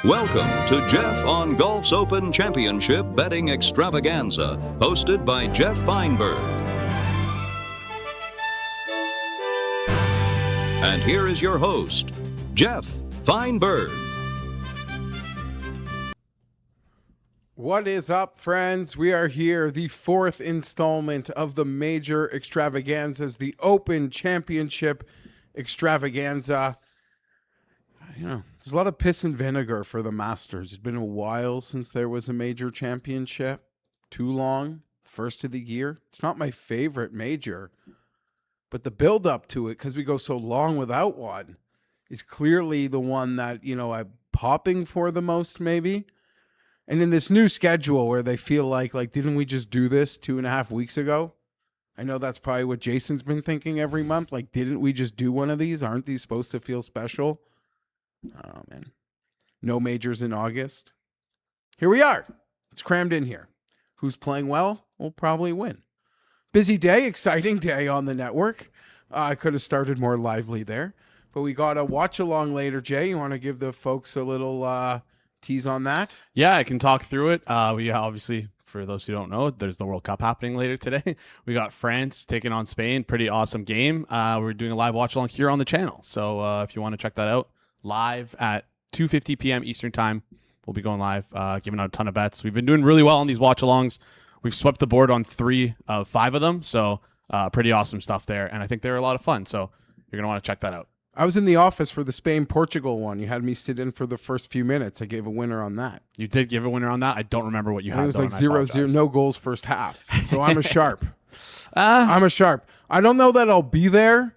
Welcome to Geoff on Golf's Open Championship Betting Extravaganza, hosted by Geoff Fienberg. And here is your host, Geoff Fienberg. What is up, friends? We are here, the fourth installment of the major extravaganzas, the Open Championship Extravaganza. You know, there's a lot of piss and vinegar for the Masters. It's been a while since there was a major championship. Too long. First of the year. It's not my favorite major, but the build up to it, because we go so long without one, is clearly the one that, you know, I'm popping for the most, maybe. And in this new schedule where they feel like didn't we just do this 2.5 weeks ago? I know that's probably what Jason's been thinking every month. Like, didn't we just do one of these? Aren't these supposed to feel special? Oh, man. No majors in August. Here we are. It's crammed in here. Who's playing well will probably win. Busy day, exciting day on the network. I could have started more lively there. But we got a watch along later. Jay, you want to give the folks a little tease on that? Yeah, I can talk through it. We obviously, for those who don't know, there's the World Cup happening later today. We got France taking on Spain. Pretty awesome game. We're doing a live watch along here on the channel. So if you want to check that out, live at 2:50 p.m. Eastern time. We'll be going live, giving out a ton of bets. We've been doing really well on these watch-alongs. We've swept the board on 3 of 5 of them, so pretty awesome stuff there, and I think they're a lot of fun, so you're going to want to check that out. I was in the office for the Spain-Portugal one. You had me sit in for the first few minutes. I gave a winner on that. You did give a winner on that? I don't remember what you had. It was like 0-0, no goals first half, so I'm a sharp. I'm a sharp. I don't know that I'll be there,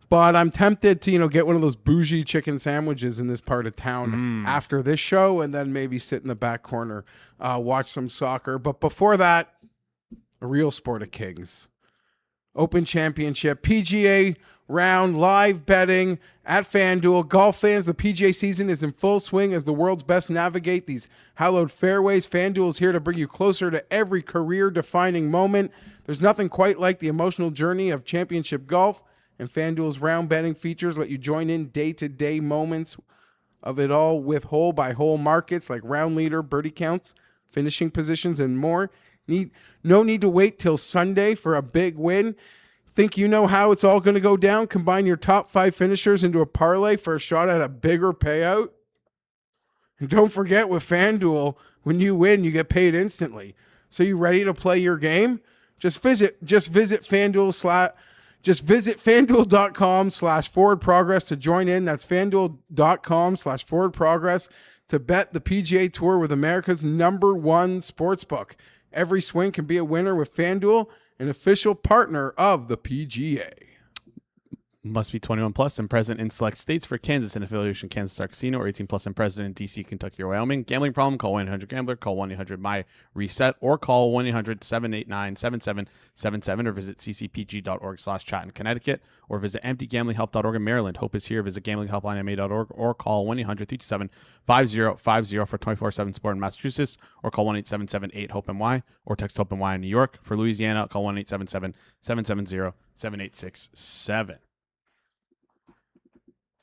but I'm tempted to, get one of those bougie chicken sandwiches in this part of town after this show, and then maybe sit in the back corner, watch some soccer. But before that, a real sport of kings. Open Championship, PGA round, live betting at FanDuel. Golf fans, the PGA season is in full swing as the world's best navigate these hallowed fairways. FanDuel is here to bring you closer to every career-defining moment. There's nothing quite like the emotional journey of championship golf. And FanDuel's round betting features let you join in day-to-day moments of it all with hole-by-hole markets like round leader, birdie counts, finishing positions, and more. No need to wait till Sunday for a big win. Think you know how it's all going to go down? Combine your top 5 finishers into a parlay for a shot at a bigger payout. And don't forget, with FanDuel, when you win, you get paid instantly. So you ready to play your game? Just visit FanDuel.com/forward progress to join in. That's FanDuel.com/forward progress to bet the PGA Tour with America's #1 sportsbook. Every swing can be a winner with FanDuel, an official partner of the PGA. Must be 21 plus and present in select states. For Kansas and affiliation Kansas Star Casino, or 18 plus and present in DC, Kentucky, or Wyoming. Gambling problem? Call 1-800-GAMBLER. Call 1-800-MY-RESET or call 1-800-789-7777 or visit ccpg.org/chat in Connecticut or visit emptygamblinghelp.org in Maryland. Hope is here. Visit gamblinghelplinema.org or call 1-800-327-5050 for 24/7 support in Massachusetts or call 1-877-8-HOPE-NY or text HOPE-NY in New York. For Louisiana, call 1-877-770-7867.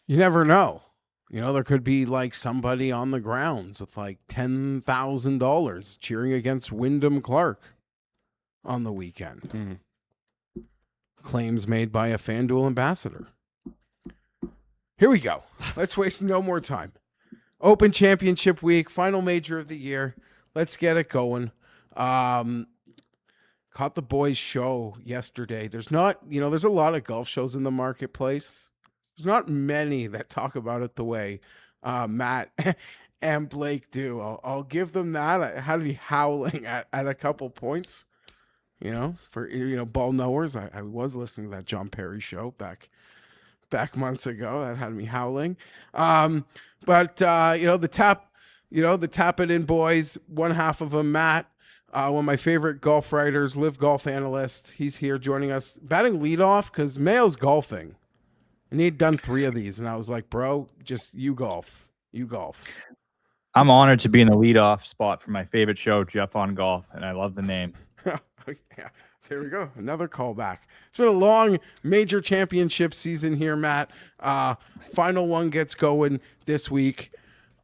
You never know. There could be somebody on the grounds with $10,000 cheering against Wyndham Clark on the weekend. Claims made by a FanDuel ambassador. Here we go. Let's waste no more time. Open Championship week, final major of the year. Let's get it going. Caught the boys' show yesterday. There's a lot of golf shows in the marketplace. There's not many that talk about it the way Matt and Blake do. I'll give them that. I had to be howling at a couple points, for ball knowers. I was listening to that John Perry show back months ago. That had me howling. But the tap it in boys. One half of them, Matt, one of my favorite golf writers, live golf analyst. He's here joining us, batting leadoff because Mayo's golfing. And he'd done 3 of these, and I was like, bro, just you golf. You golf. I'm honored to be in the leadoff spot for my favorite show, Geoff on Golf, and I love the name. Yeah, there we go. Another callback. It's been a long major championship season here, Matt. Final one gets going this week.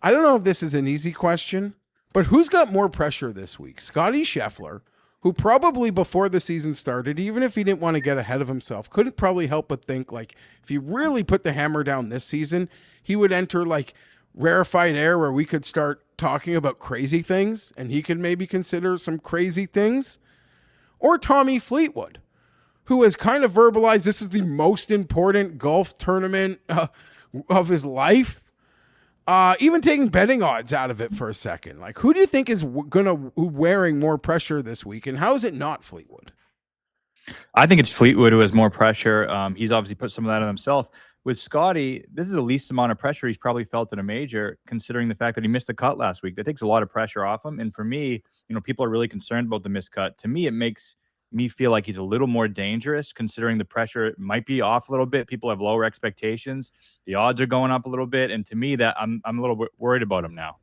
I don't know if this is an easy question, but who's got more pressure this week? Scotty Scheffler, who probably before the season started, even if he didn't want to get ahead of himself, couldn't probably help but think like if he really put the hammer down this season, he would enter like rarefied air where we could start talking about crazy things and he could maybe consider some crazy things. Or Tommy Fleetwood, who has kind of verbalized this is the most important golf tournament of his life. Even taking betting odds out of it for a second. Like, who do you think is wearing more pressure this week, and how is it not Fleetwood? I think it's Fleetwood who has more pressure. He's obviously put some of that on himself. With Scotty, this is the least amount of pressure he's probably felt in a major, considering the fact that he missed the cut last week. That takes a lot of pressure off him. And for me, people are really concerned about the missed cut. To me, it makes me feel like he's a little more dangerous, considering the pressure might be off a little bit. People have lower expectations. The odds are going up a little bit. And to me, that I'm a little bit worried about him now.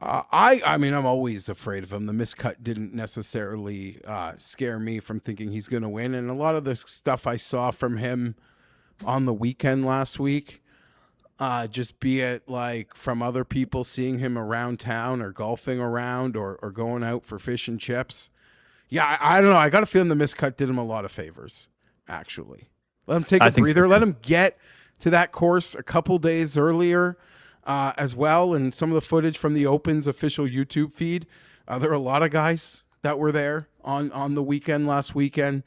I mean, I'm always afraid of him. The miscut didn't necessarily scare me from thinking he's going to win. And a lot of the stuff I saw from him on the weekend last week, just be it like from other people seeing him around town or golfing around or going out for fish and chips. Yeah, I don't know. I got a feeling the miscut did him a lot of favors, actually. Let him take a breather. So. Let him get to that course a couple days earlier as well. And some of the footage from the Open's official YouTube feed, there are a lot of guys that were there on the weekend last weekend.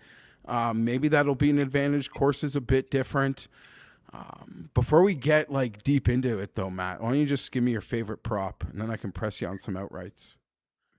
Maybe that'll be an advantage. Course is a bit different. Before we get like deep into it, though, Matt, why don't you just give me your favorite prop, and then I can press you on some outrights.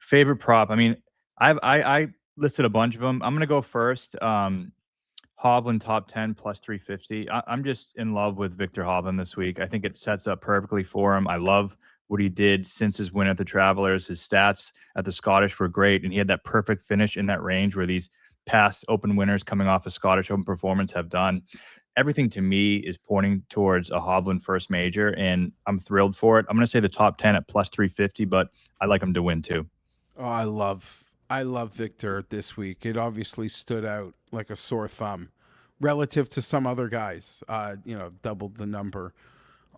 Favorite prop? I mean, I listed a bunch of them. I'm going to go first. Hovland top 10 plus 350. I'm just in love with Victor Hovland this week. I think it sets up perfectly for him. I love what he did since his win at the Travelers. His stats at the Scottish were great, and he had that perfect finish in that range where these past Open winners coming off a Scottish Open performance have done. Everything to me is pointing towards a Hovland first major, and I'm thrilled for it. I'm going to say the top 10 at plus 350, but I like him to win too. Oh, I love Victor this week. It obviously stood out like a sore thumb relative to some other guys. Doubled the number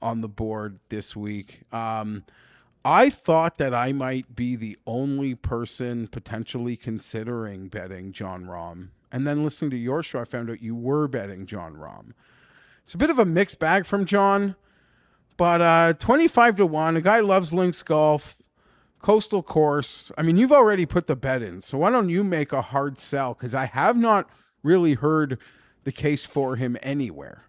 on the board this week. I thought that I might be the only person potentially considering betting Jon Rahm. And then listening to your show, I found out you were betting Jon Rahm. It's a bit of a mixed bag from John, but 25-1. A guy loves links golf, coastal course. I mean, you've already put the bet in, so why don't you make a hard sell? Because I have not really heard the case for him anywhere.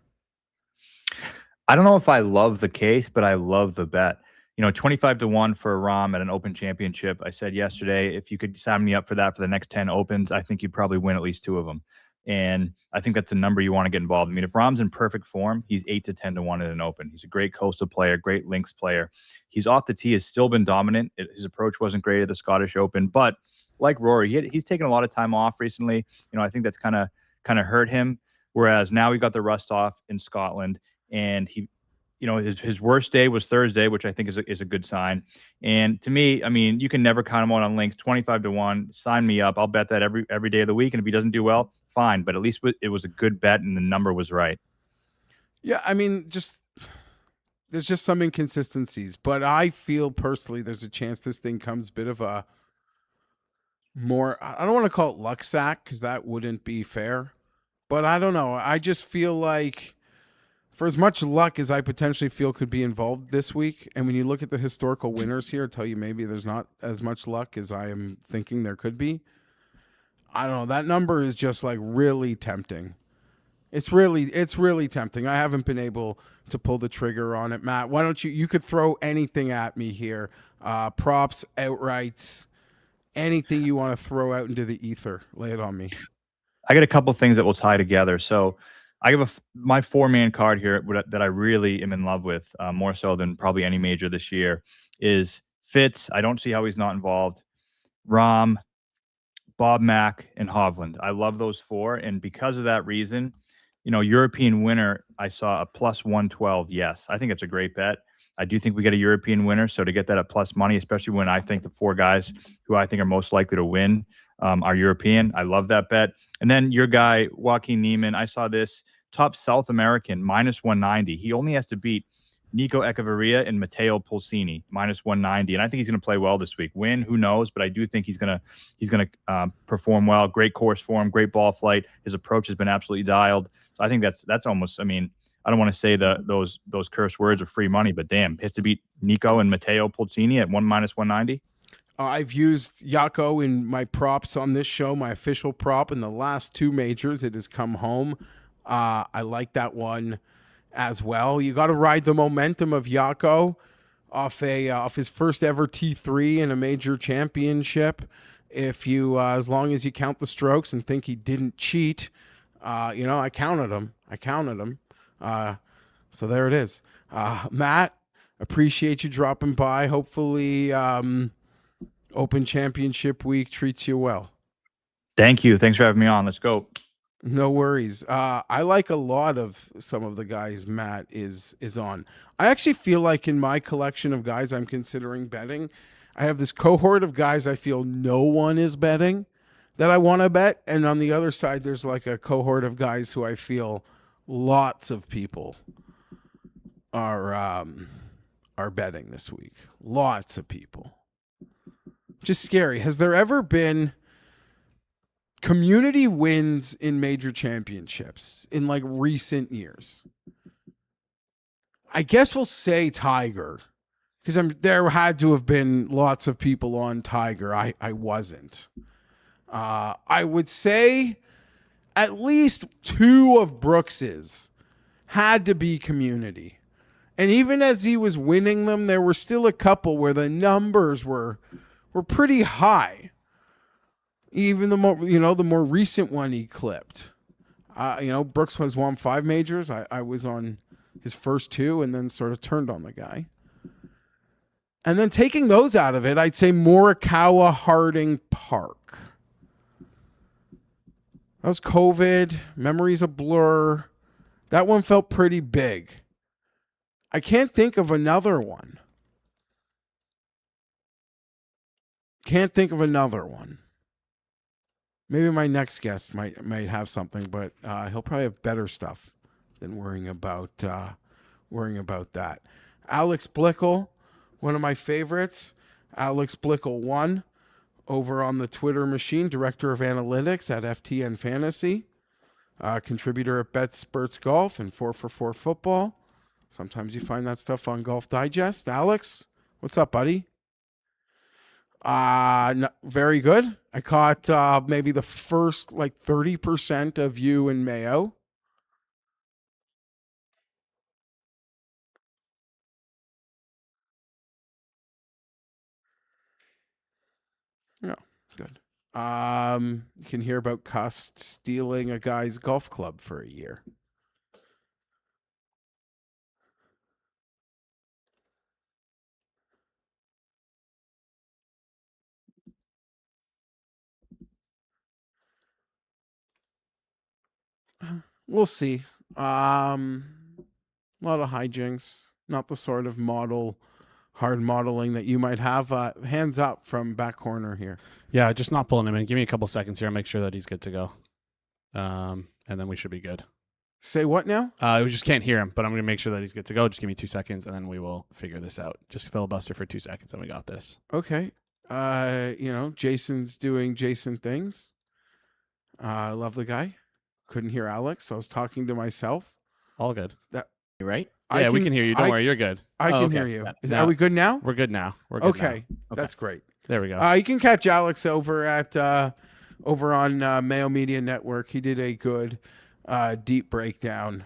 I don't know if I love the case, but I love the bet. 25-1 for Rahm at an Open Championship. I said yesterday, if you could sign me up for that for the next 10 Opens, I think you'd probably win at least 2 of them. And I think that's a number you want to get involved. I mean, if Rahm's in perfect form, he's 8-10-1 at an Open. He's a great coastal player, great links player. He's off the tee, has still been dominant. His approach wasn't great at the Scottish Open, but like Rory, he's taken a lot of time off recently. I think that's kind of hurt him. Whereas now he got the rust off in Scotland, and his worst day was Thursday, which I think is a good sign. And to me, I mean, you can never count him out on links. 25-1, sign me up. I'll bet that every day of the week. And if he doesn't do well, fine. But at least it was a good bet, and the number was right. Yeah, I mean, there's just some inconsistencies. But I feel personally there's a chance this thing comes a bit of a more, I don't want to call it luck sack because that wouldn't be fair. But I don't know. I just feel like for as much luck as I potentially feel could be involved this week, and when you look at the historical winners here, tell you maybe there's not as much luck as I am thinking there could be. I don't know. That number is just like really tempting. It's really tempting. I haven't been able to pull the trigger on it. Matt, why don't you could throw anything at me here. Props, outrights, anything you want to throw out into the ether. Lay it on me. I got a couple things that will tie together. So I have my 4-man card here that I really am in love with, more so than probably any major this year, is Fitz. I don't see how he's not involved. Rahm, Bob Mack, and Hovland. I love those 4. And because of that reason, European winner, I saw a plus 112. Yes, I think it's a great bet. I do think we get a European winner. So to get that at plus money, especially when I think the 4 guys who I think are most likely to win are European, I love that bet. And then your guy, Joaquin Niemann, I saw this top South American minus 190. He only has to beat Nico Echeverria and Matteo Pulsini, -190. And I think he's going to play well this week. Win, who knows? But I do think he's going to perform well. Great course for him, great ball flight. His approach has been absolutely dialed. So I think that's almost, I mean, I don't want to say those curse words are free money, but damn, hits to beat Nico and Matteo Pulsini at -190. I've used Yako in my props on this show, my official prop in the last 2 majors. It has come home. I like that one as well. You got to ride the momentum of Yako off his first ever T3 in a major championship. If you, as long as you count the strokes and think he didn't cheat, I counted him. So there it is. Matt, appreciate you dropping by. Hopefully, Open Championship week treats you well. Thank you. Thanks for having me on. Let's go. No worries. I like a lot of some of the guys Matt is on. I actually feel like in my collection of guys I'm considering betting, I have this cohort of guys I feel no one is betting that I want to bet. And on the other side, there's like a cohort of guys who I feel lots of people are betting this week. Lots of people. Just scary. Has there ever been community wins in major championships in like recent years? I guess we'll say Tiger, because there had to have been lots of people on Tiger. I wasn't. I would say at least 2 of Brooks's had to be community. And even as he was winning them, there were still a couple where the numbers were pretty high. Even the more recent one he clipped. Brooks has won 5 majors. I was on his first 2 and then sort of turned on the guy. And then taking those out of it, I'd say Morikawa, Harding, Park. That was COVID. Memory's a blur. That one felt pretty big. I can't think of another one. Maybe my next guest might have something, but he'll probably have better stuff than worrying about that. Alex Blickel, one of my favorites. Alex Blickel 1 over on the Twitter machine, director of analytics at FTN Fantasy, contributor at BetSperts Golf and 4for4 Football. Sometimes you find that stuff on Golf Digest. Alex, what's up, buddy? No, very good. I caught maybe the first 30% of you in Mayo. No, good. You can hear about Cust stealing a guy's golf club for a year. We'll see. A lot of hijinks. Not the sort of hard modeling that you might have. Hands up from back corner here. Yeah, just not pulling him in. Give me a couple seconds here. I'll make sure that he's good to go. And then we should be good. Say what now? We just can't hear him, but I'm going to make sure that he's good to go. Just give me 2 seconds, and then we will figure this out. Just filibuster for 2 seconds, and we got this. Okay. Jason's doing Jason things. I love the guy. Couldn't hear Alex, so I was talking to myself. All good. You right? Yeah, we can hear you. Don't worry, you're good. I can hear you. Are we good now? We're good now. We're good okay. now. That's great. There we go. You can catch Alex over on Mayo Media Network. He did a good deep breakdown,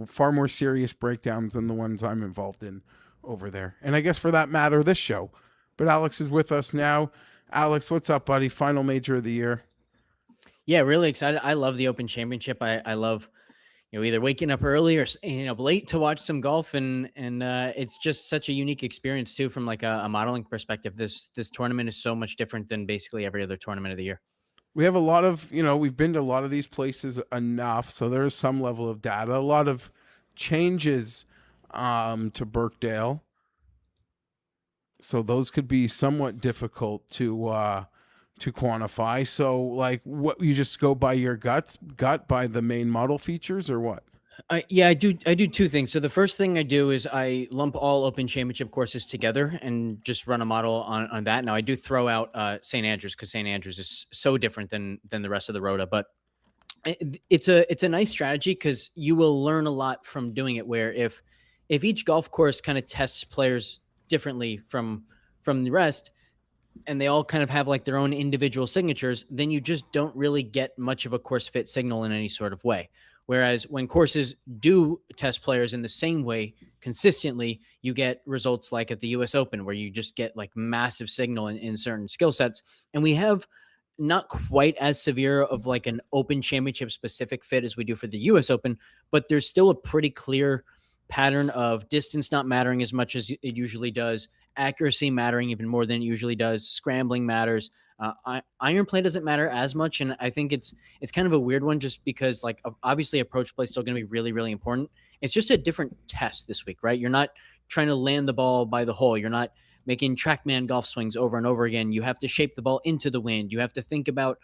far more serious breakdowns than the ones I'm involved in over there. And I guess for that matter, this show. But Alex is with us now. Alex, what's up, buddy? Final major of the year. Yeah, really excited. I love the Open Championship. I love, either waking up early or staying up late to watch some golf, and it's just such a unique experience too from like a modeling perspective. This tournament is so much different than basically every other tournament of the year. We have a lot of, we've been to a lot of these places enough, so there is some level of data. A lot of changes to Birkdale, so those could be somewhat difficult to quantify. So, like, what you just go by your gut by the main model features, or what? Yeah, I do. I do two things. So the first thing I do is I lump all Open Championship courses together and just run a model on that. Now I do throw out St. Andrews because St. Andrews is so different than the rest of the Rota, but it's a nice strategy because you will learn a lot from doing it. Where if each golf course kind of tests players differently from the rest, and they all kind of have like their own individual signatures, then you just don't really get much of a course fit signal in any sort of way. Whereas when courses do test players in the same way consistently, you get results like at the US Open, where you just get like massive signal in certain skill sets. And we have not quite as severe of like an Open Championship specific fit as we do for the US Open, but there's still a pretty clear pattern of distance not mattering as much as it usually does, accuracy mattering even more than it usually does, scrambling matters. Iron play doesn't matter as much, and I think it's kind of a weird one just because like obviously approach play is still going to be really really important. It's just a different test this week, right? You're not trying to land the ball by the hole. You're not making TrackMan golf swings over and over again. You have to shape the ball into the wind. You have to think about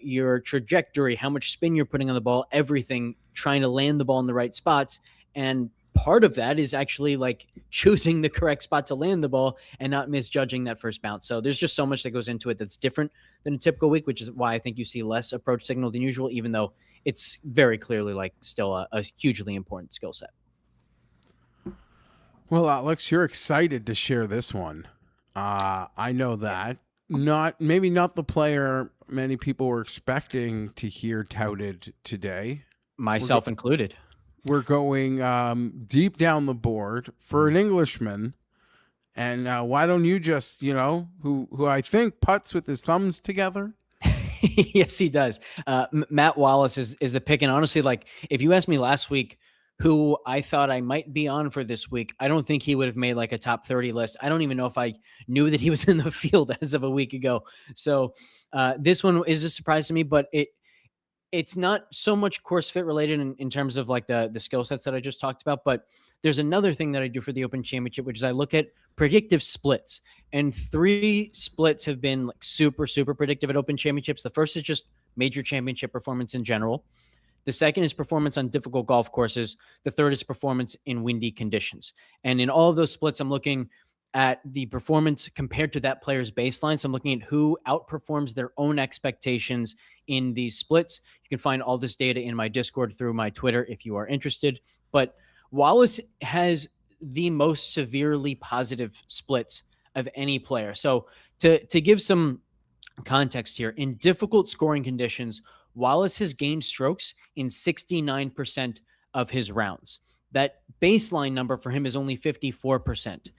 your trajectory, how much spin you're putting on the ball, everything, trying to land the ball in the right spots. And part of that is actually like choosing the correct spot to land the ball and not misjudging that first bounce. So there's just so much that goes into it that's different than a typical week, which is why I think you see less approach signal than usual, even though it's very clearly like still a hugely important skill set. Well, Alex, you're excited to share this one. I know that. Maybe not the player many people were expecting to hear touted today. Myself included. We're going deep down the board for an Englishman. And why don't you just, who I think putts with his thumbs together? Yes, he does. Matt Wallace is the pick. And honestly, like if you asked me last week who I thought I might be on for this week, I don't think he would have made like a top 30 list. I don't even know if I knew that he was in the field as of a week ago. So this one is a surprise to me, but it's not so much course fit related in terms of like the skill sets that I just talked about, but there's another thing that I do for the Open Championship, which is I look at predictive splits, and 3 splits have been like super, super predictive at Open Championships. The first is just major championship performance in general. The second is performance on difficult golf courses. The third is performance in windy conditions. And in all of those splits, I'm looking at the performance compared to that player's baseline. So I'm looking at who outperforms their own expectations in these splits. You can find all this data in my Discord through my Twitter if you are interested. But Wallace has the most severely positive splits of any player. So to give some context here, in difficult scoring conditions, Wallace has gained strokes in 69% of his rounds. That baseline number for him is only 54%.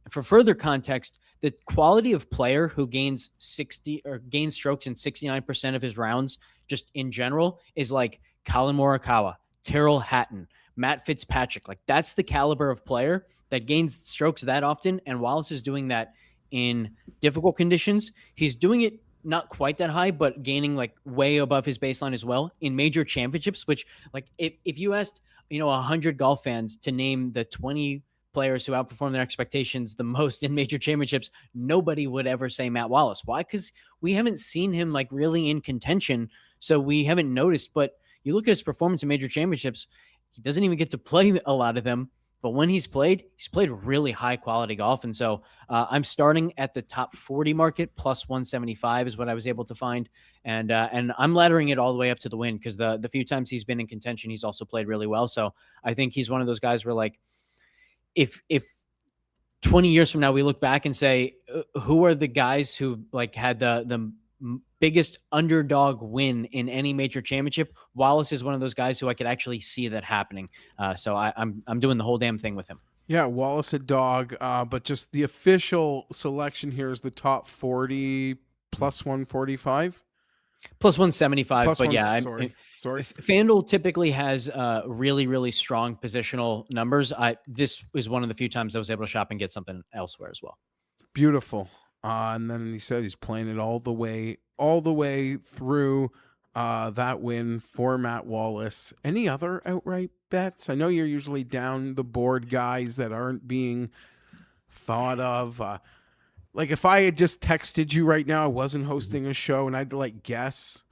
For further context, the quality of player who gains strokes in 69% of his rounds, just in general, is like Colin Morikawa, Tyrrell Hatton, Matt Fitzpatrick. Like that's the caliber of player that gains strokes that often. And Wallace is doing that in difficult conditions. He's doing it not quite that high, but gaining like way above his baseline as well in major championships, which like if you asked, 100 golf fans to name the 20 players who outperform their expectations the most in major championships, nobody would ever say Matt Wallace. Why? Because we haven't seen him like really in contention. So we haven't noticed, but you look at his performance in major championships, he doesn't even get to play a lot of them. But when he's played really high quality golf. And so I'm starting at the top 40 market plus 175 is what I was able to find. And I'm laddering it all the way up to the win because the few times he's been in contention, he's also played really well. So I think he's one of those guys where like, if 20 years from now we look back and say, who are the guys who like had the biggest underdog win in any major championship, Wallace is one of those guys who I could actually see that happening. So I'm doing the whole damn thing with him. Yeah, Wallace a dog, but just the official selection here is the top 40 plus 145. Plus 175, plus but one, yeah, sorry. FanDuel typically has really, really strong positional numbers. This is one of the few times I was able to shop and get something elsewhere as well. Beautiful. And then he said he's playing it all the way through that win for Matt Wallace. Any other outright bets? I know you're usually down the board guys that aren't being thought of. Like if I had just texted you right now, I wasn't hosting a show and I had to like guess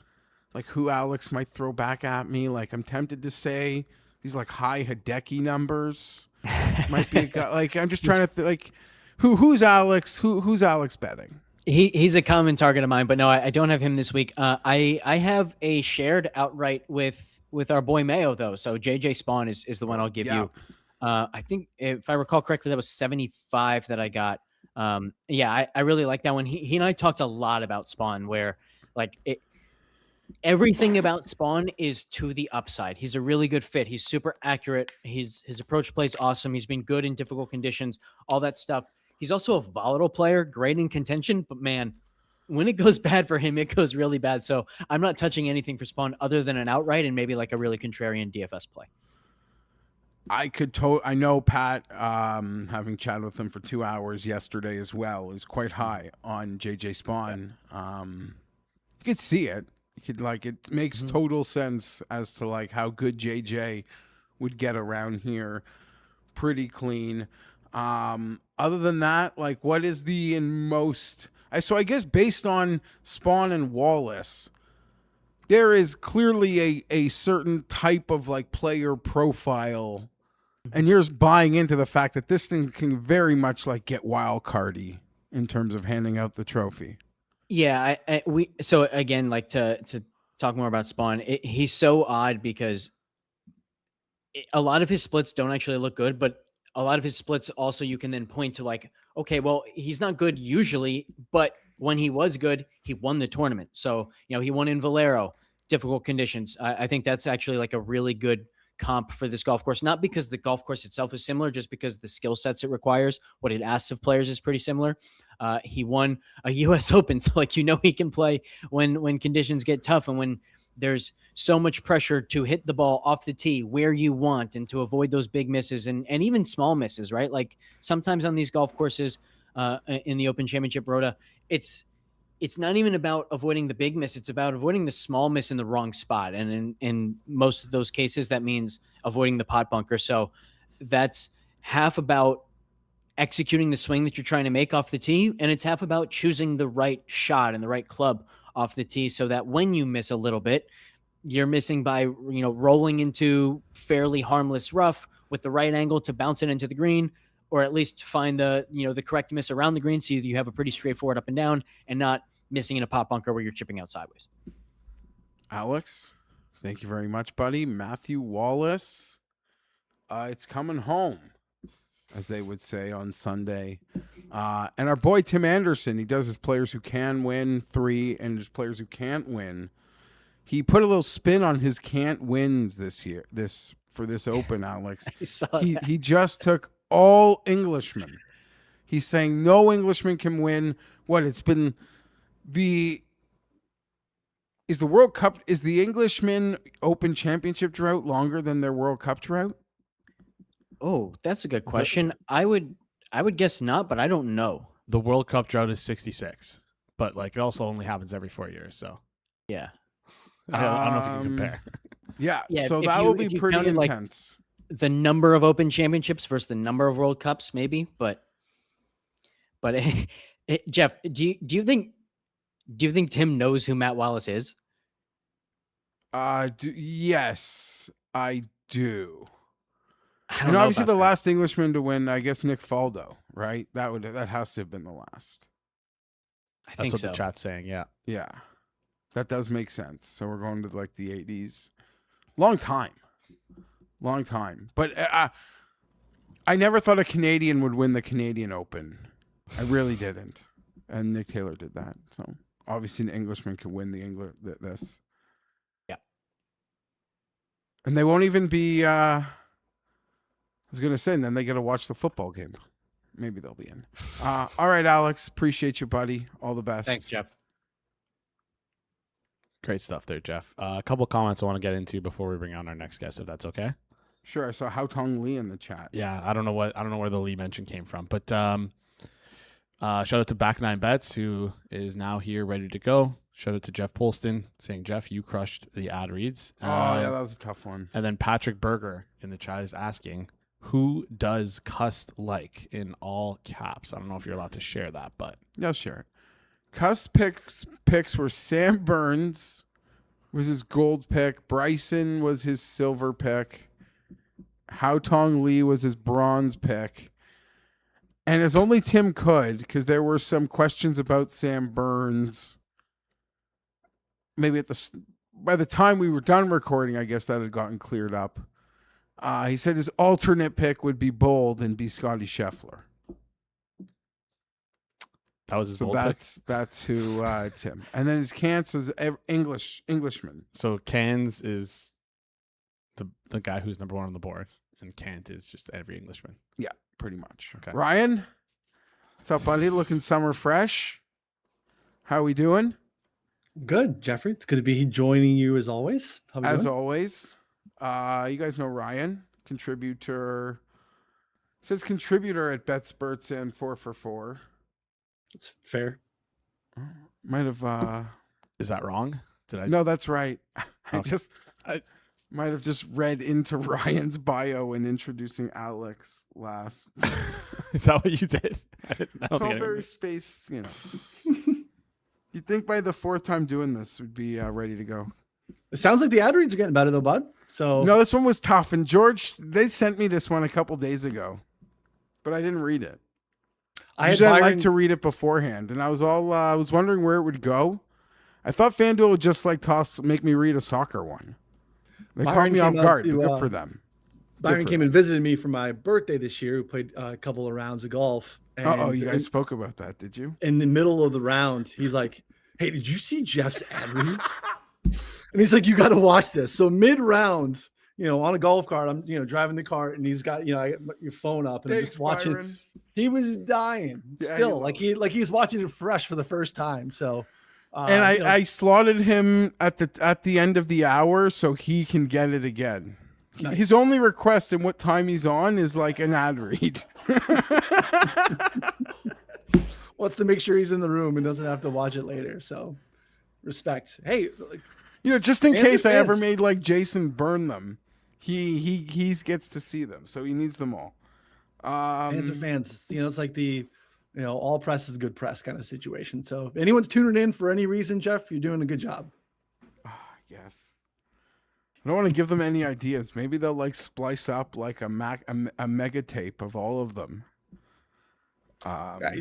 like who Alex might throw back at me. Like I'm tempted to say these like high Hideki numbers. Might be a guy. Like I'm just trying to like who's Alex? Who's Alex betting? He's a common target of mine, but no, I don't have him this week. I have a shared outright with our boy Mayo though. So JJ Spawn is the one I'll give you. I think if I recall correctly, that was 75 that I got. I really like that one. He and I talked a lot about Spawn, where like everything about Spawn is to the upside. He's a really good fit. He's super accurate. His approach play is awesome. He's been good in difficult conditions, all that stuff. He's also a volatile player, great in contention, but man, when it goes bad for him, it goes really bad. So I'm not touching anything for Spawn other than an outright and maybe like a really contrarian DFS play. I know Pat, having chatted with him for 2 hours yesterday as well, is quite high on JJ Spawn. You could see it. You could it makes total sense as to like how good JJ would get around here. Pretty clean. Other than that, like what is the most? So I guess based on Spawn and Wallace, there is clearly a certain type of like player profile, and you're buying into the fact that this thing can very much like get wild cardy in terms of handing out the trophy. Yeah, so again, like to talk more about Spawn, he's so odd because a lot of his splits don't actually look good, but a lot of his splits also you can then point to like, okay, well, he's not good usually, but when he was good, he won the tournament. So, he won in Valero, difficult conditions. I think that's actually like a really good comp for this golf course, not because the golf course itself is similar, just because the skill sets it requires, what it asks of players is pretty similar. He won a US Open, so like he can play when conditions get tough and when there's so much pressure to hit the ball off the tee where you want and to avoid those big misses and even small misses, right? Like sometimes on these golf courses in the Open Championship Rota, it's not even about avoiding the big miss. It's about avoiding the small miss in the wrong spot. And in most of those cases, that means avoiding the pot bunker. So that's half about executing the swing that you're trying to make off the tee. And it's half about choosing the right shot and the right club off the tee so that when you miss a little bit, you're missing by, rolling into fairly harmless rough with the right angle to bounce it into the green, or at least find the correct miss around the green so you have a pretty straightforward up and down and not missing in a pot bunker where you're chipping out sideways. Alex, thank you very much, buddy. Matthew Wallace, it's coming home, as they would say on Sunday. And our boy Tim Anderson, he does his players who can win 3 and his players who can't win. He put a little spin on his can't wins for this Open, Alex. He just took all Englishmen. He's saying no Englishman can win. Is the World Cup, is the Englishman Open Championship drought longer than their World Cup drought? Oh, that's a good question. I would guess not, but I don't know. The World Cup drought is 66, but like it also only happens every 4 years. So yeah, I don't know if you can compare. Yeah, so that will be pretty intense. Like the number of Open Championships versus the number of World Cups, maybe, but Jeff, do you think Tim knows who Matt Wallace is? Yes, I do. I don't know obviously the that. last Englishman to win, I guess Nick Faldo, right? That has to have been the last. That's what the chat's saying. Yeah. Yeah. That does make sense. So we're going to like the 80s. Long time. But I never thought a Canadian would win the Canadian Open. I really didn't. And Nick Taylor did that. So obviously an Englishman could win this. Yeah. And they won't even be I was going to say, and then they got to watch the football game. Maybe they'll be in. All right, Alex. Appreciate you, buddy. All the best. Thanks, Jeff. Great stuff there, Jeff. A couple comments I want to get into before we bring on our next guest, if that's okay. Sure. I saw Hao Tong Lee in the chat. Yeah, I don't know where the Lee mention came from, but shout out to Back Nine Bets, who is now here ready to go. Shout out to Jeff Polston saying, Jeff, you crushed the ad reads. Yeah, that was a tough one. And then Patrick Berger in the chat is asking, who does Cuss like in all caps? I don't know if you're allowed to share that, but yeah, sure. Cuss picks were Sam Burns was his gold pick. Bryson was his silver pick. Hao Tong Lee was his bronze pick. And as only Tim could, because there were some questions about Sam Burns. Maybe by the time we were done recording, I guess that had gotten cleared up. He said his alternate pick would be bold and be Scotty Scheffler. That was his So old pick. that's who Tim. And then his Cans is Englishman. So Cans is the guy who's number 1 on the board, and Cant is just every Englishman. Yeah, pretty much. Okay. Ryan, what's up, buddy? Looking summer fresh. How we doing? Good, Jeffrey. It's good to be joining you as always. How we As doing? always, you guys know Ryan, contributor. Says contributor at BetSperts and 4for4. It's fair. Might have. Is that wrong? Did I? No, that's right. Okay. I might have just read into Ryan's bio and introducing Alex last. Is that what you did? I don't It's think all I very spaced, You'd think by the 4th time doing this, we'd be ready to go. It sounds like the ad reads are getting better though, bud. So No, this one was tough. And George, they sent me this one a couple days ago, but I didn't read it. I Usually I Byron, like to read it beforehand, and I was wondering where it would go. I thought FanDuel would just make me read a soccer one. They caught Byron me off came out guard. to, But good for them. Byron came and visited me for my birthday this year. We played a couple of rounds of golf. Oh, you guys spoke about that, did you? In the middle of the round, he's like, "Hey, did you see Jeff's ad reads?" And he's like, "You got to watch this." So mid-round, on a golf cart, I'm driving the cart, and he's got I got your phone up, and I'm just watching. Byron. He was dying Yeah, still, like he's watching it fresh for the first time. So, And I slotted him at the end of the hour so he can get it again. Nice. His only request and what time he's on is like an ad read. wants to make sure he's in the room and doesn't have to watch it later. So, respect. Hey, just in fans case are I ever fans. made like Jason burn them, he gets to see them, so he needs them all. fans are fans. It's like the all press is good press kind of situation. So, if anyone's tuning in for any reason, Jeff, you're doing a good job. Yes. I don't want to give them any ideas. Maybe they'll like splice up like a mega tape of all of them.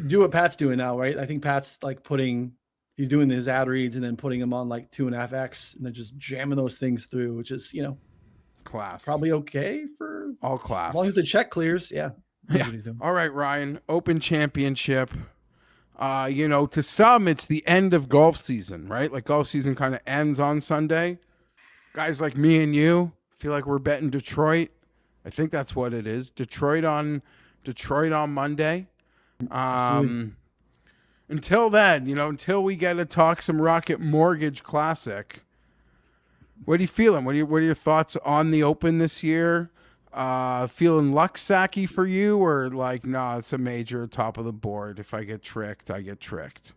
Do what Pat's doing now, right? I think Pat's like he's doing his ad reads and then putting them on like 2.5x and then just jamming those things through, which is, Class. probably okay for all class. as long as the check clears. Yeah. That's Yeah. what he's doing. All right, Ryan. Open Championship. To some, it's the end of golf season, right? Like golf season kind of ends on Sunday. Guys like me and you feel like we're betting Detroit. I think that's what it is. Detroit on Monday. Until then, until we get to talk some Rocket Mortgage Classic. What are you feeling? What are your thoughts on the Open this year? Feeling luck sacky for you, or like, nah, it's a major top of the board. If I get tricked, I get tricked.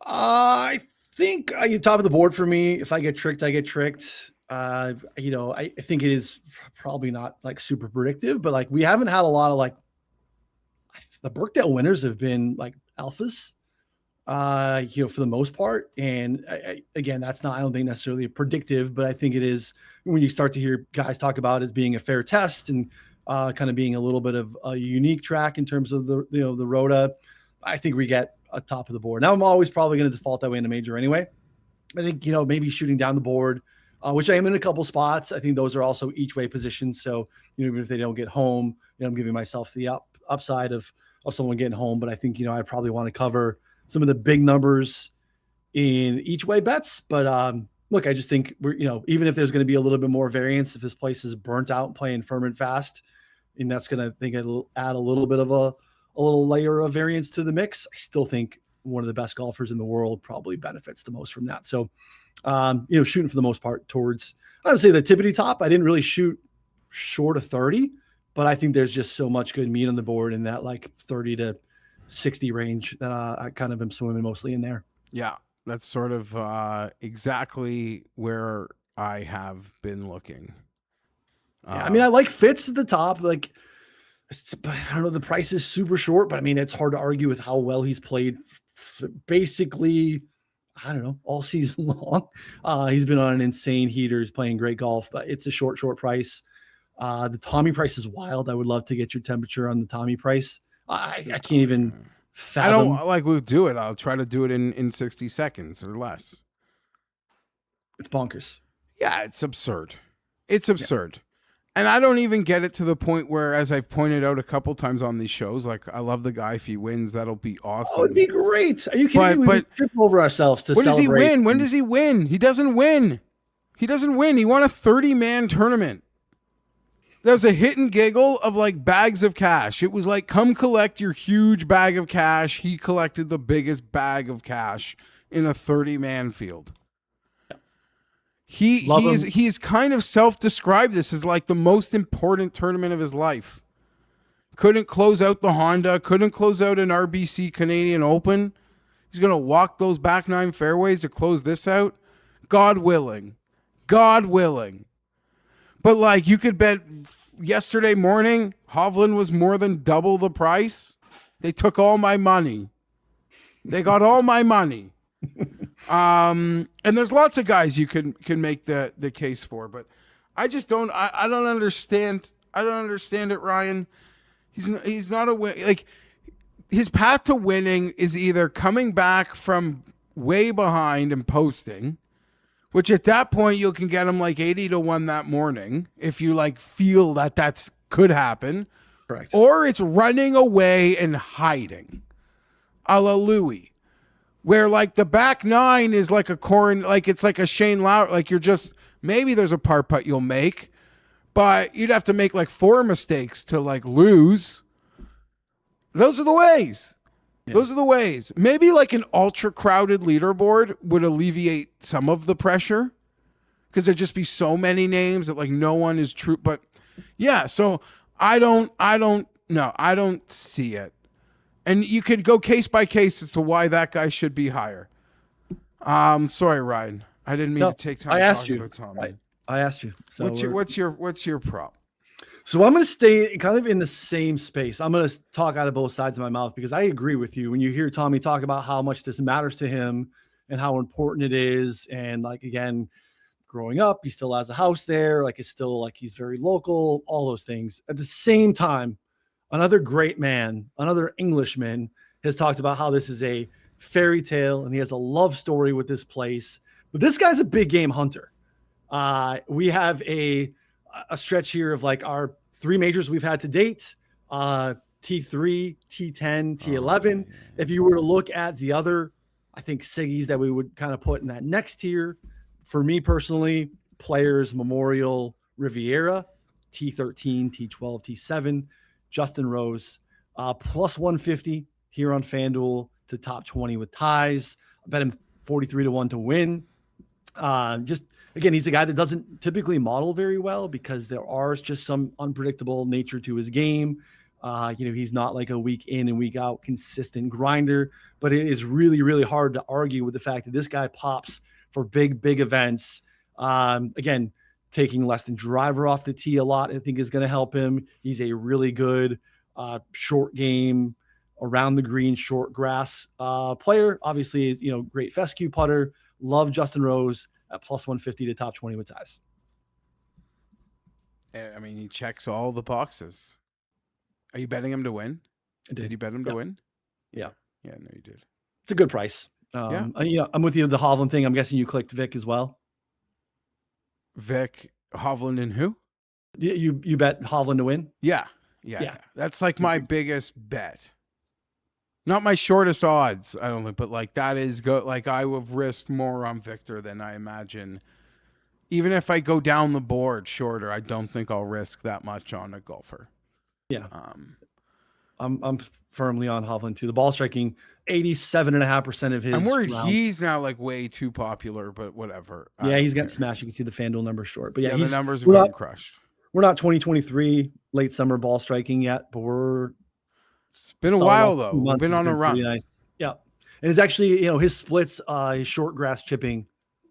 I think I get top of the board for me. If I get tricked, I get tricked. I think it is probably not like super predictive, but like we haven't had a lot of like the Birkdale winners have been like alphas, for the most part. And again, that's not, I don't think necessarily predictive, but I think it is when you start to hear guys talk about it as being a fair test and kind of being a little bit of a unique track in terms of the Rhoda. I think we get a top of the board. Now I'm always probably going to default that way in a major anyway. I think, maybe shooting down the board, which I am in a couple spots. I think those are also each way positions. So, even if they don't get home, I'm giving myself the upside of someone getting home. But I think, I probably want to cover some of the big numbers in each way bets. But look, I just think we're, even if there's going to be a little bit more variance, if this place is burnt out and playing firm and fast, and that's going to, I think it'll add a little bit of a little layer of variance to the mix. I still think one of the best golfers in the world probably benefits the most from that. So, shooting for the most part towards, I would say the tippity top. I didn't really shoot short of 30, but I think there's just so much good meat on the board in that like 30 to 60 range that I kind of am swimming mostly in there. Yeah, that's sort of exactly where I have been looking. Yeah, I like Fitz at the top. Like, I don't know, the price is super short, but it's hard to argue with how well he's played basically, I don't know, all season long. He's been on an insane heater. He's playing great golf, but it's a short price. The Tommy price is wild. I would love to get your temperature on the Tommy price. I can't even fathom. I don't like we'll do it. I'll try to do it in 60 seconds or less. It's bonkers. Yeah, it's absurd. It's absurd. And I don't even get it to the point where, as I've pointed out a couple times on these shows, like I love the guy. If he wins, that'll be awesome. Oh, it'd be great. Are you kidding me? We trip over ourselves to celebrate. When does he win? When does he win? He doesn't win. He doesn't win. He won a 30-man tournament. There's a hit and giggle of like bags of cash. It was like, come collect your huge bag of cash. He collected the biggest bag of cash in a 30-man field. He's kind of self-described this as like the most important tournament of his life. Couldn't close out the Honda, couldn't close out an RBC Canadian Open. He's going to walk those back 9 fairways to close this out. God willing. God willing. But like you could bet yesterday morning, Hovland was more than double the price. They took all my money. They got all my money. And there's lots of guys you can make the case for, but I just don't. I don't understand. I don't understand it, Ryan. He's not a win. Like his path to winning is either coming back from way behind and posting, which at that point you can get him like 80-1 that morning if you like feel that that's could happen. Correct. Or it's running away and hiding, a la Louis. Where like the back 9 is like it's like a Shane Lowry, like you're just, maybe there's a par putt you'll make, but you'd have to make like 4 mistakes to like lose. Those are the ways. Yeah. Those are the ways. Maybe like an ultra crowded leaderboard would alleviate some of the pressure because there'd just be so many names that like no one is true. But yeah, so I don't see it. And you could go case by case as to why that guy should be higher. Sorry, Ryan. I didn't mean to take time. I asked you. About Tommy. I asked you. So what's your prop? So I'm going to stay kind of in the same space. I'm going to talk out of both sides of my mouth because I agree with you. When you hear Tommy talk about how much this matters to him and how important it is, and like again, growing up, he still has a house there. Like it's still like he's very local. All those things. At the same time, another great man, another Englishman, has talked about how this is a fairy tale and he has a love story with this place. But this guy's a big game hunter. We have a stretch here of like our 3 majors we've had to date, T3, T10, T11. If you were to look at the other, I think Siggies that we would kind of put in that next tier, for me personally, Players, Memorial, Riviera, T13, T12, T7, Justin Rose, plus 150 here on FanDuel to top 20 with ties. I bet him 43-1 to win. Just again, he's a guy that doesn't typically model very well because there are just some unpredictable nature to his game. He's not like a week in and week out consistent grinder, but it is really, really hard to argue with the fact that this guy pops for big events. Again, taking less than driver off the tee a lot, I think is going to help him. He's a really good short game, around the green, short grass player. Obviously, great fescue putter. Love Justin Rose at plus 150 to top 20 with ties. I mean, he checks all the boxes. Are you betting him to win? Did you bet him to win? Yeah. Yeah, no, you did. It's a good price. I'm with you. The Hovland thing. I'm guessing you clicked Vic as well. Vic, Hovland, and who? You bet Hovland to win? Yeah. That's like my biggest bet. Not my shortest odds, I don't think, but like that is go. Like I would have risked more on Victor than I imagine. Even if I go down the board shorter, I don't think I'll risk that much on a golfer. Yeah. I'm firmly on Hovland too. The ball striking, 87.5% of his. I'm worried round. He's now like way too popular, but whatever. Yeah, he's getting smashed. You can see the FanDuel number short, but yeah, the numbers have gotten crushed. We're not 2023 late summer ball striking yet, but it's been a while though. We've been on a run. Nice. Yeah, and it's actually his splits, his short grass chipping,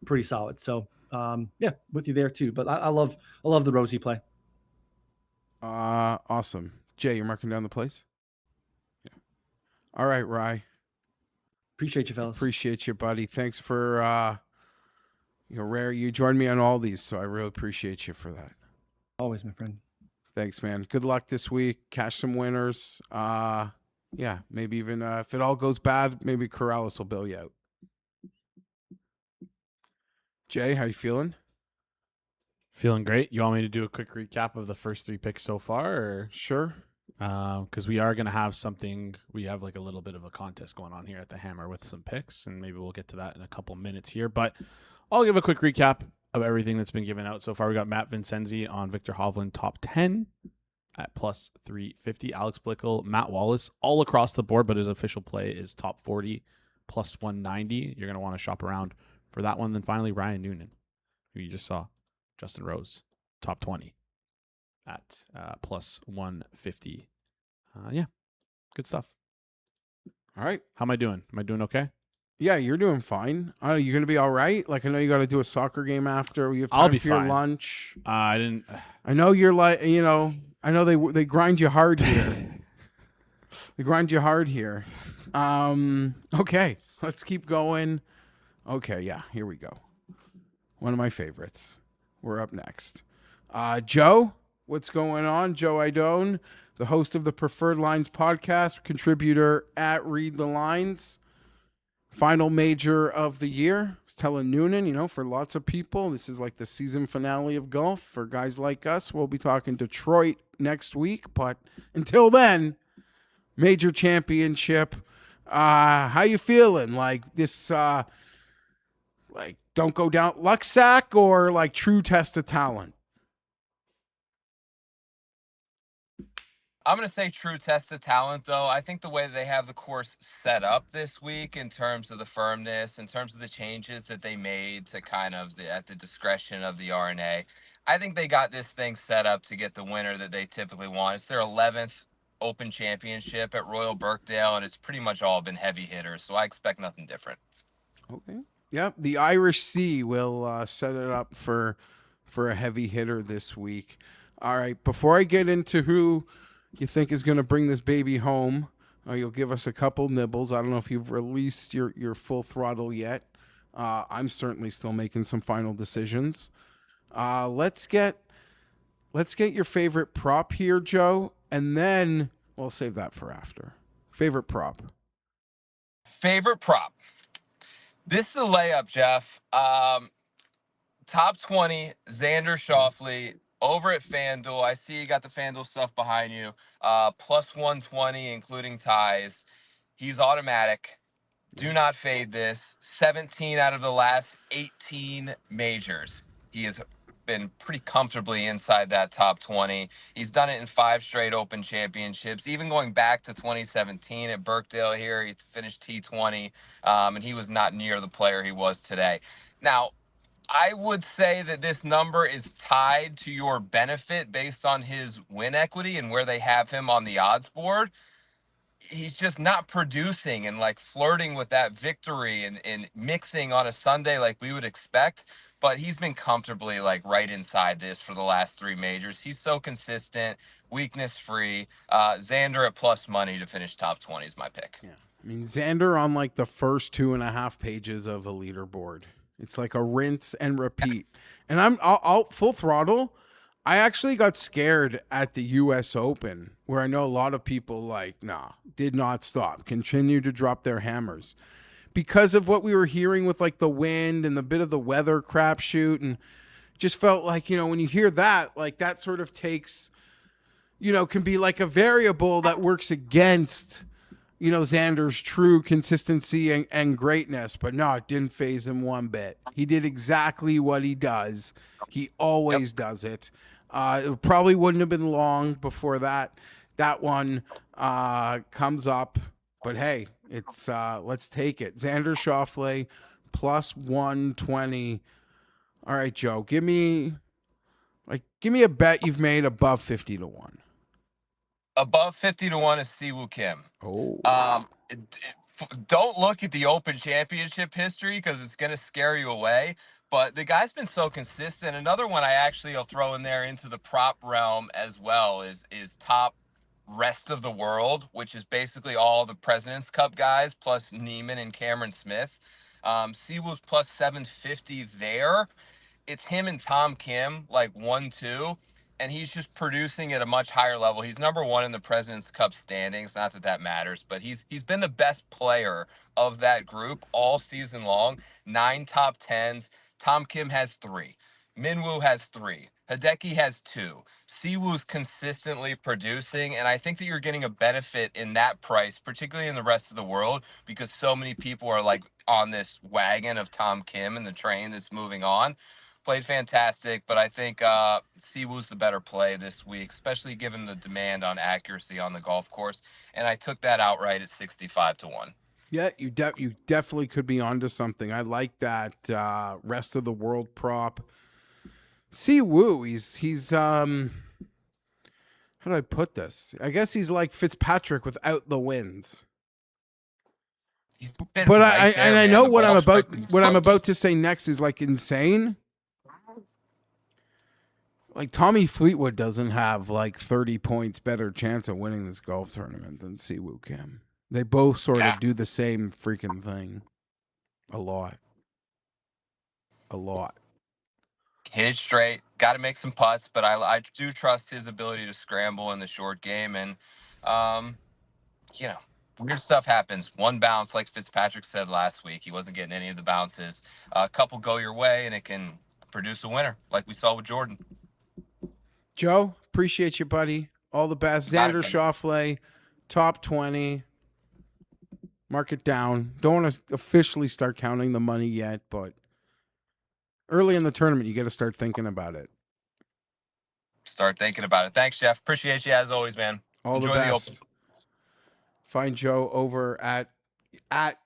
pretty solid. So with you there too. But I love the Rosie play. Awesome. Jay, you're marking down the plays? Yeah. All right, Rye. Appreciate you, fellas. Appreciate you, buddy. Thanks for rare. You joined me on all these, so I really appreciate you for that. Always, my friend. Thanks, man. Good luck this week. Cash some winners. Yeah, maybe even if it all goes bad, maybe Corrales will bail you out. Jay, how you feeling? Feeling great. You want me to do a quick recap of the first 3 picks so far? Or? Sure. Because we are going to have something. We have like a little bit of a contest going on here at the Hammer with some picks, and maybe we'll get to that in a couple minutes here. But I'll give a quick recap of everything that's been given out so far. We got Matt Vincenzi on Victor Hovland top 10 at plus 350. Alex Blickel, Matt Wallace, all across the board, but his official play is top 40 plus 190. You're going to want to shop around for that one. Then finally, Ryan Noonan, who you just saw, Justin Rose, top 20 at plus 150. Yeah, good stuff. All right. How am I doing? Am I doing okay? Yeah, you're doing fine. You're going to be all right? Like, I know you got to do a soccer game after. You have time I'll be for your fine. lunch. I didn't. I know you're like, I know they grind you hard here. They grind you hard here. Okay, let's keep going. Okay, yeah, here we go. One of my favorites. We're up next. Joe, what's going on? Joe Idone, the host of the Preferred Lines podcast, contributor at Read the Lines. Final major of the year. I was telling Noonan, for lots of people, this is like the season finale of golf. For guys like us, we'll be talking Detroit next week. But until then, major championship. How you feeling? Like this, like don't go down luck sack or like true test of talent? I'm going to say true test of talent, though. I think the way that they have the course set up this week in terms of the firmness, in terms of the changes that they made to kind of at the discretion of the RNA, I think they got this thing set up to get the winner that they typically want. It's their 11th Open Championship at Royal Birkdale, and it's pretty much all been heavy hitters, so I expect nothing different. Okay. Yep, the Irish Sea will set it up for a heavy hitter this week. All right, before I get into who you think is going to bring this baby home, you'll give us a couple nibbles. I don't know if you've released your full throttle yet. I'm certainly still making some final decisions. Let's get your favorite prop here, Joe, and then we'll save that for after. Favorite prop. Favorite prop. This is a layup, Jeff. Top 20, Xander Schauffele. Over at FanDuel, I see you got the FanDuel stuff behind you. Plus 120, including ties. He's automatic. Do not fade this. 17 out of the last 18 majors. He has been pretty comfortably inside that top 20. He's done it in 5 straight Open Championships. Even going back to 2017 at Birkdale here, he finished T20, and he was not near the player he was today. Now, I would say that this number is tied to your benefit based on his win equity and where they have him on the odds board. He's just not producing and like flirting with that victory and mixing on a Sunday like we would expect. But he's been comfortably like right inside this for the last 3 majors. He's so consistent, weakness free. Xander at plus money to finish top 20 is my pick. Yeah, I mean Xander on like the first 2.5 pages of a leaderboard. It's like a rinse and repeat. And I'll full throttle. I actually got scared at the US Open where I know a lot of people did not stop, continue to drop their hammers because of what we were hearing with like the wind and the bit of the weather crapshoot, and just felt like, when you hear that, like that sort of takes, can be like a variable that works against Xander's true consistency and greatness, but no, it didn't faze him one bit. He did exactly what he does. He always does it. It probably wouldn't have been long before that one comes up, but hey, it's let's take it. Xander Schauffele plus 120. All right, Joe, give me a bet you've made above 50 to 1. Above 50 to 1 is Siwoo Kim. Oh. Don't look at the Open Championship history because it's going to scare you away. But the guy's been so consistent. Another one I'll throw in there into the prop realm as well is top rest of the world, which is basically all the President's Cup guys plus Neiman and Cameron Smith. Siwoo's plus 750 there. It's him and Tom Kim, like 1-2. and he's just producing at a much higher level. He's number 1 in the President's Cup standings. Not that that matters, but he's been the best player of that group all season long. 9 top 10s. Tom Kim has 3. Minwoo has 3. Hideki has 2. Siwoo's consistently producing, and I think that you're getting a benefit in that price, particularly in the rest of the world, because so many people are like on this wagon of Tom Kim and the train that's moving on. Played fantastic, but I think Siwoo's the better play this week, especially given the demand on accuracy on the golf course. And I took that outright at 65-1. Yeah, you definitely could be onto something. I like that rest of the world prop. Siwoo, he's how do I put this? I guess he's like Fitzpatrick without the wins. But I know what I'm about to say next is like insane. Like Tommy Fleetwood doesn't have like 30 points better chance of winning this golf tournament than Siwoo Kim. They both sort of do the same freaking thing. A lot. Hit it straight. Got to make some putts, but I do trust his ability to scramble in the short game. And, weird stuff happens. One bounce, like Fitzpatrick said last week. He wasn't getting any of the bounces. A couple go your way, and it can produce a winner, like we saw with Jordan. Joe, appreciate you, buddy. All the best. Xander Schauffele, top 20. Mark it down. Don't want to officially start counting the money yet, but early in the tournament, you got to start thinking about it. Start thinking about it. Thanks, Jeff. Appreciate you as always, man. Enjoy the best. Find Joe over at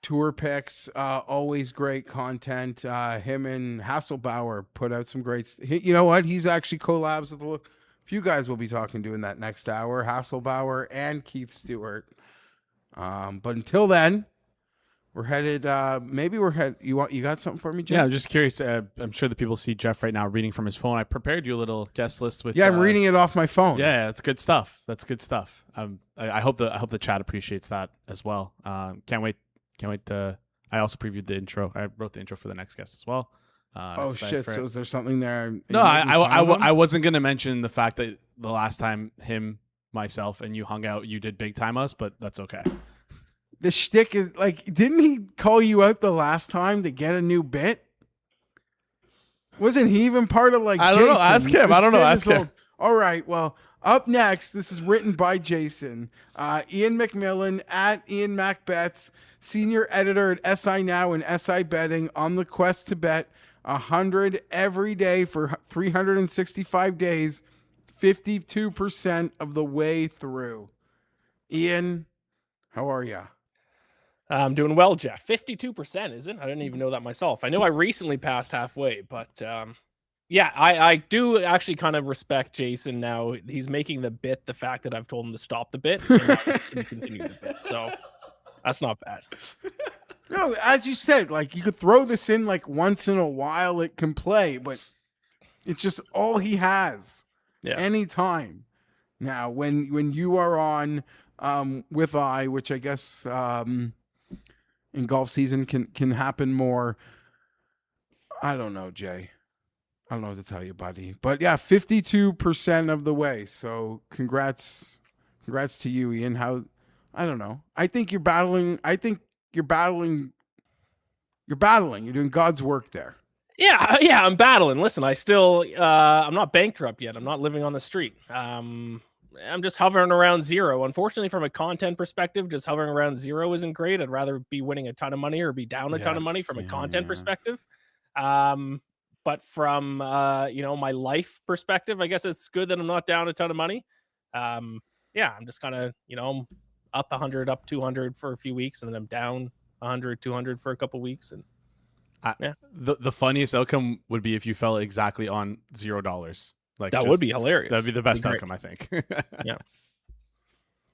Tour Picks. Always great content. Him and Hasselbauer put out some great. You know what? He's actually collabs with a few guys we'll be talking to in that next hour. Hasselbauer and Keith Stewart. But until then, we're headed. You got something for me, Jeff? Yeah, I'm just curious. I'm sure the people see Jeff right now reading from his phone. I prepared you a little guest list with. Yeah, I'm reading it off my phone. Yeah, it's good stuff. That's good stuff. I hope the chat appreciates that as well. Can't wait. I also previewed the intro. I wrote the intro for the next guest as well. Oh shit! So is there something there? No, I wasn't gonna mention the fact that the last time myself, and you hung out, you did big time us, but that's okay. The shtick is like, didn't he call you out the last time to get a new bit? Wasn't he even part of like? I don't know. Ask him. I don't know. Ask him. All right. Well, up next, this is written by Jason. Ian McMillan at Ian MacBets, senior editor at SI Now and SI Betting, on the quest to bet 100 every day for 365 days, 52% of the way through. Ian, how are you? I'm doing well, Jeff. 52%, is it? I didn't even know that myself. I know I recently passed halfway, but yeah, I do actually kind of respect Jason now. He's making the bit the fact that I've told him to stop the bit and continue the bit. So that's not bad. No, as you said, like you could throw this in like once in a while, it can play, but it's just all he has. Yeah. Anytime. Now, when you are on with which I guess in golf season can happen more. I don't know, Jay. I don't know what to tell you, buddy. But yeah, 52% of the way. So congrats to you, Ian. I don't know. I think you're battling. You're doing God's work there. Yeah, I'm battling. Listen, I still I'm not bankrupt yet. I'm not living on the street. I'm just hovering around zero. Unfortunately, from a content perspective, just hovering around zero isn't great. I'd rather be winning a ton of money or be down a ton of money from a content perspective. But from my life perspective, I guess it's good that I'm not down a ton of money. I'm just kind of, up 100, up 200 for a few weeks, and then I'm down 100, 200 for a couple weeks. And the funniest outcome would be if you fell exactly on $0. Like that would be hilarious. That'd be the best outcome, I think. Yeah.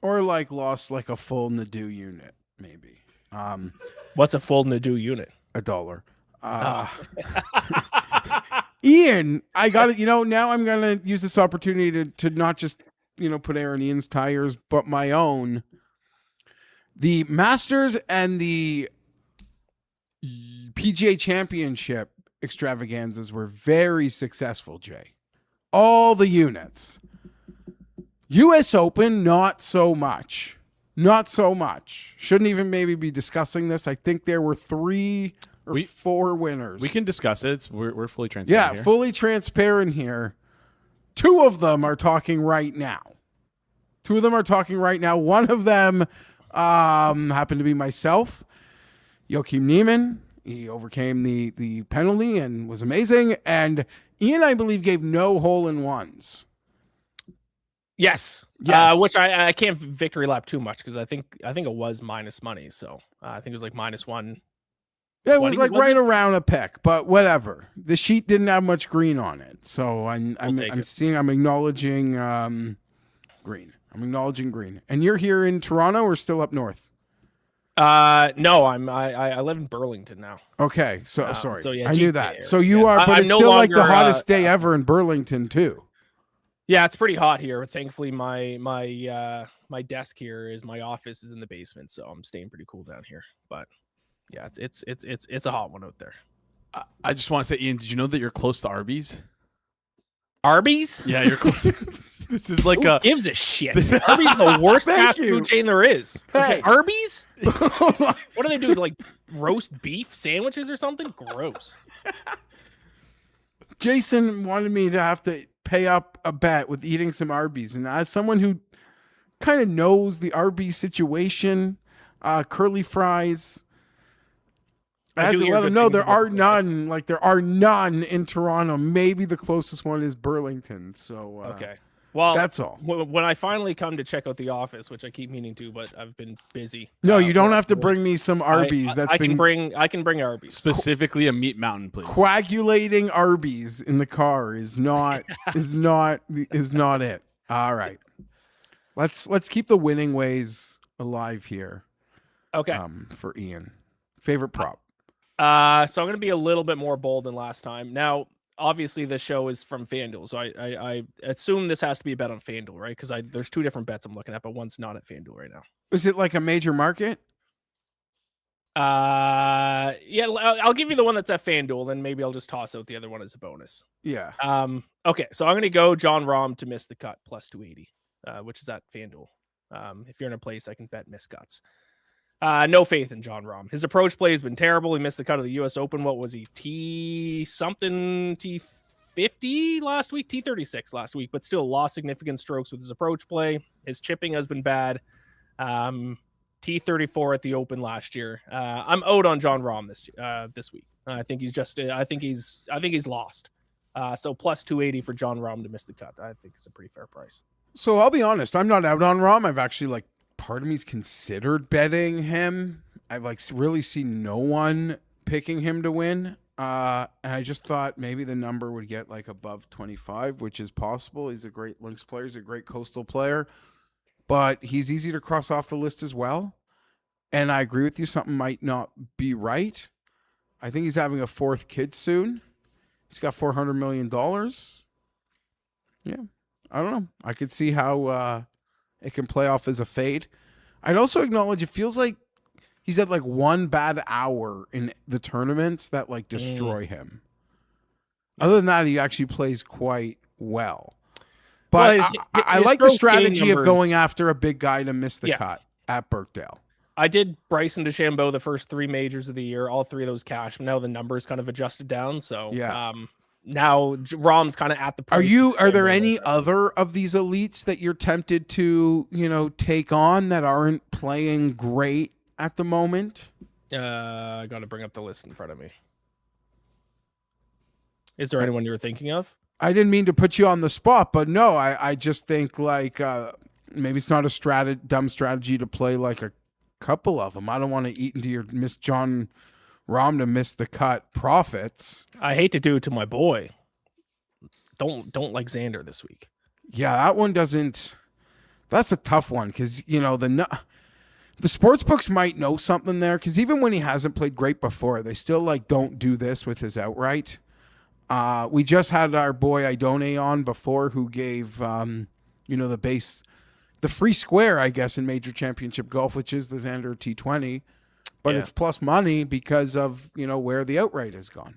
Or like lost like a full Nadu unit, maybe. What's a full Nadu unit? $1. Ian, I got it. Now I'm going to use this opportunity to not just, put air in Ian's tires, but my own. The Masters and the PGA Championship extravaganzas were very successful, Jay. all the units. U.S. Open, not so much. Not so much. Shouldn't even maybe be discussing this. I think there were 3 or 4 winners. We can discuss it. We're fully transparent. Yeah, fully transparent here. 2 of them are talking right now. 2 of them are talking right now. One of them happened to be myself, Joachim Niemann. He overcame the penalty and was amazing. And Ian, I believe, gave no hole-in-ones. Yes. Which I can't victory lap too much because I think it was minus money. So I think it was like -1. Yeah, it was like right around a pick, but whatever. The sheet didn't have much green on it, so I'm acknowledging green. I'm acknowledging green. And you're here in Toronto or still up north? No, I live in Burlington now. Okay, so sorry, so yeah, I knew GTA that. area. So you are, but I'm it's no still like the longer, hottest day ever in Burlington too. Yeah, it's pretty hot here. Thankfully, my desk here is my office is in the basement, so I'm staying pretty cool down here. But yeah, it's a hot one out there. I just want to say, Ian, did you know that you're close to Arby's? Arby's? Yeah, you're close. This is like Who gives a shit? Arby's is the worst fast food chain there is. Hey. Okay, Arby's? What do they do? Like roast beef sandwiches or something? Gross. Jason wanted me to have to pay up a bet with eating some Arby's, and as someone who kind of knows the Arby's situation, curly fries, I had to let him know there are none. Like there are none in Toronto. Maybe the closest one is Burlington. So okay, well, that's all. When I finally come to check out the office, which I keep meaning to, but I've been busy. No, you don't have to bring me some Arby's. I can bring Arby's. Specifically a meat mountain, please. Coagulating Arby's in the car is not is not it. All right, let's keep the winning ways alive here. Okay. For Ian, favorite prop. So I'm going to be a little bit more bold than last time. Now, obviously, the show is from FanDuel, so I assume this has to be a bet on FanDuel, right? Because there's 2 different bets I'm looking at, but one's not at FanDuel right now. Is it like a major market? Yeah, I'll give you the one that's at FanDuel, then maybe I'll just toss out the other one as a bonus. Yeah. Okay, so I'm going to go Jon Rahm to miss the cut plus 280, which is at FanDuel. If you're in a place I can bet miss cuts. No faith in Jon Rahm. His approach play has been terrible. He missed the cut of the U.S. Open. What was he? T50 last week? T36 last week, but still lost significant strokes with his approach play. His chipping has been bad. T34 at the Open last year. I'm out on Jon Rahm this week. I think he's lost. So plus 280 for Jon Rahm to miss the cut. I think it's a pretty fair price. So I'll be honest, I'm not out on Rahm. I've actually part of me's considered betting him. I've really seen no one picking him to win. And I just thought maybe the number would get above 25, which is possible. He's a great links player. He's a great coastal player, but he's easy to cross off the list as well. And I agree with you. Something might not be right. I think he's having a 4th kid soon. He's got $400 million. Yeah. I don't know. I could see how, it can play off as a fade. I'd also acknowledge it feels like he's had one bad hour in the tournaments that destroy him. Other than that, he actually plays quite well. But I like the strategy of going after a big guy to miss the cut at Birkdale. I did Bryson DeChambeau the first 3 majors of the year, all 3 of those cash. Now the numbers kind of adjusted down. So now Rahm's kind of at the price. Are there any other of these elites that you're tempted to, take on that aren't playing great at the moment? I got to bring up the list in front of me. Is there anyone you were thinking of? I didn't mean to put you on the spot, but no, I just think maybe it's not a dumb strategy to play a couple of them. I don't want to eat into your Miss Jon Rahm to miss the cut profits. I hate to do it to my boy. Don't like Xander this week. Yeah, that one doesn't. That's a tough one because the sports books might know something there because even when he hasn't played great before, they still don't do this with his outright. We just had our boy Idone on before who gave the free square, I guess, in Major Championship Golf, which is the Xander T20. But it's plus money because of, where the outright has gone.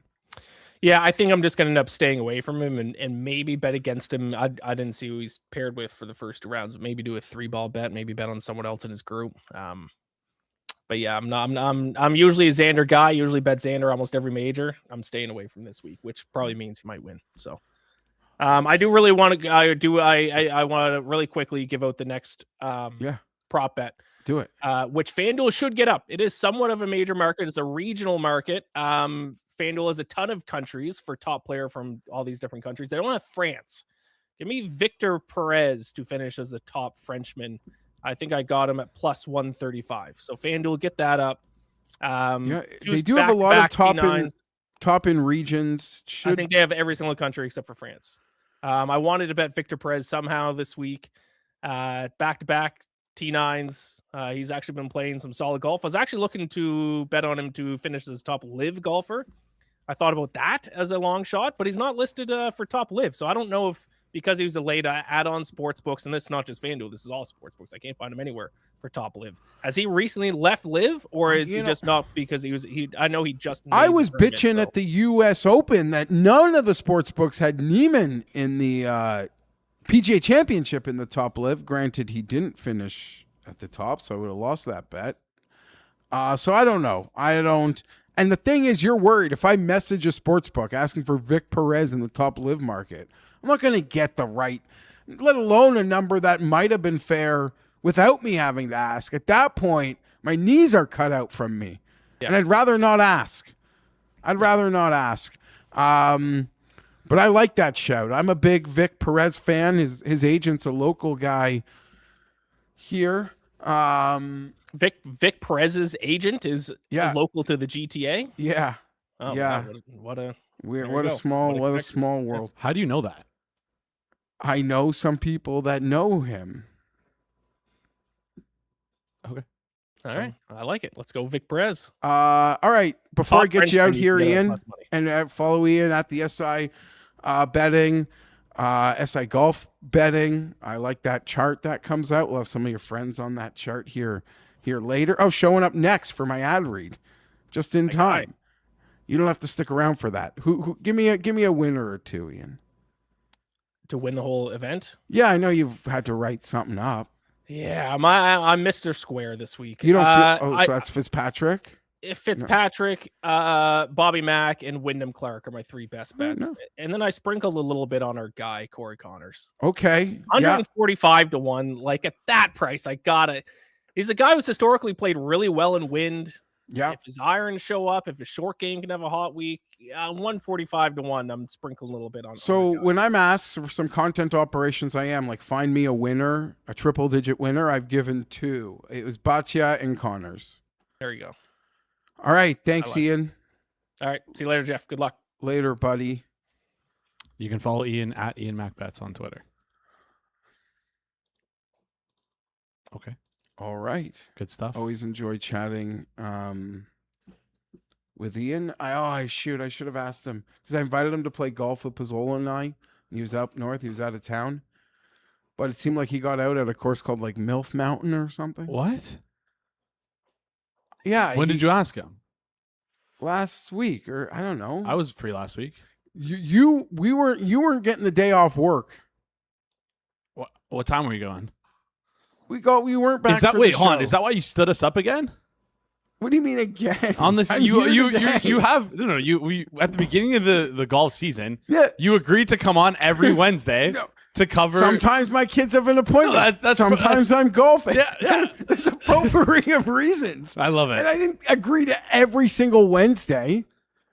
Yeah, I think I'm just going to end up staying away from him and maybe bet against him. I didn't see who he's paired with for the first 2 rounds. Maybe do a 3-ball bet. Maybe bet on someone else in his group. But yeah, I'm usually a Xander guy. Usually bet Xander almost every major. I'm staying away from this week, which probably means he might win. So, I do really want to. I want to really quickly give out the next prop bet. Do it. Which FanDuel should get up. It is somewhat of a major market. It's a regional market. FanDuel has a ton of countries for top player from all these different countries. They don't have France. Give me Victor Perez to finish as the top Frenchman. I think I got him at plus 135. So FanDuel, get that up. They do have a lot of top in regions. I think they have every single country except for France. I wanted to bet Victor Perez somehow this week. Back-to-back T9s. He's actually been playing some solid golf. I was actually looking to bet on him to finish as top live golfer. I thought about that as a long shot, but he's not listed for top live. So I don't know if because he was a late add-on sports books, and this is not just FanDuel, this is all sports books. I can't find him anywhere for top live. Has he recently left live, or is he just not because I know he just. I was bitching at the U.S. Open that none of the sports books had Neiman in the PGA Championship in the top live. Granted, he didn't finish at the top, so I would have lost that bet. So I don't know. I don't. And the thing is, you're worried if I message a sports book asking for Vic Perez in the top live market, I'm not going to get the right, let alone a number that might have been fair without me having to ask. At that point, my knees are cut out from me. Yeah. And I'd rather not ask. But I like that shout. I'm a big Vic Perez fan. His agent's a local guy here. Vic Perez's agent is local to the GTA. Yeah. Oh, yeah. Wow, what a small world. How do you know that? I know some people that know him. Okay. All right. I like it. Let's go Vic Perez. All right. Before I get you out here, Ian, and follow Ian at the SI betting, SI golf betting. I like that chart that comes out. We'll have some of your friends on that chart here later. Oh, showing up next for my ad read, just in time. You don't have to stick around for that. Who? Give me a winner or two, Ian. To win the whole event? Yeah, I know you've had to write something up. Yeah, I'm Mr. Square this week. You don't feel? So that's Fitzpatrick. Fitzpatrick, Bobby Mack, and Wyndham Clark are my 3 best bets. No. And then I sprinkled a little bit on our guy, Corey Connors. Okay. 145 to 1. Like at that price, I got it. He's a guy who's historically played really well in wind. Yeah. If his irons show up, if his short game can have a hot week, 145 to 1. I'm sprinkling a little bit on. So when I'm asked for some content operations, I am like, find me a winner, a triple-digit winner. I've given 2. It was Bhatia and Connors. There you go. All right. Thanks, Ian. All right. See you later, Jeff. Good luck. Later, buddy. You can follow Ian at IanMacBets on Twitter. Okay. All right. Good stuff. Always enjoy chatting with Ian. I should have asked him because I invited him to play golf with Pizzola and I. He was up north. He was out of town. But it seemed like he got out at a course called like MILF Mountain or something. What? Yeah. When did you ask him? Last week, or I don't know. I was free last week. You weren't getting the day off work. What time were you going? We weren't back. Wait, hold on. Is that why you stood us up again? What do you mean again? On this, you have no. We at the beginning of the golf season. Yeah. You agreed to come on every Wednesday to cover. Sometimes my kids have an appointment. Sometimes I'm golfing. Yeah. There's a potpourri of reasons. I love it. And I didn't agree to every single Wednesday.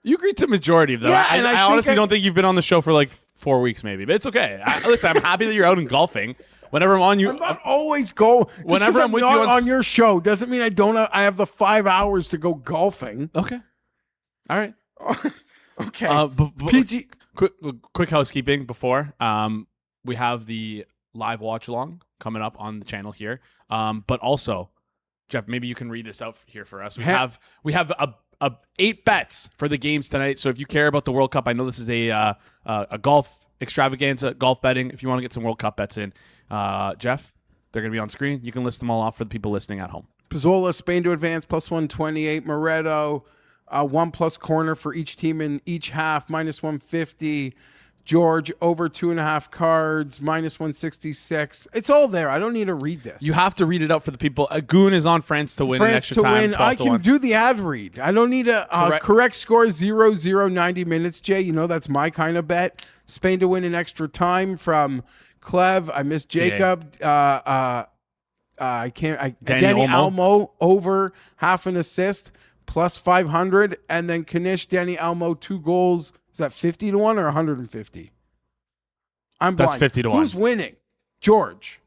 You agreed to majority of them. Yeah, I honestly don't think you've been on the show for like 4 weeks, maybe, but it's okay. Listen, I'm happy that you're out and golfing. Whenever I'm on you, I'm not always go. Whenever I'm with you on your show, doesn't mean I don't. I have the 5 hours to go golfing. Okay. All right. Okay. PG. Quick housekeeping before. We have the live watch along coming up on the channel here. But also, Jeff, maybe you can read this out here for us. We have 8 bets for the games tonight. So if you care about the World Cup, I know this is a golf extravaganza, golf betting. If you want to get some World Cup bets in, Jeff, they're going to be on screen. You can list them all off for the people listening at home. Pizzola, Spain to advance, plus 128. Moretto, 1+ corner for each team in each half, -150. George, over 2.5 cards, -166. It's all there. I don't need to read this. You have to read it out for the people. A goon is on France to win. France in extra to time, win. 12 I to can 1. do the ad read. I don't need a correct score 0-0 90 minutes, Jay. You know that's my kind of bet. Spain to win in extra time from Clev. I missed Jacob. Danny Almo over half an assist +500, and then Kanish, Danny Almo 2 goals. Is that 50 to 1 or 150? I'm blind. That's 50 to 1. Who's winning? George,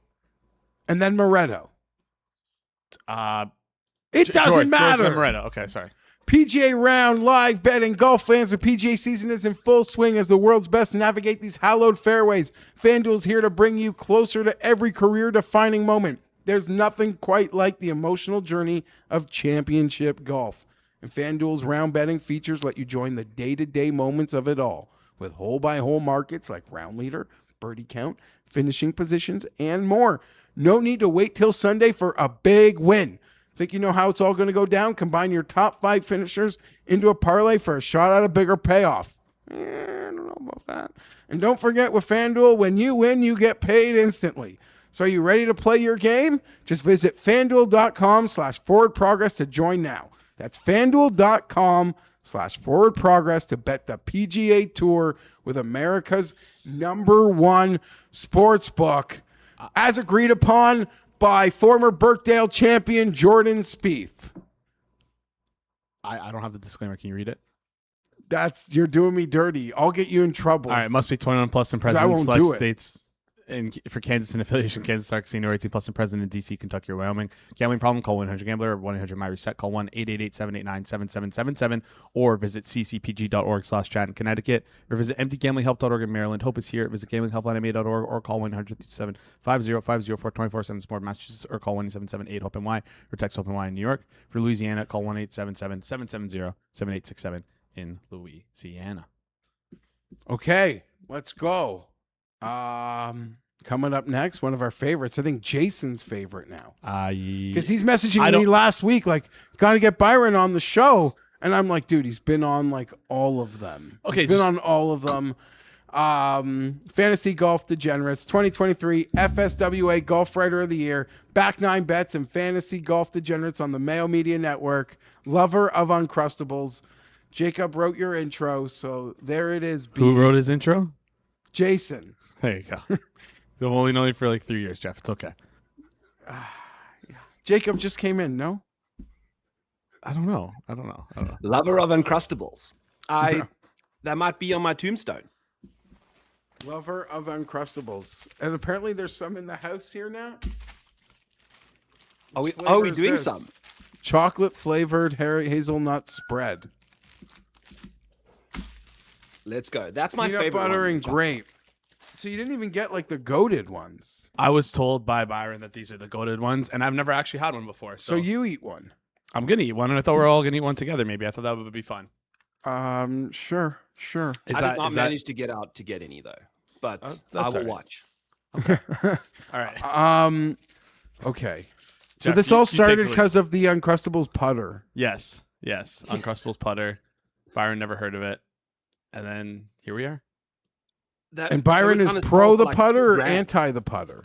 and then Moretto. It doesn't matter. George Moretto. Okay, sorry. PGA round, live betting, golf fans. The PGA season is in full swing as the world's best navigate these hallowed fairways. FanDuel's here to bring you closer to every career-defining moment. There's nothing quite like the emotional journey of championship golf. And FanDuel's round betting features let you join the day-to-day moments of it all with hole-by-hole markets like round leader, birdie count, finishing positions, and more. No need to wait till Sunday for a big win. Think you know how it's all going to go down? Combine your top 5 finishers into a parlay for a shot at a bigger payoff. I don't know about that. And don't forget with FanDuel, when you win, you get paid instantly. So are you ready to play your game? Just visit FanDuel.com/forwardprogress to join now. That's FanDuel.com/forwardprogress to bet the PGA Tour with America's #1 sportsbook, as agreed upon by former Birkdale champion Jordan Spieth. I don't have the disclaimer. Can you read it? You're doing me dirty. I'll get you in trouble. All right, must be 21 plus in I president won't select do it. states. For Kansas and affiliation, Kansas Star Casino, 18 plus in president in DC, Kentucky, or Wyoming. Gambling problem? Call 1-800-GAMBLER or 1-800-MY-RESET. Call 1-888-789-7777 or visit ccpg.org/chat in Connecticut or visit emptygambling.help.org in Maryland. Hope is here. Visit gamblinghelplinema.org or call 1-800-750-5040 support Massachusetts or call 1-877-8-HOPE-NY or text HOPE-NY in New York. For Louisiana, call 1-877-770-7867 in Louisiana. Okay, let's go. Coming up next, one of our favorites. I think Jason's favorite now. Because he's messaging me last week, like, got to get Byron on the show. And I'm like, dude, he's been on like all of them. Okay, he's been on all of them. Fantasy Golf Degenerates, 2023 FSWA Golf Writer of the Year, back 9 bets and Fantasy Golf Degenerates on the Mayo Media Network, lover of Uncrustables. Jacob wrote your intro, so there it is. Who wrote his intro? Jason. There you go. I've only known you for like 3 years, Jeff. It's okay. Jacob just came in, no? I don't know. Lover of Uncrustables. That might be on my tombstone. Lover of Uncrustables. And apparently there's some in the house here now. Are we doing this? some? Chocolate flavored hazelnut spread. Let's go. That's my Peanut favorite. Butter one, and grape. So you didn't even get like the goated ones. I was told by Byron that these are the goated ones, and I've never actually had one before. So you eat one. I'm gonna eat one, and I thought we were all gonna eat one together. Maybe I thought that would be fun. Sure. I did not manage to get out to get any though, but I will watch. Okay. All right. Okay. So Jeff, this you all take started the lead. because of the Uncrustables putter. Yes. Uncrustables putter. Byron never heard of it, and then here we are. And Byron is pro the putter or anti the putter?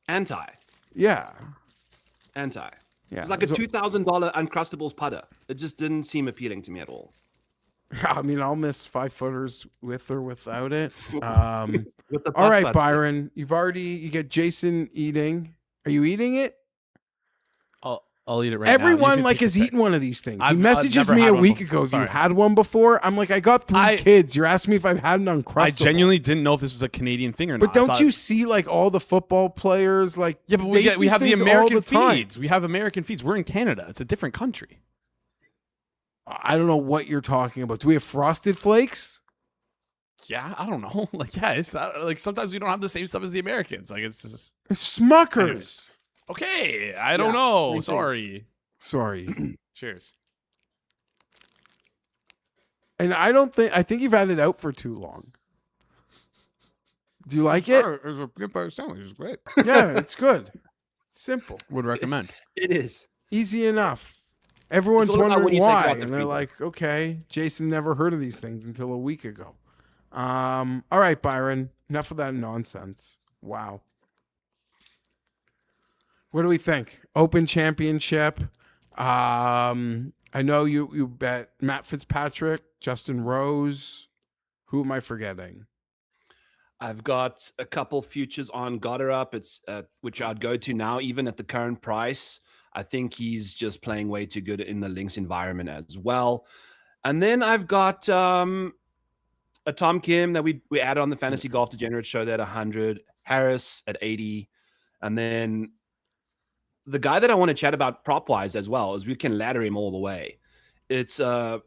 Anti. Yeah. Yeah. Yeah. It's like a $2,000 Uncrustables putter. It just didn't seem appealing to me at all. I mean, I'll miss 5-footers with or without it. With the All right, putt-putt Byron, you get Jason eating. Are you eating it? I'll eat it right Everyone now. is eating one of these things. I've He messages never me had a one week before. ago. Sorry. You had one before? I'm like, I got 3 kids. You're asking me if I've had an Uncrustable. I genuinely didn't know if this was a Canadian thing or not. But don't you see like all the football players like? Yeah, but we have the American feeds. We have American feeds. We're in Canada. It's a different country. I don't know what you're talking about. Do we have Frosted Flakes? Yeah, I don't know. Like sometimes we don't have the same stuff as the Americans. Like it's just It's Smuckers. Anyways. Okay. I don't know. Sorry. Cheers. And I think you've had it out for too long. Do you like it? It's a peanut butter sandwich. It's great. Yeah, it's good. Simple. Would recommend. It is. Easy enough. Everyone's all about when wondering you take why, out the and they're free like, okay, Jason never heard of these things until a week ago. All right, Byron, enough of that nonsense. Wow. What do we think? Open Championship. I know you bet Matt Fitzpatrick, Justin Rose. Who am I forgetting? I've got a couple futures on Goddard it's which I'd go to now, even at the current price. I think he's just playing way too good in the links environment as well. And then I've got a Tom Kim that we added on the Fantasy Golf Degenerate show at 100, Harris at 80, and then the guy that I want to chat about prop wise as well is we can ladder him all the way. It's I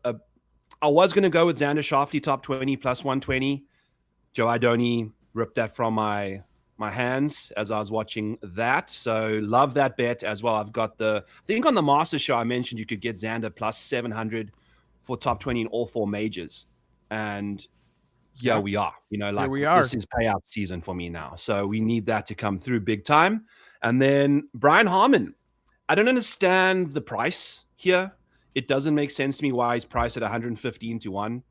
was going to go with Xander Schauffele top 20 plus 120. Joe Idoni ripped that from my hands as I was watching that. So love that bet as well. I think on the Master Show, I mentioned you could get Xander plus 700 for top 20 in all 4 majors. And yeah, we are, this is payout season for me now. So we need that to come through big time. And then Brian Harmon, I don't understand the price here. It doesn't make sense to me why he's priced at 115 to 1.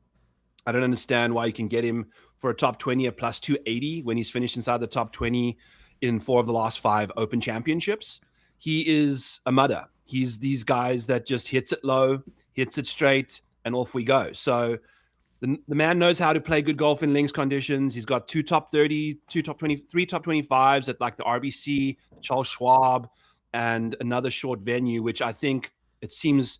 I don't understand why you can get him for a top 20 at plus 280 when he's finished inside the top 20 in 4 of the last 5 Open Championships. He is a mudder. He's these guys that just hits it low, hits it straight, and off we go. So the man knows how to play good golf in links conditions. He's got 2 top 30, 2 top 20, 3 top 25s at like the RBC, Charles Schwab, and another short venue, which I think it seems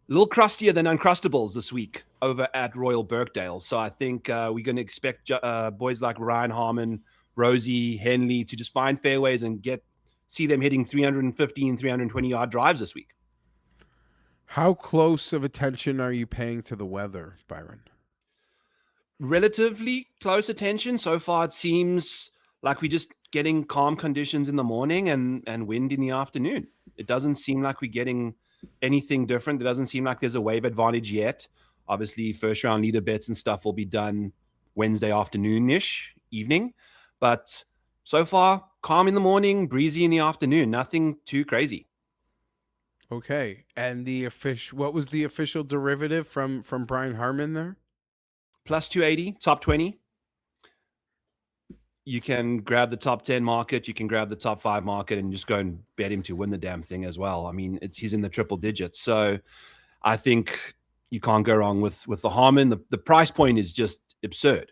a little crustier than Uncrustables this week over at Royal Birkdale. So I think we're going to expect boys like Ryan Harmon, Rosie, Henley to just find fairways and see them hitting 315, 320-yard drives this week. How close of attention are you paying to the weather, Byron? Relatively close attention. So far, it seems like we're just getting calm conditions in the morning and wind in the afternoon. It doesn't seem like we're getting anything different. It doesn't seem like there's a wave advantage yet. Obviously, first round leader bets and stuff will be done Wednesday afternoon-ish, evening. But so far, calm in the morning, breezy in the afternoon. Nothing too crazy. Okay. And what was the official derivative from Brian Harmon there? Plus 280, top 20. You can grab the top 10 market. You can grab the top 5 market and just go and bet him to win the damn thing as well. I mean, he's in the triple digits. So I think you can't go wrong with the Harmon. The price point is just absurd,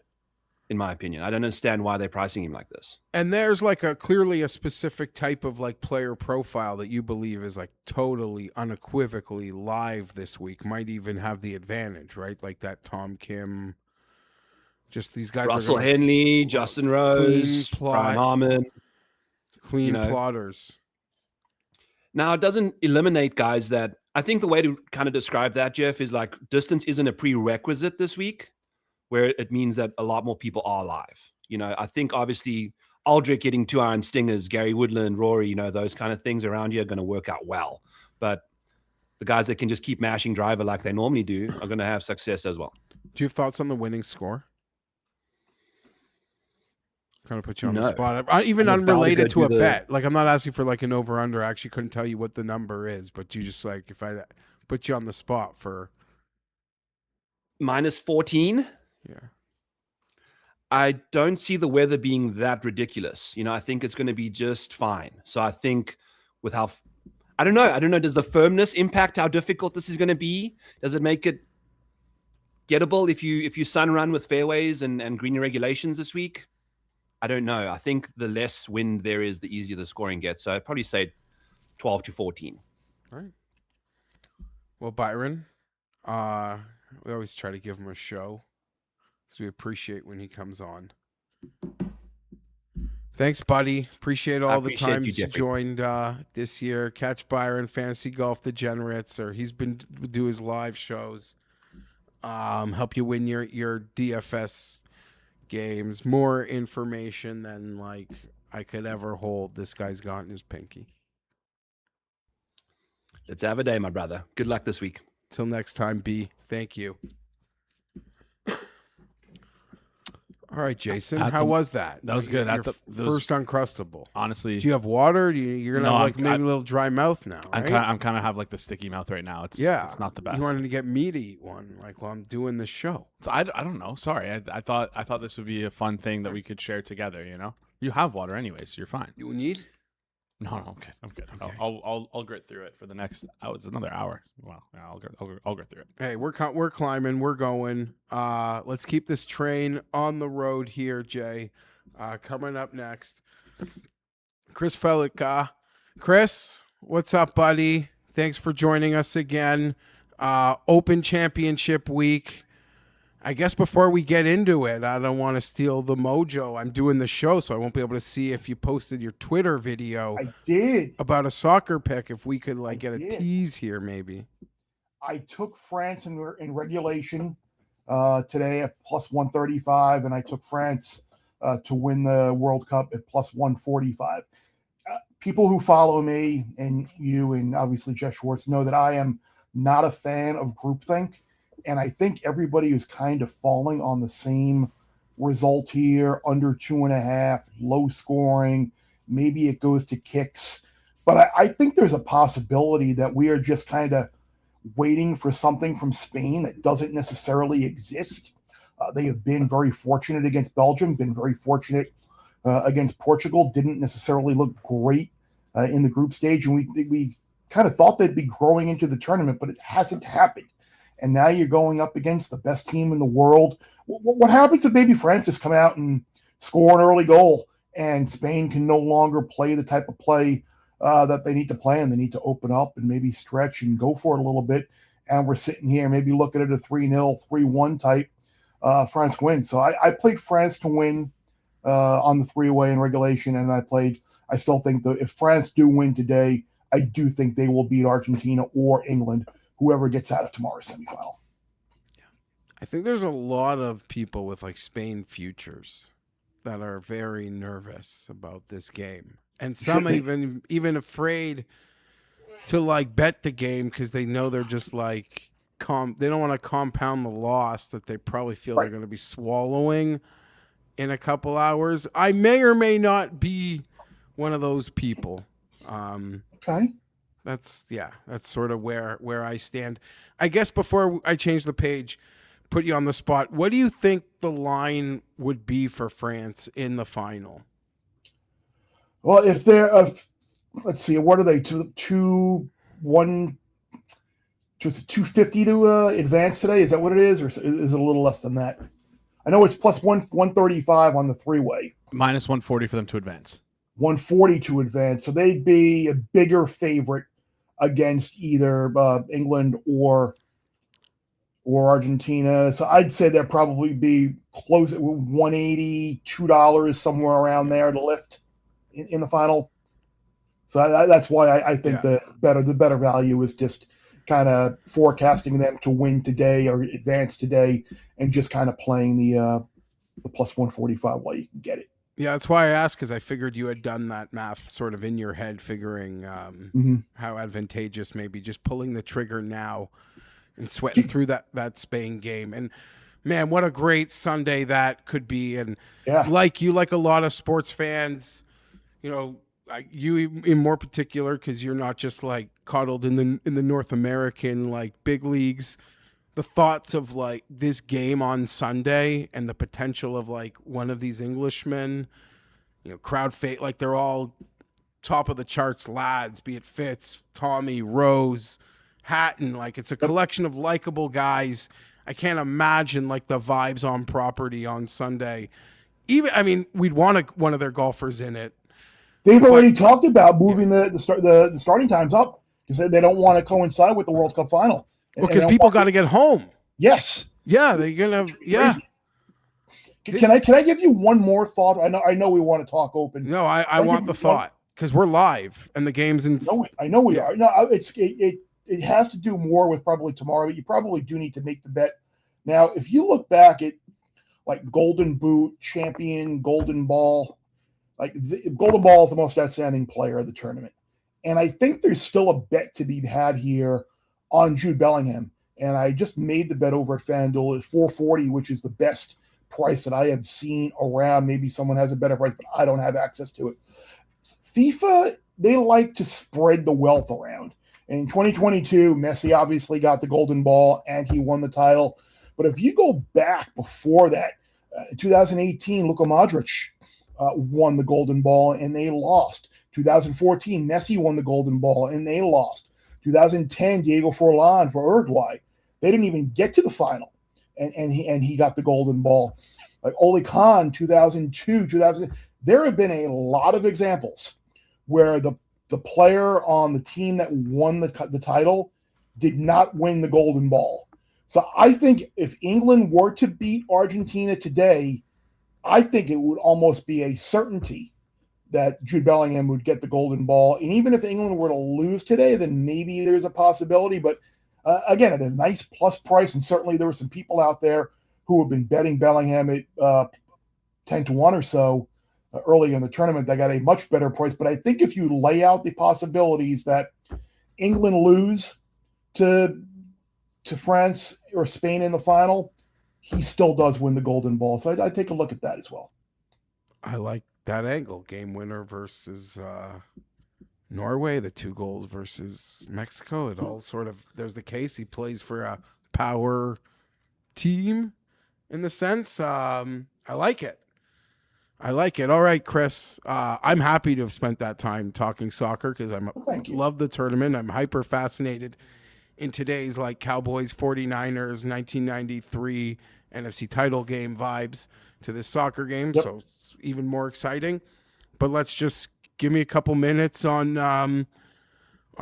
in my opinion. I don't understand why they're pricing him like this. And there's like clearly a specific type of like player profile that you believe is like totally unequivocally live this week, might even have the advantage, right? Like that Tom Kim. Just these guys. Russell Henley, Justin Rose, Brian Harmon. Clean plotters. Now, it doesn't eliminate guys that I think the way to kind of describe that, Jeff, is like distance isn't a prerequisite this week, where it means that a lot more people are live. I think obviously Aldrich getting 2-iron stingers, Gary Woodland, Rory, those kind of things around here are going to work out well. But the guys that can just keep mashing driver like they normally do are going to have success as well. Do you have thoughts on the winning score? Kind of put you on the spot. Even unrelated to a bet. Like, I'm not asking for like an over-under. I actually couldn't tell you what the number is, but you just like, if I put you on the spot for minus 14. Yeah. I don't see the weather being that ridiculous. I think it's going to be just fine. So I think with how, I don't know. Does the firmness impact how difficult this is going to be? Does it make it gettable if you sun run with fairways and green regulations this week? I don't know. I think the less wind there is, the easier the scoring gets. So I'd probably say 12 to 14. All right. Well, Byron, we always try to give him a show because we appreciate when he comes on. Thanks, buddy. Appreciate all the times you joined this year. Catch Byron, Fantasy Golf Degenerates, or he's been do his live shows. Help you win your DFS games. More information than like I could ever hold. This guy's got in his pinky. Let's have a day, my brother. Good luck this week. Till next time, B. Thank you. All right, Jason, how was that? That was good. Your first Uncrustable. Honestly, do you have water? You're gonna have maybe a little dry mouth now, right? I'm kind of have like the sticky mouth right now. It's not the best. You wanted to get me to eat one, while I'm doing the show. So I don't know. Sorry, I thought this would be a fun thing that we could share together. You have water anyway, so you're fine. You need? No, I'm good. I'm good. Okay. I'll grit through it for the next. Oh, it's another hour. Well, yeah, I'll grit through it. Hey, we're climbing. We're going. Let's keep this train on the road here, Jay. Coming up next, Chris Felica. Chris, what's up, buddy? Thanks for joining us again. Open Championship week. I guess before we get into it, I don't want to steal the mojo. I'm doing the show, so I won't be able to see if you posted your Twitter video. I did. About a soccer pick. If we could get a tease here, maybe. I took France in regulation today at plus 135, and I took France to win the World Cup at plus 145. People who follow me and you and obviously Jeff Schwartz know that I am not a fan of groupthink. And I think everybody is kind of falling on the same result here, under 2.5, low scoring. Maybe it goes to kicks. But I think there's a possibility that we are just kind of waiting for something from Spain that doesn't necessarily exist. They have been very fortunate against Belgium, been very fortunate against Portugal, didn't necessarily look great in the group stage. And we kind of thought they'd be growing into the tournament, but it hasn't happened. And now you're going up against the best team in the world. What happens if maybe France just come out and score an early goal and Spain can no longer play the type of play that they need to play, and they need to open up and maybe stretch and go for it a little bit. And we're sitting here maybe looking at a 3-0, 3-1 type France win. So I played France to win on the 3-way in regulation, and I still think that if France do win today, I do think they will beat Argentina or England, whoever gets out of tomorrow's semifinal. I think there's a lot of people with Spain futures that are very nervous about this game, and some even afraid to bet the game because they know they're just they don't want to compound the loss that they probably feel they're going to be swallowing in a couple hours. I may or may not be one of those people. Okay. That's sort of where I stand. I guess before I change the page, put you on the spot, what do you think the line would be for France in the final? Well, if they're, let's see, what are they? 250 to advance today? Is that what it is, or is it a little less than that? I know it's plus 135 on the 3-way. Minus 140 for them to advance. 140 to advance, so they'd be a bigger favorite against either England or Argentina. So I'd say they'd probably be close at $180, $2 somewhere around there to lift in the final. So that's why I think the better value is just kind of forecasting them to win today or advance today, and just kind of playing the plus 145 while you can get it. Yeah, that's why I asked, because I figured you had done that math sort of in your head, figuring how advantageous maybe just pulling the trigger now and sweating through that Spain game. And man, what a great Sunday that could be. And like a lot of sports fans, you in more particular, because you're not just coddled in the North American big leagues. The thoughts of this game on Sunday and the potential of one of these Englishmen, crowd fate, they're all top of the charts lads, be it Fitz, Tommy, Rose, Hatton, it's a collection of likable guys. I can't imagine the vibes on property on Sunday. We'd want one of their golfers in it. They've already talked about moving the starting times up because they don't want to coincide with the World Cup final. Because people got to get home. Yes. Yeah, they're gonna. Yeah. Can I give you one more thought? I know we want to talk open. No, I want the thought because we're live and the game's in. No, I know we are. No, it has to do more with probably tomorrow. But you probably do need to make the bet now. If you look back at Golden Boot, Champion, Golden Ball, Golden Ball is the most outstanding player of the tournament, and I think there's still a bet to be had here on Jude Bellingham, and I just made the bet over at FanDuel at 440, which is the best price that I have seen around. Maybe someone has a better price, but I don't have access to it. FIFA, they like to spread the wealth around. And in 2022, Messi obviously got the golden ball and he won the title. But if you go back before that, in 2018, Luka Modric won the golden ball and they lost. 2014, Messi won the golden ball and they lost. 2010, Diego Forlan for Uruguay. They didn't even get to the final, and he got the golden ball. Like Oli Khan, 2002, 2000. There have been a lot of examples where the player on the team that won the title did not win the golden ball. So I think if England were to beat Argentina today, I think it would almost be a certainty that Jude Bellingham would get the golden ball. And even if England were to lose today, then maybe there's a possibility. But again, at a nice plus price, and certainly there were some people out there who have been betting Bellingham at 10-1 or so early in the tournament that got a much better price. But I think if you lay out the possibilities that England lose to France or Spain in the final, he still does win the golden ball. So I'd take a look at that as well. I like that angle. Game winner versus Norway, the 2 goals versus Mexico. It all sort of, there's the case. He plays for a power team in the sense. I like it. All right, Chris. I'm happy to have spent that time talking soccer because love the tournament. I'm hyper fascinated in today's like Cowboys 49ers 1993 NFC title game vibes to this soccer game. Yep. So it's even more exciting. But let's just give me a couple minutes on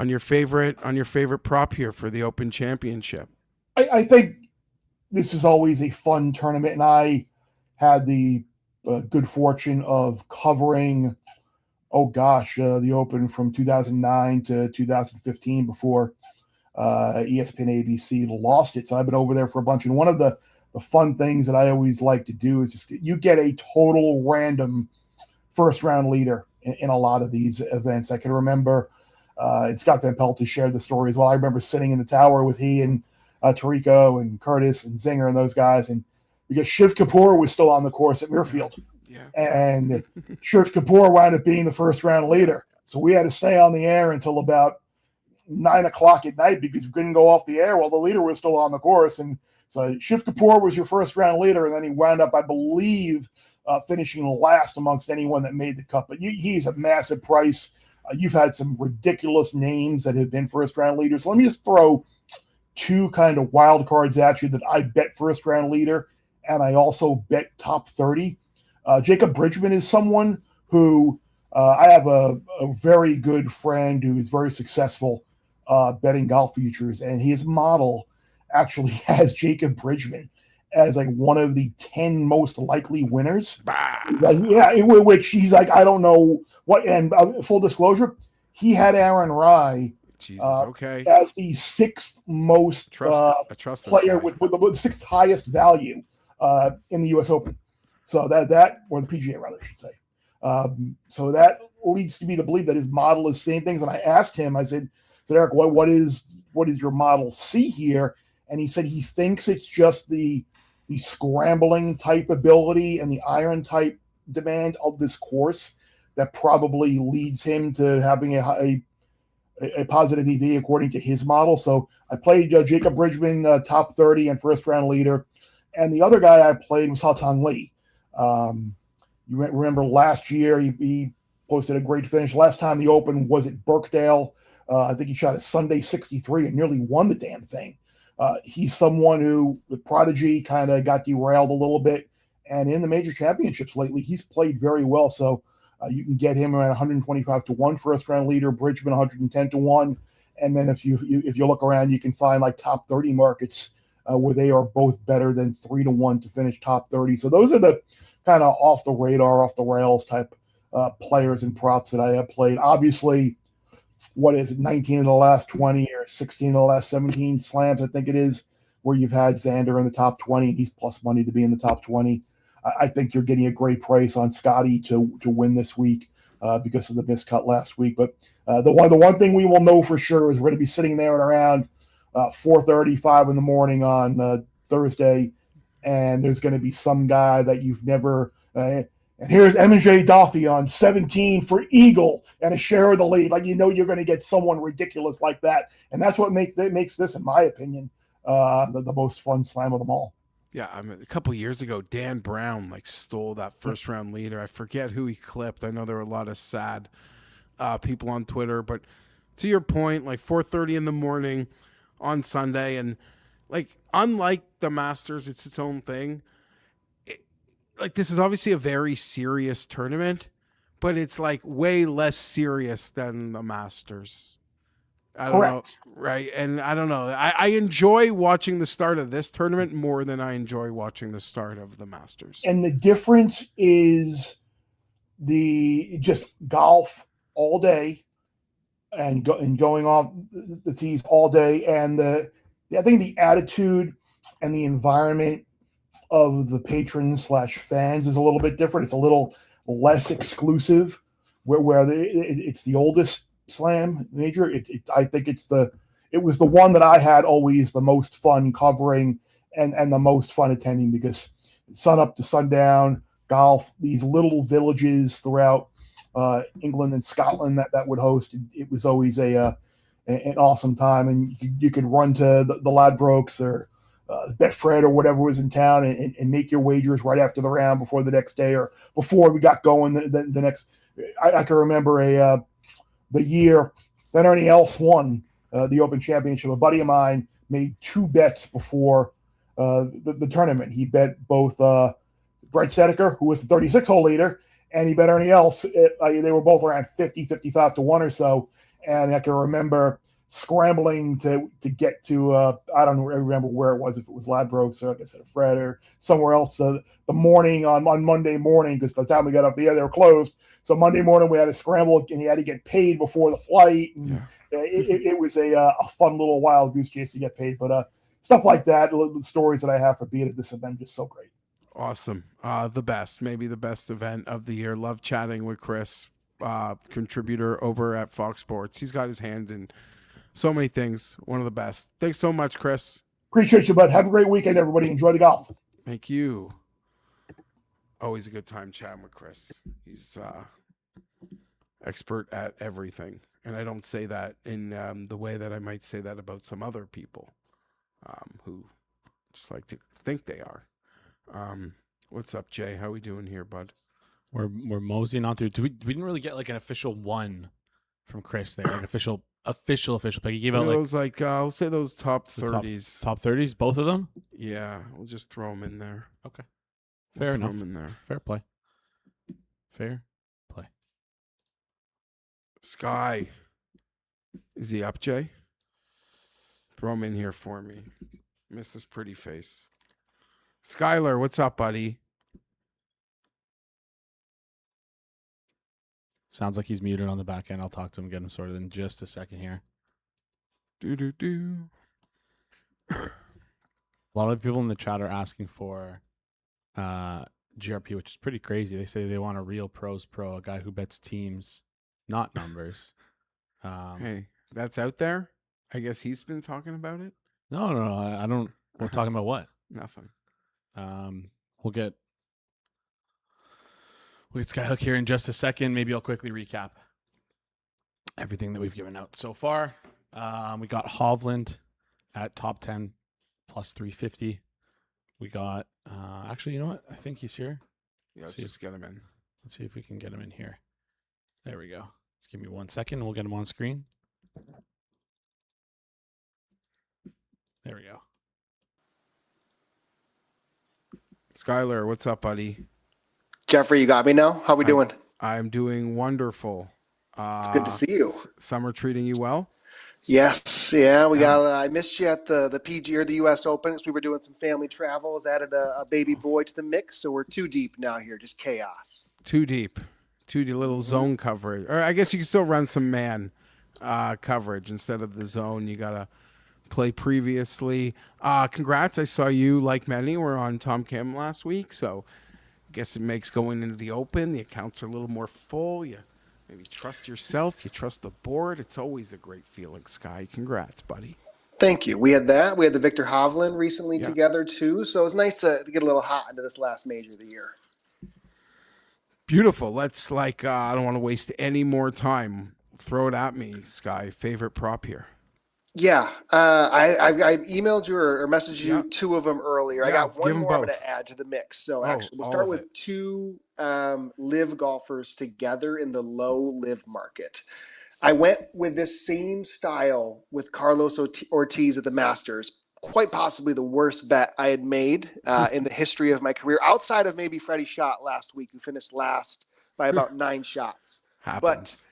your favorite prop here for the Open Championship. I think this is always a fun tournament, and I had the good fortune of covering, the Open from 2009 to 2015 before ESPN ABC lost it. So I've been over there for a bunch. And one of the fun things that I always like to do is you get a total random first round leader in a lot of these events. I can remember, and Scott Van Pelt has shared the story as well. I remember sitting in the tower with he and Tarico and Curtis and Zinger and those guys. And because Shiv Kapoor was still on the course at Muirfield. Yeah. And Shiv Kapoor wound up being the first round leader. So we had to stay on the air until about 9 o'clock at night because we couldn't go off the air while the leader was still on the course. And so Shiv Kapoor was your first round leader. And then he wound up, I believe, finishing last amongst anyone that made the cut. But he's a massive price. You've had some ridiculous names that have been first round leaders. So let me just throw 2 kind of wild cards at you that I bet first round leader. And I also bet top 30. Jacob Bridgman is someone who I have a very good friend who is very successful betting golf futures, and his model actually has Jacob Bridgman as like one of the 10 most likely winners. Which he's like, I don't know what. And full disclosure, he had Aaron Rai as the 6th most player with the 6th highest value in the U.S. Open. So that or the PGA rather, I should say. So that leads to me to believe that his model is saying things. And I asked him, I said, Eric, what is your model see here? And he said he thinks it's just the scrambling type ability and the iron type demand of this course that probably leads him to having a positive EV according to his model. So I played Jacob Bridgman, top 30 and first round leader. And the other guy I played was Haotong Li. You remember last year he posted a great finish. Last time the Open was at Birkdale. I think he shot a Sunday 63 and nearly won the damn thing. He's someone who, with Prodigy, kind of got derailed a little bit. And in the major championships lately, he's played very well. So you can get him around 125-1 first round leader, Bridgman 110-1. And then if you look around, you can find like top 30 markets where they are both better than 3-1 to finish top 30. So those are the kind of off the radar, off the rails type players and props that I have played. Obviously, 19 in the last 20 or 16 in the last 17 slams, I think it is, where you've had Xander in the top 20, and he's plus money to be in the top 20. I think you're getting a great price on Scotty to win this week because of the miscut last week. But the one thing we will know for sure is we're going to be sitting there at around 4:35 in the morning on Thursday, and there's going to be some guy that you've never. And here's MJ Duffy on 17 for eagle and a share of the lead. Like, you're going to get someone ridiculous like that, and that's what makes this, in my opinion, the most fun slam of them all. Yeah, a couple years ago, Dan Brown stole that first round leader. I forget who he clipped. I know there were a lot of sad people on Twitter, but to your point, 4:30 in the morning on Sunday, and unlike the Masters, it's its own thing. This is obviously a very serious tournament, but it's way less serious than the Masters. I don't Correct. know, right? And I don't know. I enjoy watching the start of this tournament more than I enjoy watching the start of the Masters. And the difference is just golf all day and going off the tees all day, and I think the attitude and the environment of the patrons / fans is a little bit different. It's a little less exclusive, where it's the oldest slam major. I think it was the one that I had always the most fun covering and the most fun attending, because sun up to sundown golf, these little villages throughout England and Scotland that would host. It was always an awesome time, and you could run to the Ladbrokes or Betfred or whatever was in town and make your wagers right after the round before the next day, or before we got going the next. I can remember the year that Ernie Els won the Open Championship. A buddy of mine made 2 bets before the tournament. He bet both Brent Stedeker, who was the 36-hole leader, and he bet Ernie Els. They were both around 50, 55 to 1 or so. And I can remember scrambling to get to, I don't remember where it was, if it was Ladbrokes or, like I said, Fred or somewhere else, the morning on Monday morning, because by the time we got up there, they were closed. So Monday morning we had to scramble, and he had to get paid before the flight. And it was a fun little wild goose chase to get paid. But stuff like that, the stories that I have for being at this event, just so great. Awesome. Maybe the best event of the year. Love chatting with Chris, contributor over at Fox Sports. He's got his hand in so many things. One of the best. Thanks so much, Chris. Appreciate you, bud. Have a great weekend, everybody. Enjoy the golf. Thank you. Always a good time chatting with Chris. He's expert at everything. And I don't say that in the way that I might say that about some other people who just like to think they are. What's up, Jay? How we doing here, bud? We're moseying on through. We didn't really get an official one from Chris there, official pick. He gave out those I'll say those top 30s. Top 30s, both of them. Yeah, we'll just throw them in there. Okay, fair enough. Throw them in there. Fair play. Fair play. Sky, is he up, Jay? Throw him in here for me. Miss his pretty face. Skylar, what's up, buddy? Sounds like he's muted on the back end. I'll talk to him, get him sorted in just a second here. A lot of people in the chat are asking for GRP, which is pretty crazy. They say they want a real pros pro, a guy who bets teams, not numbers. Hey, that's out there. I guess he's been talking about it. No, I don't. We're talking about what? Nothing. We'll get Skyhook here in just a second. Maybe I'll quickly recap everything that we've given out so far. We got Hovland at top 10 plus 350. We got actually, you know what? I think he's here. Yeah, let's just get him in. Let's see if we can get him in here. There we go. Just give me 1 second and we'll get him on screen. There we go. Skylar, what's up, buddy? Jeffrey, you got me now? How we doing? I'm doing wonderful. It's good to see you. Summer treating you well? Yes. Yeah, we got. I missed you at the PG or the U.S. Open. We were doing some family travels, added a baby boy to the mix, so we're too deep now here, just chaos. Too deep. Little zone coverage. Or I guess you can still run some man coverage instead of the zone. You got to play previously. Congrats. I saw you, like many, were on Tom Kim last week, so I guess it makes going into the Open, the accounts are a little more full. You maybe trust yourself, you trust the board. It's always a great feeling, Sky. Congrats, buddy. Thank you. We had that. We had the Victor Hovland recently Yeah. together too. So it's nice to get a little hot into this last major of the year. Beautiful. Let's I don't want to waste any more time. Throw it at me, Sky. Favorite prop here. Yeah, I emailed you or messaged you Yeah. two of them earlier. I Yeah, got one give 'em more I'm going both. to add to the mix. So Oh, actually, we'll all start of with it. two live golfers together in the low live market. I went with this same style with Carlos Ortiz at the Masters. Quite possibly the worst bet I had made in the history of my career, outside of maybe Freddie Schott last week, who finished last by about 9 shots. Happens.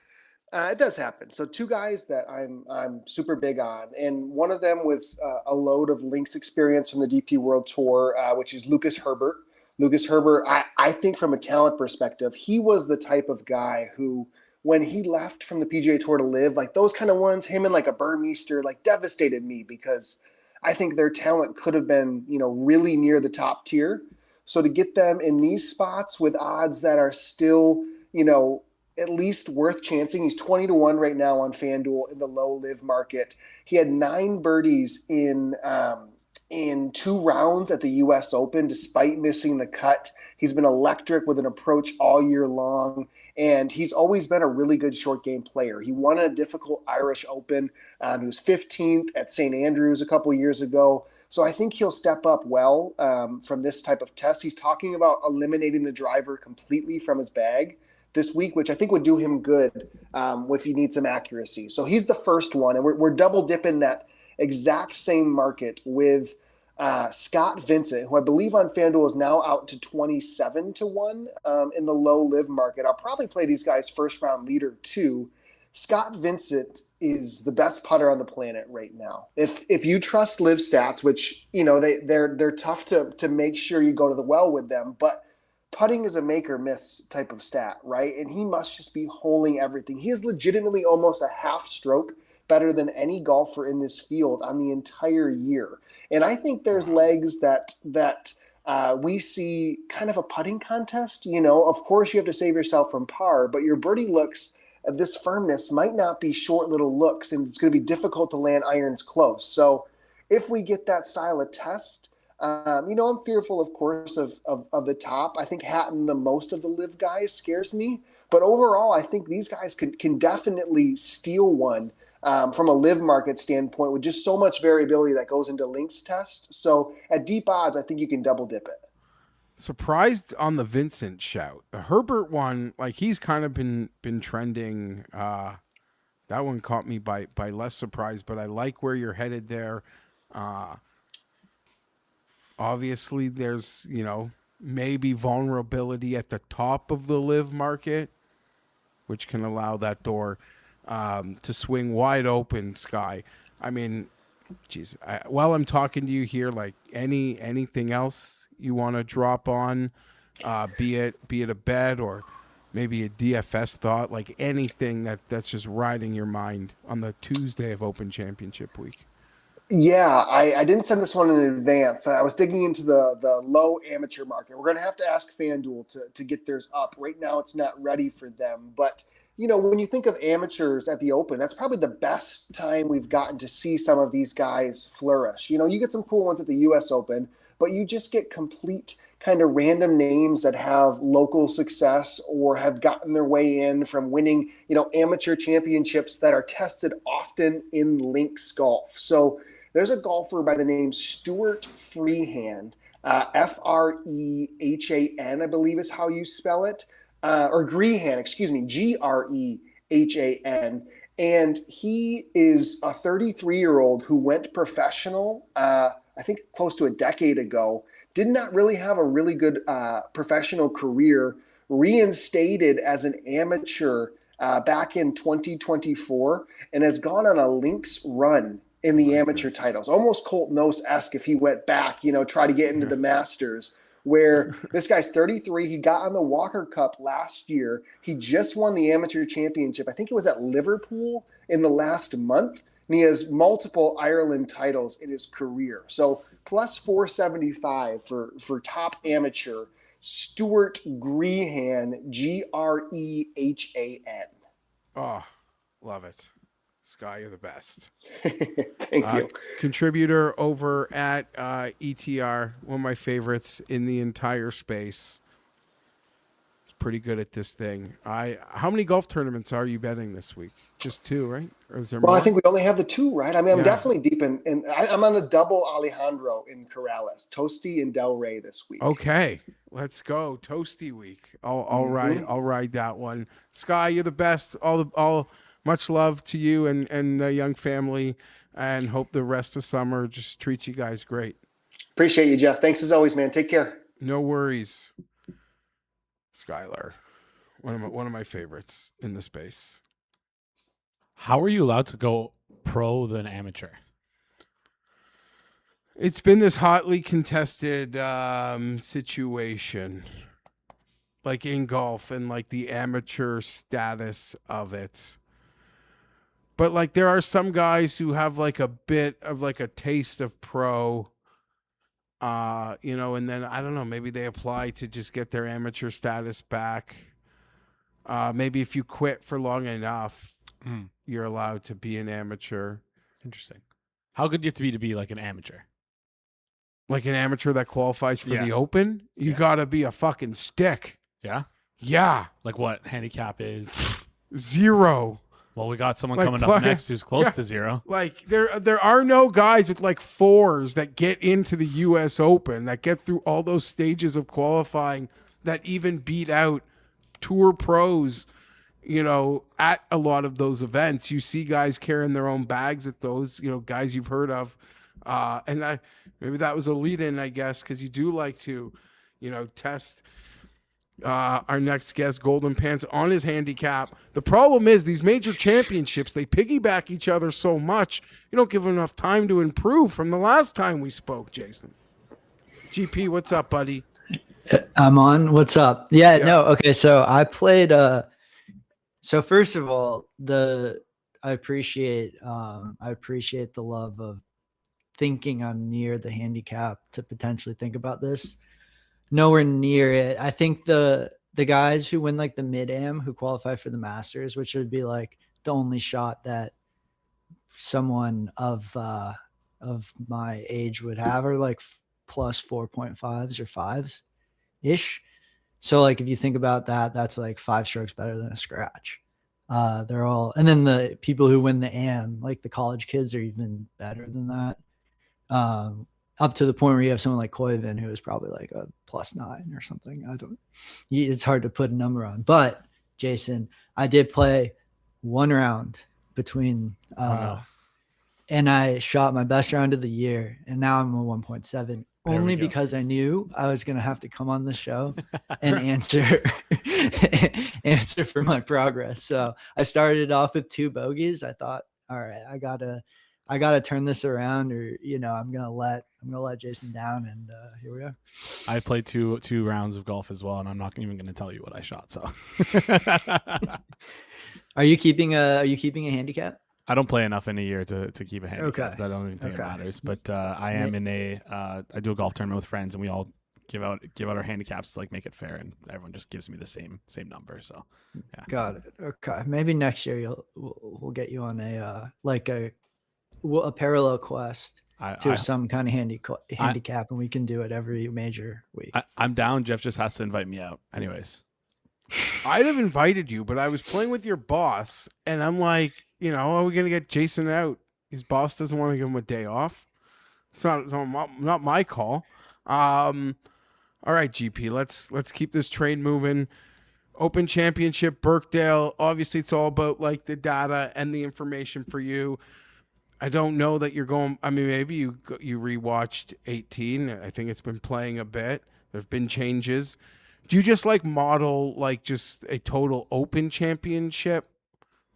But it does happen. So two guys that I'm super big on, and one of them with a load of links experience from the DP World Tour, which is Lucas Herbert. Lucas Herbert, I think from a talent perspective, he was the type of guy who, when he left from the PGA Tour to live, like those kind of ones, him and like a Burmeister, like devastated me because I think their talent could have been, really near the top tier. So to get them in these spots with odds that are still, at least worth chancing. He's 20-1 right now on FanDuel in the low live market. He had 9 birdies in 2 rounds at the U.S. Open, despite missing the cut. He's been electric with an approach all year long, and he's always been a really good short game player. He won a difficult Irish Open. He was 15th at St. Andrews a couple years ago. So I think he'll step up well from this type of test. He's talking about eliminating the driver completely from his bag this week, which I think would do him good if he needs some accuracy. So he's the first one, and we're double dipping that exact same market with Scott Vincent, who I believe on FanDuel is now out to 27-1 in the low live market. I'll probably play these guys first round leader too. Scott Vincent is the best putter on the planet right now. If you trust live stats, which they're tough to make sure you go to the well with them, but putting is a make or miss type of stat, right? And he must just be holding everything. He is legitimately almost a half stroke better than any golfer in this field on the entire year. And I think there's legs that we see kind of a putting contest. Of course you have to save yourself from par, but your birdie looks, this firmness might not be short little looks, and it's going to be difficult to land irons close. So if we get that style of test, I'm fearful, of course, of the top. I think Hatton, the most of the live guys, scares me. But overall, I think these guys can definitely steal one from a live market standpoint with just so much variability that goes into links test. So at deep odds, I think you can double dip it. Surprised on the Vincent shout. The Herbert one, he's kind of been trending. That one caught me by less surprise, but I like where you're headed there. Obviously, there's, maybe vulnerability at the top of the live market, which can allow that door to swing wide open, Sky. I mean, geez, while I'm talking to you here, anything else you want to drop on, be it a bet or maybe a DFS thought, anything that's just riding your mind on the Tuesday of Open Championship week? Yeah, I didn't send this one in advance. I was digging into the low amateur market. We're going to have to ask FanDuel to get theirs up. Right now, it's not ready for them. But, when you think of amateurs at the Open, that's probably the best time we've gotten to see some of these guys flourish. You get some cool ones at the U.S. Open, but you just get complete kind of random names that have local success or have gotten their way in from winning, amateur championships that are tested often in links golf. So there's a golfer by the name Stuart Freehan, Freehan, I believe is how you spell it, or Grehan, Grehan. And he is a 33-year-old who went professional, I think close to a decade ago, did not really have a really good professional career, reinstated as an amateur back in 2024, and has gone on a links run in the amateur titles, almost Colt Knost-esque if he went back, try to get into the Masters, where this guy's 33. He got on the Walker Cup last year. He just won the amateur championship. I think it was at Liverpool in the last month. And he has multiple Ireland titles in his career. So plus 475 for top amateur, Stuart Grehan, Grehan. Oh, love it. Sky, you're the best. Thank you. Contributor over at ETR, one of my favorites in the entire space. It's pretty good at this thing. How many golf tournaments are you betting this week? Just 2, right? Or is there more? I think we only have the 2, right? I mean, I'm definitely deep in, and I'm on the double Alejandro in Corrales, Toasty and Del Rey this week. Okay, let's go Toasty week. I'll ride that one. Sky, you're the best. All much love to you and the young family, and hope the rest of summer just treats you guys great. Appreciate you, Jeff. Thanks as always, man. Take care. No worries. Skylar, one of my favorites in the space. How are you allowed to go pro than amateur? It's been this hotly contested situation, like in golf, and like the amateur status of it. But like there are some guys who have like a bit of like a taste of pro, and then I don't know, maybe they apply to just get their amateur status back. Maybe if you quit for long enough, you're allowed to be an amateur. Interesting. How good do you have to be like an amateur? Like an amateur that qualifies for the Open? You gotta be a fucking stick. Yeah? Yeah. Like what handicap is? 0. Well, we got someone coming up next who's close to 0. Like there are no guys with like 4s that get into the US Open, that get through all those stages of qualifying, that even beat out tour pros, at a lot of those events. You see guys carrying their own bags at those, guys you've heard of. And maybe that was a lead-in, I guess, because you do like to, test our next guest, Golden Pants, on his handicap. The problem is these major championships, they piggyback each other so much, you don't give them enough time to improve from the last time we spoke, Jason. GP, what's up, buddy? I'm on. What's up? Yeah. No. Okay. So I played. So first of all, I appreciate the love of thinking I'm near the handicap to potentially think about this. Nowhere near it. I think the guys who win like the mid-am who qualify for the Masters, which would be like the only shot that someone of my age would have, are like plus 4.5s or 5s ish. So like if you think about that, that's like 5 strokes better than a scratch. They're all, and then the people who win the AM, like the college kids, are even better than that. Up to the point where you have someone like Koiven, who is probably like a +9 or something. It's hard to put a number on. But Jason, I did play one round between, and I shot my best round of the year, and now I'm a 1.7. Only because I knew I was going to have to come on the show and answer for my progress. So I started off with 2 bogeys. I thought, all right, I gotta turn this around, or I'm gonna let Jason down, and here we are. I played two rounds of golf as well, and I'm not even gonna tell you what I shot. So, Are you keeping a handicap? I don't play enough in a year to keep a handicap. Okay. I don't even think it matters. But I am in I do a golf tournament with friends, and we all give out our handicaps to like make it fair, and everyone just gives me the same number. So, yeah. Got it. Okay, maybe next year we'll get you on a parallel quest to some kind of handicap, and we can do it every major week. I'm down. Jeff just has to invite me out. Anyways, I'd have invited you, but I was playing with your boss, and I'm like, are we gonna get Jason out? His boss doesn't want to give him a day off. It's not my call. All right, GP, let's keep this train moving. Open Championship, Birkdale. Obviously, it's all about like the data and the information for you. I don't know that you're going. I mean, maybe you rewatched 18. I think it's been playing a bit. There've been changes. Do you just like model like just a total Open Championship,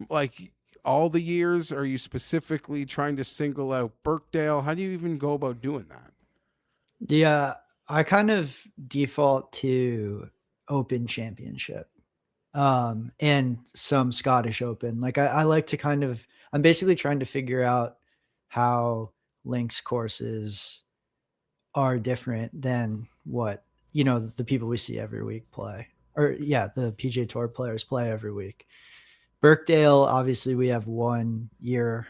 like all the years? Or are you specifically trying to single out Birkdale? How do you even go about doing that? Yeah, I kind of default to Open Championship, and some Scottish Open. Like I like to I'm basically trying to figure out how links courses are different than what, the people we see every week play, or the PGA Tour players play every week. Birkdale, obviously, we have 1 year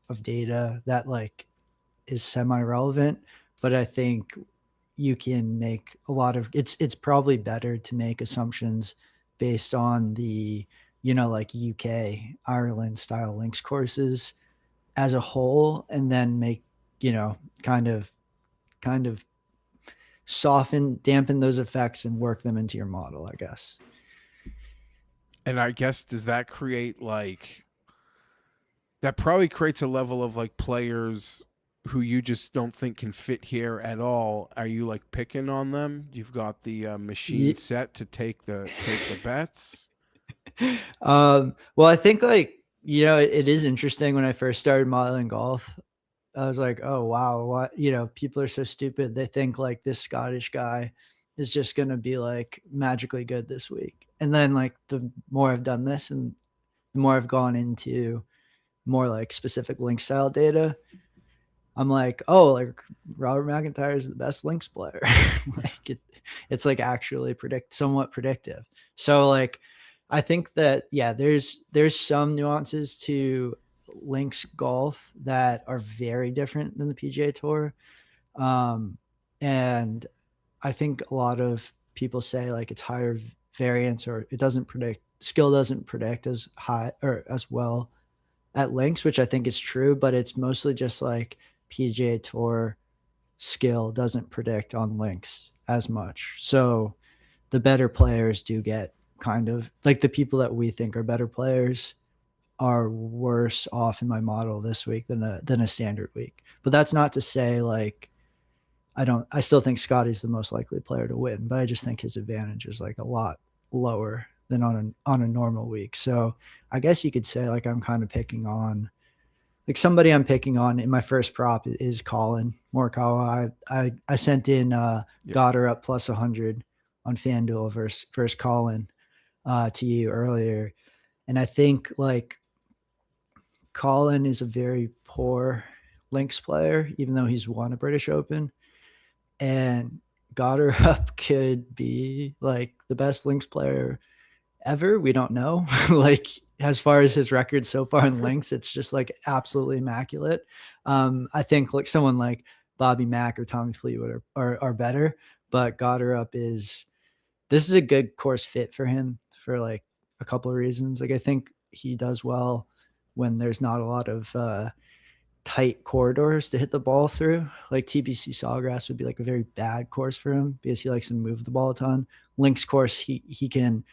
of data that like is semi-relevant, but I think you can make a lot of it's probably better to make assumptions based on the, you know, like UK, Ireland style links courses as a whole, and then make, you know, kind of dampen those effects and work them into your model, I guess. And I guess, does that create like, that probably creates a level of like players who you just don't think can fit here at all? Are you like picking on them? You've got the machine set to take the bets. Well, I think like, you know, it is interesting. When I first started modeling golf, I was like, oh wow, what, you know, people are so stupid. They think like this Scottish guy is just going to be like magically good this week. And then like the more I've done this and the more I've gone into more like specific link style data, I'm like, oh, like Robert McIntyre is the best links player. Like it's like actually somewhat predictive. So like, I think that, yeah, there's some nuances to links golf that are very different than the PGA Tour. And I think a lot of people say like it's higher variance, or it doesn't predict, skill doesn't predict as high or as well at links, which I think is true, but it's mostly just like PGA Tour skill doesn't predict on links as much. So the better players do get kind of like, the people that we think are better players are worse off in my model this week than a standard week. But that's not to say like, I still think Scotty's the most likely player to win, but I just think his advantage is like a lot lower than on a normal week. So I guess you could say like I'm kind of picking on, like somebody I'm picking on in my first prop is Colin Morikawa. I sent in Goddard up plus 100 on FanDuel versus Colin to you earlier. And I think like Colin is a very poor links player, even though he's won a British Open. And Goddard up could be like the best links player ever. We don't know. Like as far as his record so far in links, it's just like absolutely immaculate. I think like someone like Bobby Mack or Tommy Fleetwood are better, but Goddard up this is a good course fit for him for like a couple of reasons. Like I think he does well when there's not a lot of tight corridors to hit the ball through. Like TPC Sawgrass would be like a very bad course for him because he likes to move the ball a ton. Links course, he can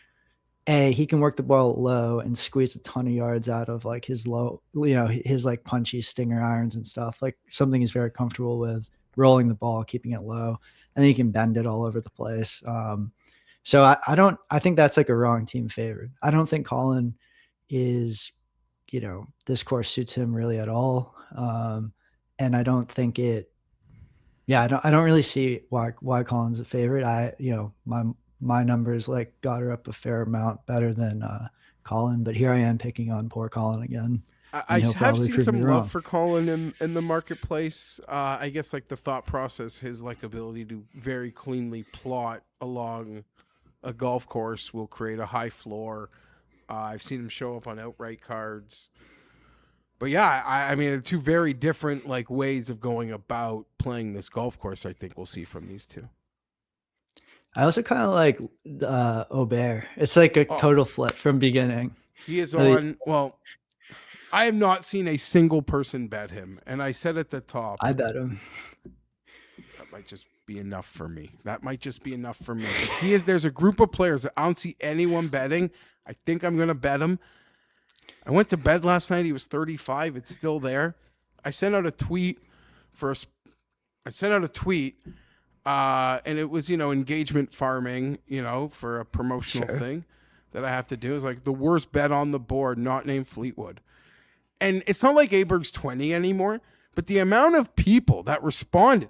work the ball low and squeeze a ton of yards out of like his low, you know, his like punchy stinger irons and stuff, like something he's very comfortable with, rolling the ball, keeping it low, and then he can bend it all over the place. So I think that's like a wrong team favorite. I don't think Colin is, you know, this course suits him really at all. And I don't think I don't really see why Colin's a favorite. My numbers like got her up a fair amount better than Colin, but here I am picking on poor Colin again. I have seen some love for Colin in the marketplace. I guess like the thought process, his like ability to very cleanly plot along a golf course will create a high floor. I've seen him show up on outright cards. But yeah, I mean, two very different like ways of going about playing this golf course. I think we'll see from these two. I also kind of like Aubert. It's like a total flip from beginning. He is on. Well, I have not seen a single person bet him, and I said at the top, I bet him. That might just be enough for me. There's a group of players that I don't see anyone betting. I think I'm gonna bet him. I went to bed last night. He was 35. It's still there. I sent out a tweet and it was, you know, engagement farming, you know, for a promotional thing that I have to do. It was like the worst bet on the board, not named Fleetwood. And it's not like Aberg's 20 anymore, but the amount of people that responded,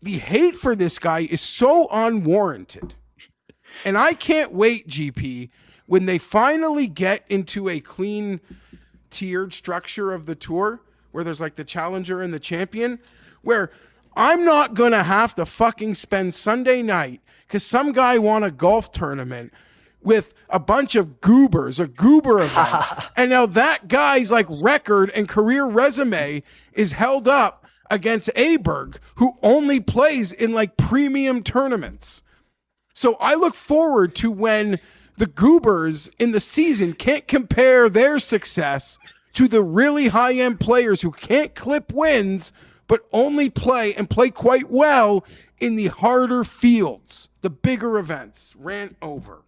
the hate for this guy is so unwarranted. And I can't wait, GP, when they finally get into a clean tiered structure of the tour where there's like the challenger and the champion, where I'm not going to have to fucking spend Sunday night because some guy won a golf tournament with a bunch of goobers, a goober event. And now that guy's like record and career resume is held up against Aberg, who only plays in like premium tournaments. So I look forward to when the goobers in the season can't compare their success to the really high-end players who can't clip wins, but only play and play quite well in the harder fields, the bigger events. Rant over.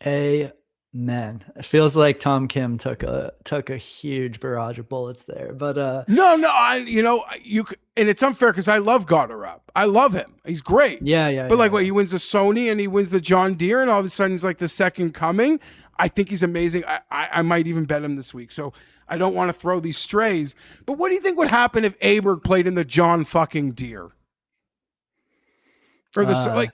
Amen. It feels like Tom Kim took a huge barrage of bullets there, but no, and it's unfair because I love Goddard. I love him. He's great. Yeah. But he wins the Sony and he wins the John Deere, and all of a sudden he's like the second coming. I think he's amazing. I might even bet him this week. So I don't want to throw these strays. But what do you think would happen if Aberg played in the John fucking Deere? Or the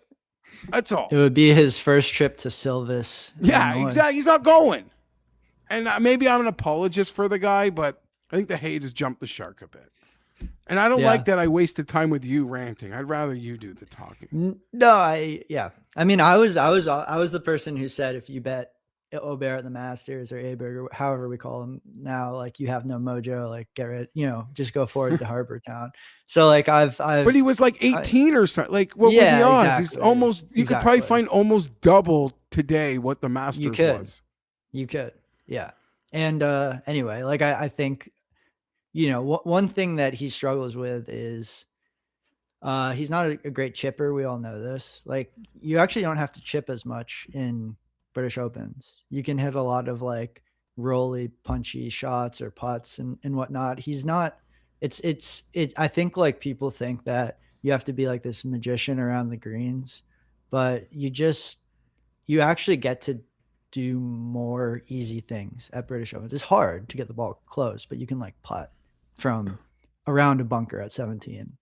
that's all. It would be his first trip to Silvis. Yeah, Illinois. exactly. He's not going. And maybe I'm an apologist for the guy, but I think the hate has jumped the shark a bit. And I don't like that I wasted time with you ranting. I'd rather you do the talking. No, I mean, I was the person who said if you bet Aubert at the Masters or Aberg or however we call him now, like you have no mojo, like get rid, just go forward to Harbour Town. So like I've but he was like 18 or something. Like what were the odds? Exactly, He's almost could probably find almost double today what the Masters was. You could. Yeah. And anyway, like I think one thing that he struggles with is he's not a great chipper. We all know this. Like you actually don't have to chip as much in British Opens. You can hit a lot of like rolly, punchy shots or putts and whatnot. He's not. I think like people think that you have to be like this magician around the greens, but you actually get to do more easy things at British Opens. It's hard to get the ball close, but you can like putt from around a bunker at 17,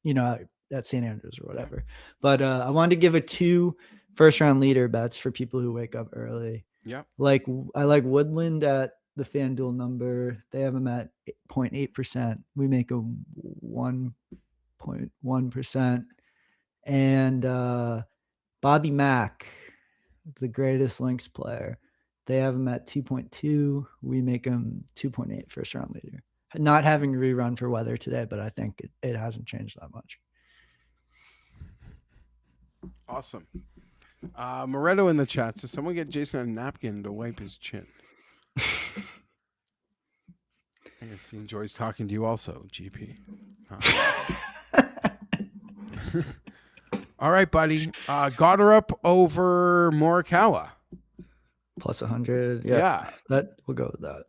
at St. Andrews or whatever. But I wanted to give a 2 first-round leader bets for people who wake up early. Yeah. I like Woodland at the FanDuel number. They have him at 0.8%. We make a 1.1%. And Bobby Mack, the greatest links player, they have him at 2.2. We make him 2.8 first-round leader. Not having a rerun for weather today, but I think it hasn't changed that much. Awesome. Moretto in the chat says, someone get Jason a napkin to wipe his chin. I guess he enjoys talking to you also, GP. All right, buddy. Goddard over Morikawa. Plus 100. Yeah. We'll go with that.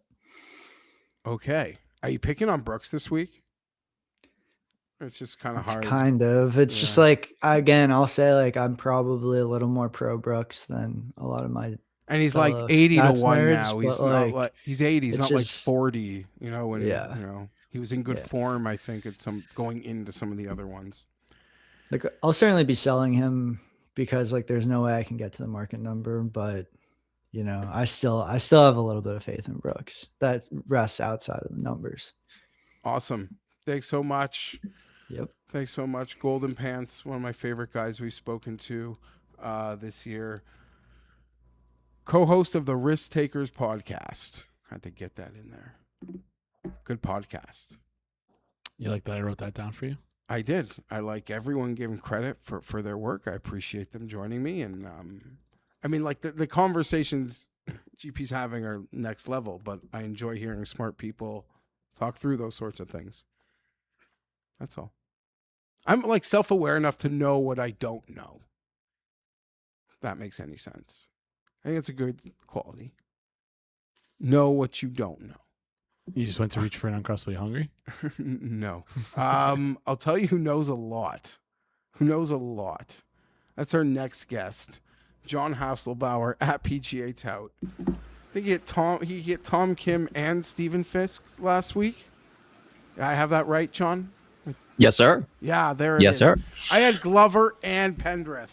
Okay. Are you picking on Brooks this week? It's just kind of hard. Kind of. It's just like, again, I'll say like I'm probably a little more pro Brooks than a lot of my. And he's like 80 to 1 nerds, now. He's not like he's 80. He's not like just 40. When he was in good form. I think it's going into some of the other ones. Like I'll certainly be selling him because like there's no way I can get to the market number, but I still have a little bit of faith in Brooks that rests outside of the numbers. Awesome. Thanks so much. Yep. Thanks so much. Golden Pants, one of my favorite guys we've spoken to this year. Co-host of the Risk Takers podcast. Had to get that in there. Good podcast. You like that I wrote that down for you? I did. I like everyone giving credit for their work. I appreciate them joining me. And I mean, like the conversations GP's having are next level, but I enjoy hearing smart people talk through those sorts of things. That's all. I'm like self-aware enough to know what I don't know. If that makes any sense. I think it's a good quality. Know what you don't know. You just went to reach for an Uncrustably Hungry? No. I'll tell you who knows a lot. Who knows a lot. That's our next guest. John Hasselbauer at PGA Tout. I think he hit Tom Kim and Stephen Fisk last week. I have that right, John? Yes, sir. Yeah, there it is. Yes, sir. I had Glover and Pendrith.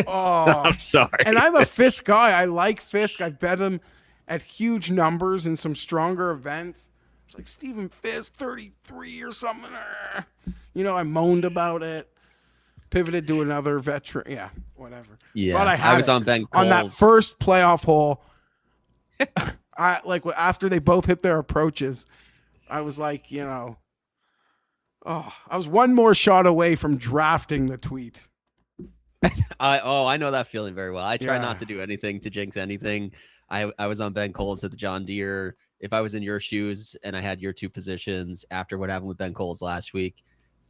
Oh, I'm sorry. And I'm a Fisk guy. I like Fisk. I've bet him at huge numbers in some stronger events. It's like Stephen Fisk, 33 or something. I moaned about it. pivoted to another veteran. Yeah, whatever. Yeah, Thought I was it on Ben on that Cole's. first playoff hole. I like after they both hit their approaches, I was like, I was one more shot away from drafting the tweet. I know that feeling very well. I try Yeah. not to do anything to jinx anything. I was on Ben Cole's at the John Deere. If I was in your shoes and I had your two positions after what happened with Ben Cole's last week,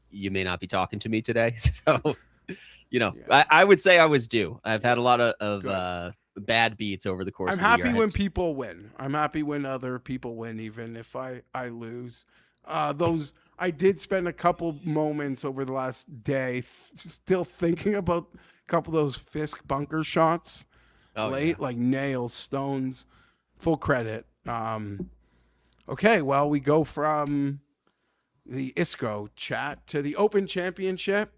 you may not be talking to me today. So, I would say I was due. I've had a lot of bad beats over the course I'm of the year. happy when people win. I'm happy when other people win, even if I lose. I did spend a couple moments over the last day still thinking about a couple of those Fisk bunker shots late, like nails, stones, full credit. Okay, well, we go from the ISCO chat to the Open Championship.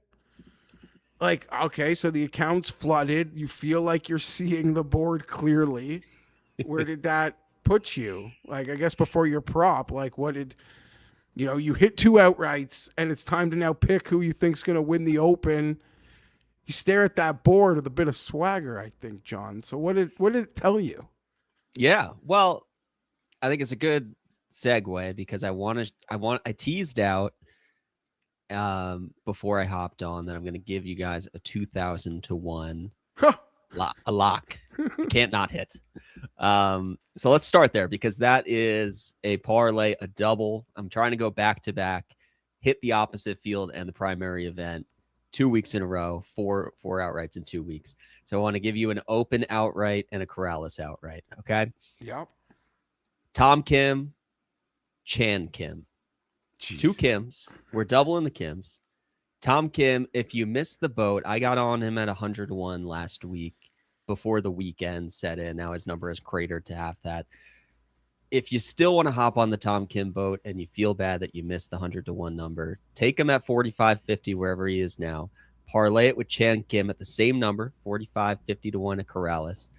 Like, okay, so the account's flooded. You feel like you're seeing the board clearly. Where did that put you? Like, I guess before your prop, like what did, you hit 2 outrights and it's time to now pick who you think's going to win the Open. You stare at that board with a bit of swagger, I think, John. So what did it tell you? Yeah, well, I think it's a good segue because I teased out before I hopped on that I'm going to give you guys a 2,000 to 1 a lock. You can't not hit. So let's start there because that is a parlay, a double. I'm trying to go back to back, hit the opposite field and the primary event 2 weeks in a row, four outrights in 2 weeks. So I want to give you an Open outright and a Corrales outright. Okay. Yep. Tom Kim, Chan Kim. Jesus. 2 Kims. We're doubling the Kims. Tom Kim, if you missed the boat, I got on him at 100 to 1 last week before the weekend set in. Now his number is cratered to half that. If you still want to hop on the Tom Kim boat and you feel bad that you missed the 100 to 1 number, take him at 45.50 wherever he is now. Parlay it with Chan Kim at the same number, 45.50 to 1 at Corrales.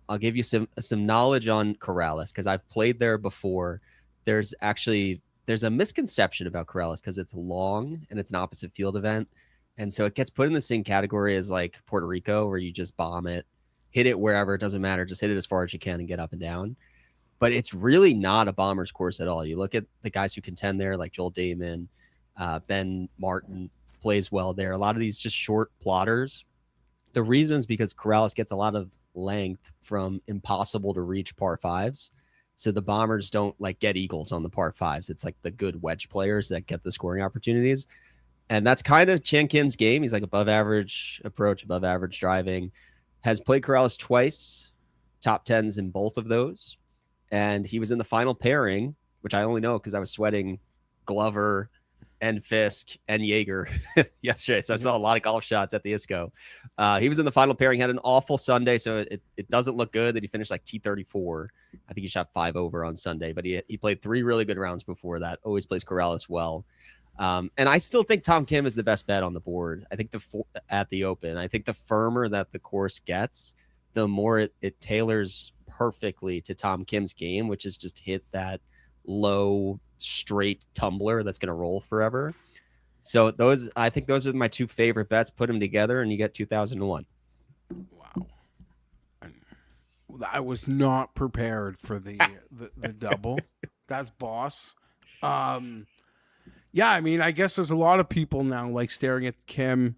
I'll give you some knowledge on Corrales because I've played there before. There's a misconception about Corrales because it's long and it's an opposite field event. And so it gets put in the same category as like Puerto Rico, where you just bomb it, hit it wherever, it doesn't matter. Just hit it as far as you can and get up and down. But it's really not a bomber's course at all. You look at the guys who contend there, like Joel Damon, Ben Martin plays well there. A lot of these just short plotters. The reason is because Corrales gets a lot of length from impossible to reach par fives. So the bombers don't like get eagles on the par fives. It's like the good wedge players that get the scoring opportunities. And that's kind of Chan Kim's game. He's like above average approach, above average driving. Has played Corrales twice, top 10s in both of those. And he was in the final pairing, which I only know because I was sweating Glover and Fisk and Jaeger yesterday. So I saw a lot of golf shots at the ISCO. He was in the final pairing, had an awful Sunday. So it doesn't look good that he finished like T34. I think he shot 5 over on Sunday, but he played 3 really good rounds before that. Always plays Corrales well. And I still think Tom Kim is the best bet on the board. I think at the Open, I think the firmer that the course gets, the more it tailors perfectly to Tom Kim's game, which is just hit that low straight tumbler that's going to roll forever. So I think those are my 2 favorite bets. Put them together and you get 2,000 to 1. Wow. I was not prepared for the double. That's boss. Yeah, I mean, I guess there's a lot of people now like staring at Kim,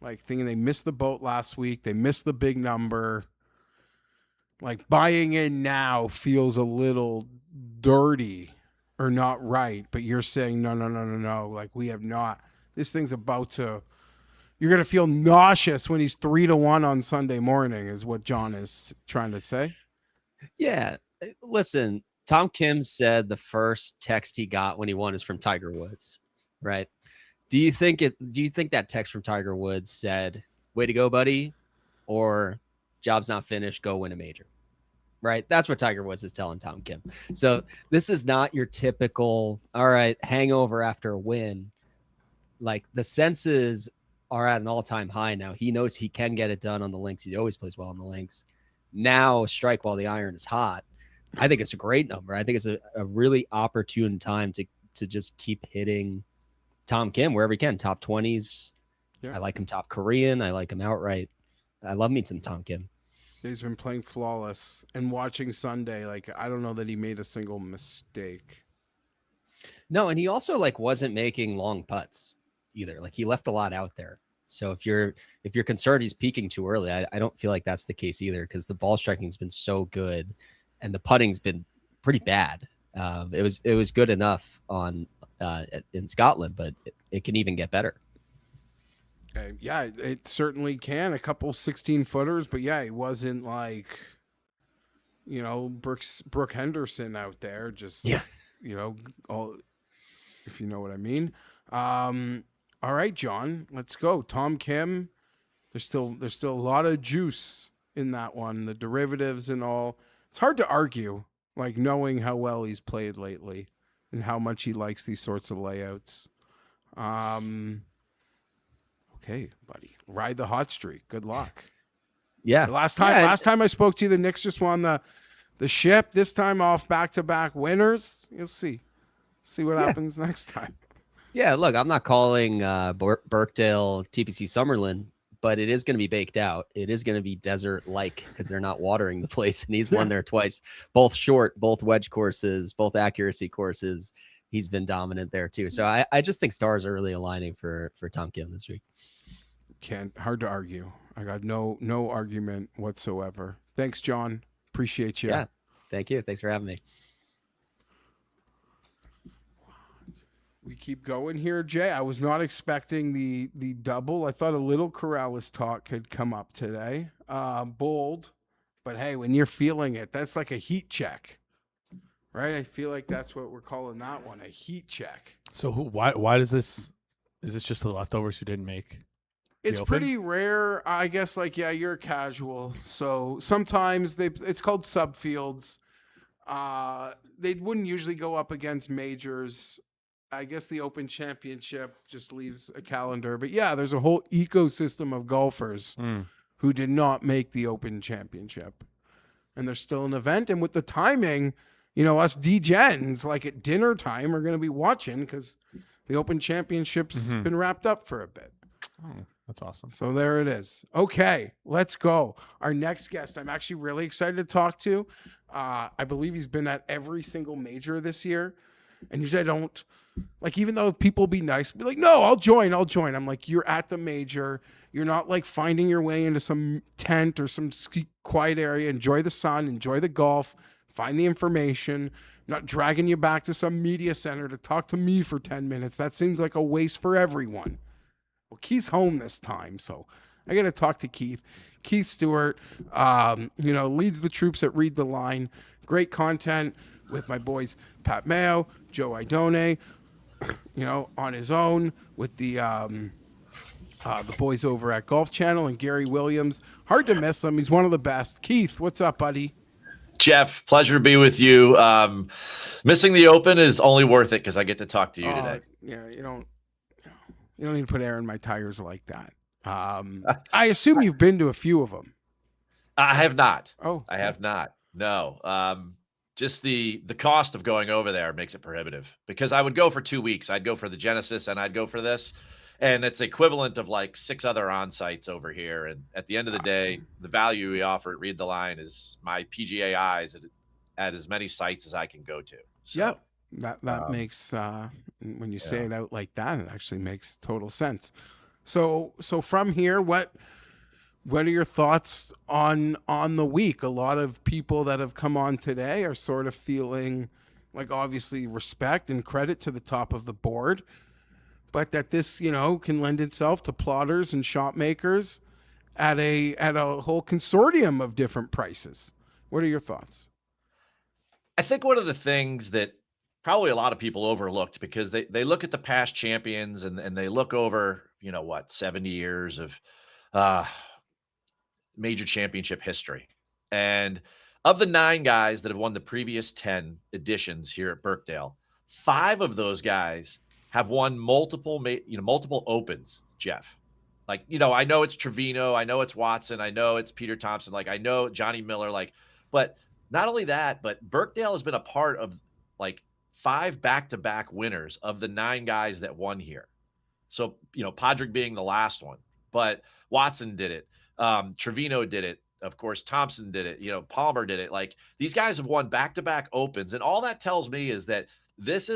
like thinking they missed the boat last week. They missed the big number. Like buying in now feels a little dirty or not right, but you're saying no. Like we have not. This thing's about to. You're gonna feel nauseous when he's 3 to 1 on Sunday morning, is what John is trying to say. Yeah, listen. Tom Kim said the first text he got when he won is from Tiger Woods, right? Do you think that text from Tiger Woods said, "Way to go, buddy," or "Job's not finished, go win a major"? Right? That's what Tiger Woods is telling Tom Kim. So this is not your typical, all right, hangover after a win. Like the senses are at an all-time high now. He knows he can get it done on the links. He always plays well on the links. Now strike while the iron is hot. I think it's a great number. I think it's a really opportune time to just keep hitting Tom Kim wherever he can. Top 20s, I like him top Korean. I like him outright. I love me some Tom Kim. He's been playing flawless, and watching Sunday, like, I don't know that he made a single mistake. No, and he also like wasn't making long putts either. Like he left a lot out there. So if you're concerned he's peaking too early, I don't feel like that's the case either, because the ball striking's been so good and the putting's been pretty bad. It was good enough on in Scotland, but it can even get better. Yeah, it certainly can. A couple 16-footers, but yeah, it wasn't like, Brooke Henderson out there. Just all, if you know what I mean. All right, John, let's go. Tom Kim. There's still a lot of juice in that one. The derivatives and all. It's hard to argue, like knowing how well he's played lately and how much he likes these sorts of layouts. Okay, buddy, ride the hot streak. Good luck. Yeah. Last time I spoke to you, the Knicks just won the ship. This time off back-to-back winners. You'll see what happens next time. Yeah, look, I'm not calling Birkdale TPC Summerlin, but it is going to be baked out. It is going to be desert-like because they're not watering the place, and he's won there twice, both short, both wedge courses, both accuracy courses. He's been dominant there too. So I just think stars are really aligning for Tom Kim this week. Hard to argue. I got no argument whatsoever. Thanks, John. Appreciate you. Yeah, thank you. Thanks for having me. We keep going here, Jay. I was not expecting the double. I thought a little Corrales talk could come up today. Bold, but hey, when you're feeling it, that's like a heat check, right? I feel like that's what we're calling that one, a heat check. So why does this? Is this just the leftovers who didn't make? It's pretty rare, I guess. Like, yeah, you're a casual, so sometimes it's called subfields. They wouldn't usually go up against majors. I guess the Open Championship just leaves a calendar, but yeah, there's a whole ecosystem of golfers who did not make the Open Championship, and there's still an event. And with the timing, us degens like at dinner time are going to be watching because the Open Championship's been wrapped up for a bit. Oh, that's awesome. So there it is. Okay, let's go. Our next guest, I'm actually really excited to talk to. I believe he's been at every single major this year. And usually I don't, like, even though people be nice, be like, no, I'll join. I'm like, you're at the major. You're not like finding your way into some tent or some quiet area. Enjoy the sun, enjoy the golf, find the information. I'm not dragging you back to some media center to talk to me for 10 minutes. That seems like a waste for everyone. Well, Keith's home this time, so I got to talk to Keith. Keith Stewart, leads the troops at Read the Line. Great content with my boys Pat Mayo, Joe Idone, on his own with the boys over at Golf Channel, and Gary Williams. Hard to miss him. He's one of the best. Keith, what's up, buddy? Jeff, pleasure to be with you. Missing the Open is only worth it because I get to talk to you today. Yeah, you don't need to put air in my tires like that. I assume you've been to a few of them. I have not. Oh, I have not. No. Just the cost of going over there makes it prohibitive because I would go for 2 weeks. I'd go for the Genesis and I'd go for this. And it's equivalent of like 6 other on-sites over here. And at the end of the day, the value we offer at Read the Line is my PGA eyes at as many sites as I can go to. So, yep. That makes, when you say it out like that, it actually makes total sense. So from here, what are your thoughts on the week? A lot of people that have come on today are sort of feeling like, obviously, respect and credit to the top of the board, but that this, can lend itself to plotters and shop makers at a whole consortium of different prices. What are your thoughts? I think one of the things that probably a lot of people overlooked, because they look at the past champions and they look over, 70 years of major championship history. And of the 9 guys that have won the previous 10 editions here at Birkdale, 5 of those guys have won multiple Opens, Jeff. Like, I know it's Trevino, I know it's Watson, I know it's Peter Thompson, like I know Johnny Miller, but not only that, but Birkdale has been a part of 5 back-to-back winners of the 9 guys that won here. So, Padraig being the last one, but Watson did it. Trevino did it. Of course, Thompson did it. Palmer did it. Like, these guys have won back-to-back Opens. And all that tells me is that this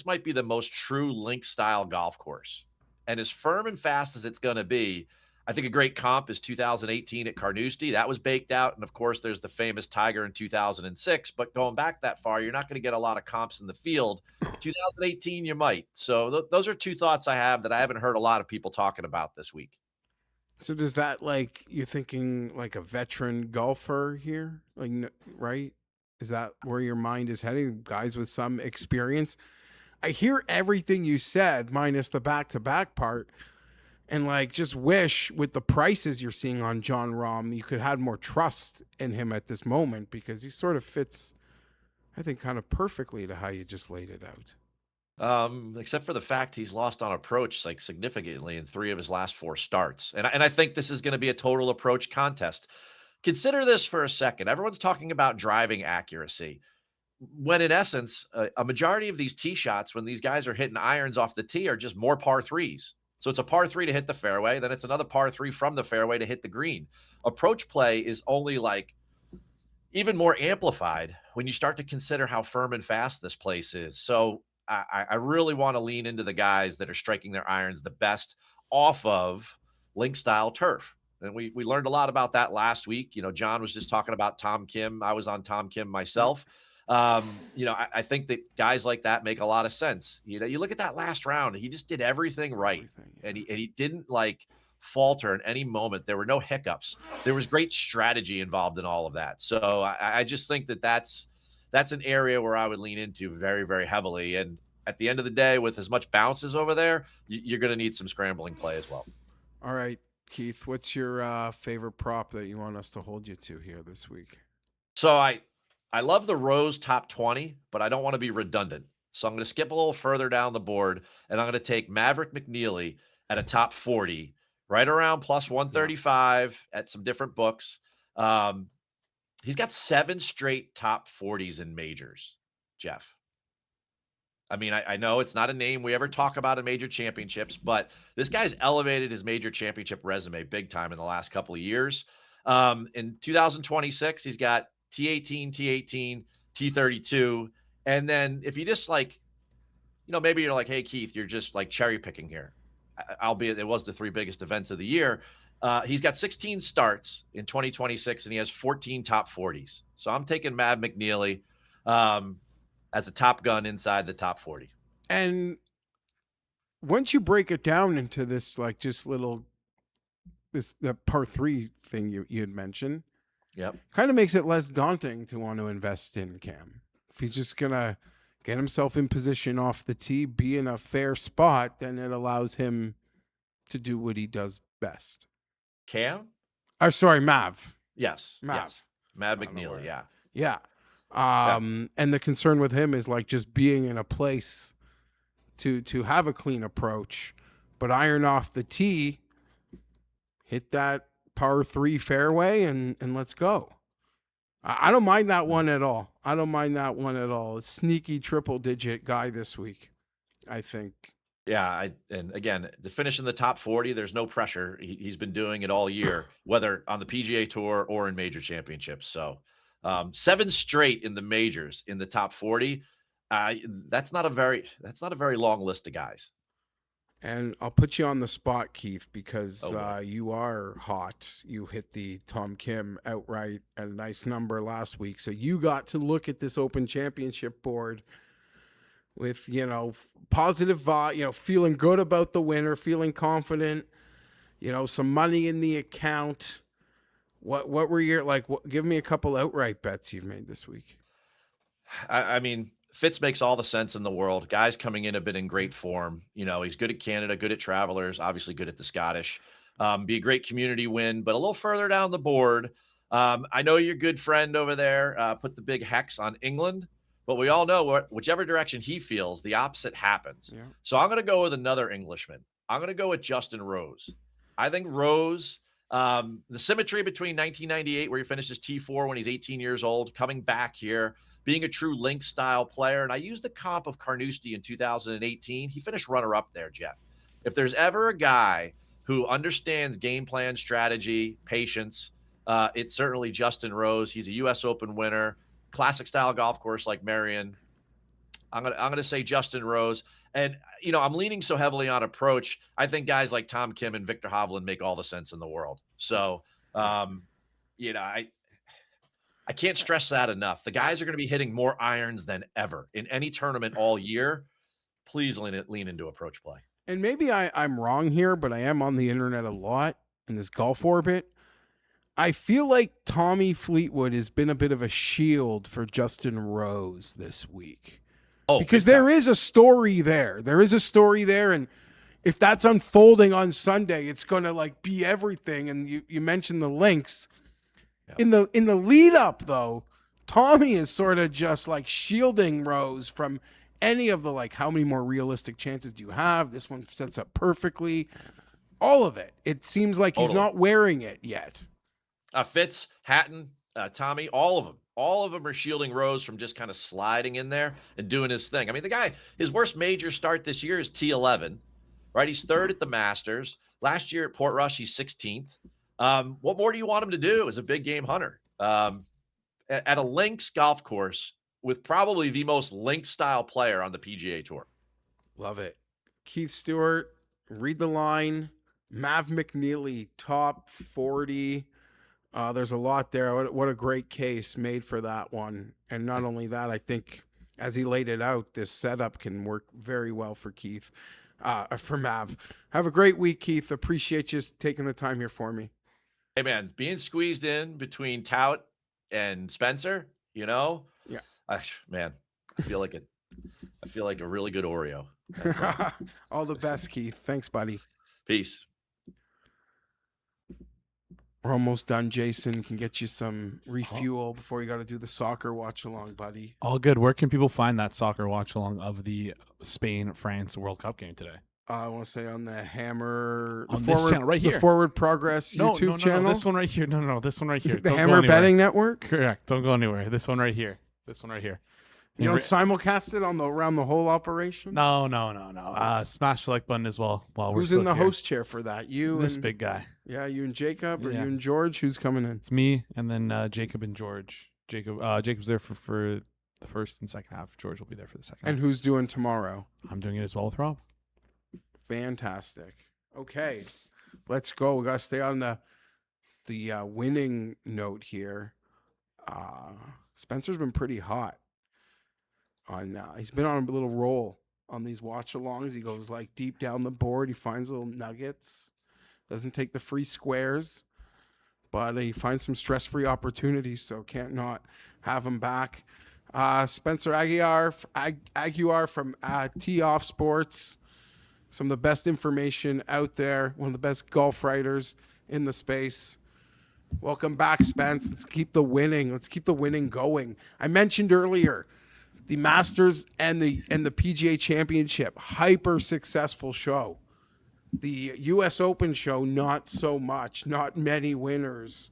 might be the most true link style golf course. And as firm and fast as it's going to be, I think a great comp is 2018 at Carnoustie. That was baked out. And of course, there's the famous Tiger in 2006. But going back that far, you're not going to get a lot of comps in the field. 2018, you might. So those are two thoughts I have that I haven't heard a lot of people talking about this week. So does that, like, you're thinking like a veteran golfer here? Like, right? Is that where your mind is heading? Guys with some experience? I hear everything you said, minus the back-to-back part. And, like, just wish with the prices you're seeing on Jon Rahm, you could have more trust in him at this moment, because he sort of fits, I think, kind of perfectly to how you just laid it out. Except for the fact he's lost on approach like significantly in 3 of his last 4 starts. And I think this is going to be a total approach contest. Consider this for a second. Everyone's talking about driving accuracy, when in essence, a majority of these tee shots, when these guys are hitting irons off the tee, are just more par 3s. So it's a par 3 to hit the fairway, then it's another par 3 from the fairway to hit the green. Approach play is only like even more amplified when you start to consider how firm and fast this place is. So I really want to lean into the guys that are striking their irons the best off of link style turf. And we learned a lot about that last week. John was just talking about Tom Kim. I was on Tom Kim myself. I think that guys like that make a lot of sense. You look at that last round, he just did everything right. And he didn't like falter in any moment. There were no hiccups. There was great strategy involved in all of that. So I just think that that's an area where I would lean into very, very heavily. And at the end of the day, with as much bounces over there, you're going to need some scrambling play as well. All right, Keith, what's your favorite prop that you want us to hold you to here this week? So I love the Rose top 20, but I don't want to be redundant. So I'm going to skip a little further down the board, and I'm going to take Maverick McNeely at a top 40, right around plus 135 at some different books. He's got 7 straight top 40s in majors, Jeff. I mean, I know it's not a name we ever talk about in major championships, but this guy's elevated his major championship resume big time in the last couple of years. In 2026, he's got T18, T18, T32. And then if you just maybe you're like, hey, Keith, you're just like cherry picking here, albeit it was the 3 biggest events of the year. He's got 16 starts in 2026, and he has 14 top 40s. So I'm taking Mav McNeely as a top gun inside the top 40. And once you break it down into this, like, just the par 3 thing you had mentioned, yep, kind of makes it less daunting to want to invest in Cam. If he's just going to get himself in position off the tee, be in a fair spot, then it allows him to do what he does best. Cam? Sorry, Mav. Yes. Mav McNeely, yeah. Yeah. And the concern with him is, like, just being in a place to have a clean approach, but iron off the tee, hit that par 3 fairway, and let's go. I don't mind that one at all. A sneaky triple-digit guy this week, I think. Yeah, and again, the finish in the top 40, there's no pressure. He's been doing it all year, whether on the PGA Tour or in major championships. So 7 straight in the majors in the top 40. That's not a very long list of guys. And I'll put you on the spot, Keith, because you are hot. You hit the Tom Kim outright at a nice number last week. So you got to look at this Open Championship board with, positive vibe, feeling good about the winner, feeling confident, some money in the account. What were your, give me a couple outright bets you've made this week. I mean, Fitz makes all the sense in the world. Guys coming in have been in great form. He's good at Canada, good at Travelers, obviously good at the Scottish. Be a great community win, but a little further down the board. I know your good friend over there put the big hex on England, but we all know whichever direction he feels, the opposite happens. Yeah. So I'm going to go with another Englishman. I'm going to go with Justin Rose. I think Rose, the symmetry between 1998, where he finishes T4 when he's 18 years old, coming back here, being a true link style player. And I used the comp of Carnoustie in 2018. He finished runner up there, Jeff. if there's ever a guy who understands game plan, strategy, patience, it's certainly Justin Rose. He's a U.S. Open winner, classic style golf course like Marion. I'm gonna say Justin Rose. And, I'm leaning so heavily on approach. I think guys like Tom Kim and Victor Hovland make all the sense in the world. So, I can't stress that enough. The guys are going to be hitting more irons than ever in any tournament all year. Please lean into approach play. And maybe I'm wrong here, but I am on the internet a lot in this golf orbit. I feel like Tommy Fleetwood has been a bit of a shield for Justin Rose this week. Because there is a story there. There is a story there, and if that's unfolding on Sunday, it's going to be everything. And you mentioned the links. Yeah. In the lead up, though, Tommy is sort of just shielding Rose from any of the how many more realistic chances do you have? This one sets up perfectly. All of it. It seems like he's not wearing it yet. Fitz, Hatton, Tommy, all of them. All of them are shielding Rose from just kind of sliding in there and doing his thing. I mean, the guy, his worst major start this year is T11, right? He's third at the Masters. Last year at Portrush, he's 16th. What more do you want him to do as a big game hunter? At a links golf course with probably the most links style player on the PGA Tour. Love it. Keith Stewart, read the line. Mav McNeely, top 40. There's a lot there. What a great case made for that one. And not only that, I think as he laid it out, this setup can work very well for Keith, for Mav. Have a great week, Keith. Appreciate you taking the time here for me. Hey, man, being squeezed in between Tout and Spencer, Yeah. Man, I feel like a really good Oreo. All the best, Keith. Thanks, buddy. Peace. We're almost done, Jason. Can get you some refuel before you got to do the soccer watch along, buddy. All good. Where can people find that soccer watch along of the Spain-France World Cup game today? I want to say on the Hammer, on this channel right here, the Forward Progress YouTube channel. No, this one right here. No, this one right here. The Hammer Betting Network. Correct. Don't go anywhere. This one right here. You don't simulcast it around the whole operation? No. Smash the like button as well. Who's in the host chair for that? You this and big guy. Yeah, you and Jacob, or you and George? Who's coming in? It's me and then Jacob and George. Jacob's there for the first and second half. George will be there for the second. And half. Who's doing tomorrow? I'm doing it as well with Rob. Fantastic. Okay, let's go. We got to stay on the winning note here. Spencer's been pretty hot. He's been on a little roll on these watch-alongs. He goes deep down the board. He finds little nuggets. Doesn't take the free squares, but he finds some stress-free opportunities, so can't not have him back. Spencer Aguiar from Tee Off Sports. Some of the best information out there. One of the best golf writers in the space. Welcome back, Spence. Let's keep the winning. Let's keep the winning going. I mentioned earlier the Masters and the PGA Championship, hyper successful show. The U.S. Open show, not so much. Not many winners.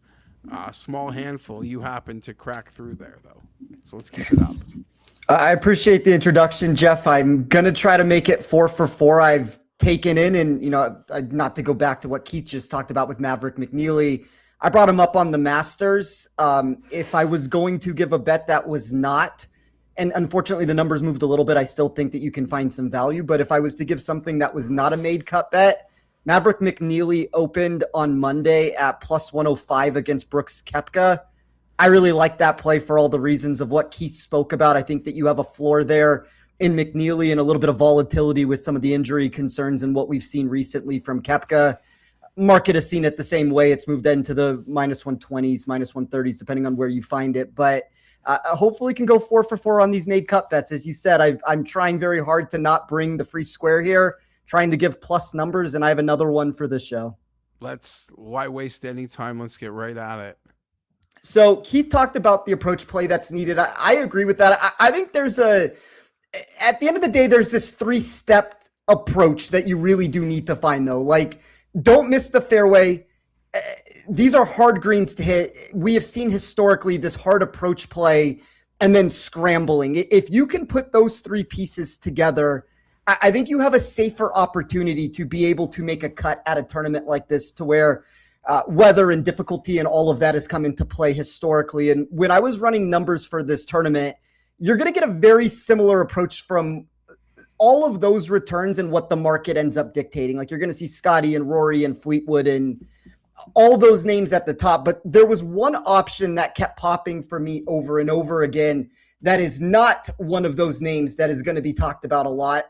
Small handful. You happen to crack through there, though. So let's keep it up. I appreciate the introduction, Jeff. I'm going to try to make it 4 for 4. I've taken in, and, not to go back to what Keith just talked about with Maverick McNeely, I brought him up on the Masters. If I was going to give a bet that was not, and unfortunately the numbers moved a little bit, I still think that you can find some value. But if I was to give something that was not a made cut bet, Maverick McNeely opened on Monday at plus 105 against Brooks Koepka. I really like that play for all the reasons of what Keith spoke about. I think that you have a floor there in McNeely and a little bit of volatility with some of the injury concerns and what we've seen recently from Koepka. Market has seen it the same way. It's moved into the minus 120s, minus 130s, depending on where you find it. But hopefully can go 4 for 4 on these made cut bets. As you said, I'm trying very hard to not bring the free square here, trying to give plus numbers, and I have another one for this show. Why waste any time? Let's get right at it. So Keith talked about the approach play that's needed. I agree with that. I think at the end of the day, there's this 3-step approach that you really do need to find, though. Don't miss the fairway. These are hard greens to hit. We have seen historically this hard approach play and then scrambling. If you can put those 3 pieces together, I think you have a safer opportunity to be able to make a cut at a tournament like this, to where weather and difficulty and all of that has come into play historically. And when I was running numbers for this tournament, you're going to get a very similar approach from all of those returns and what the market ends up dictating. Like, you're going to see Scotty and Rory and Fleetwood and all those names at the top. But there was one option that kept popping for me over and over again that is not one of those names that is going to be talked about a lot.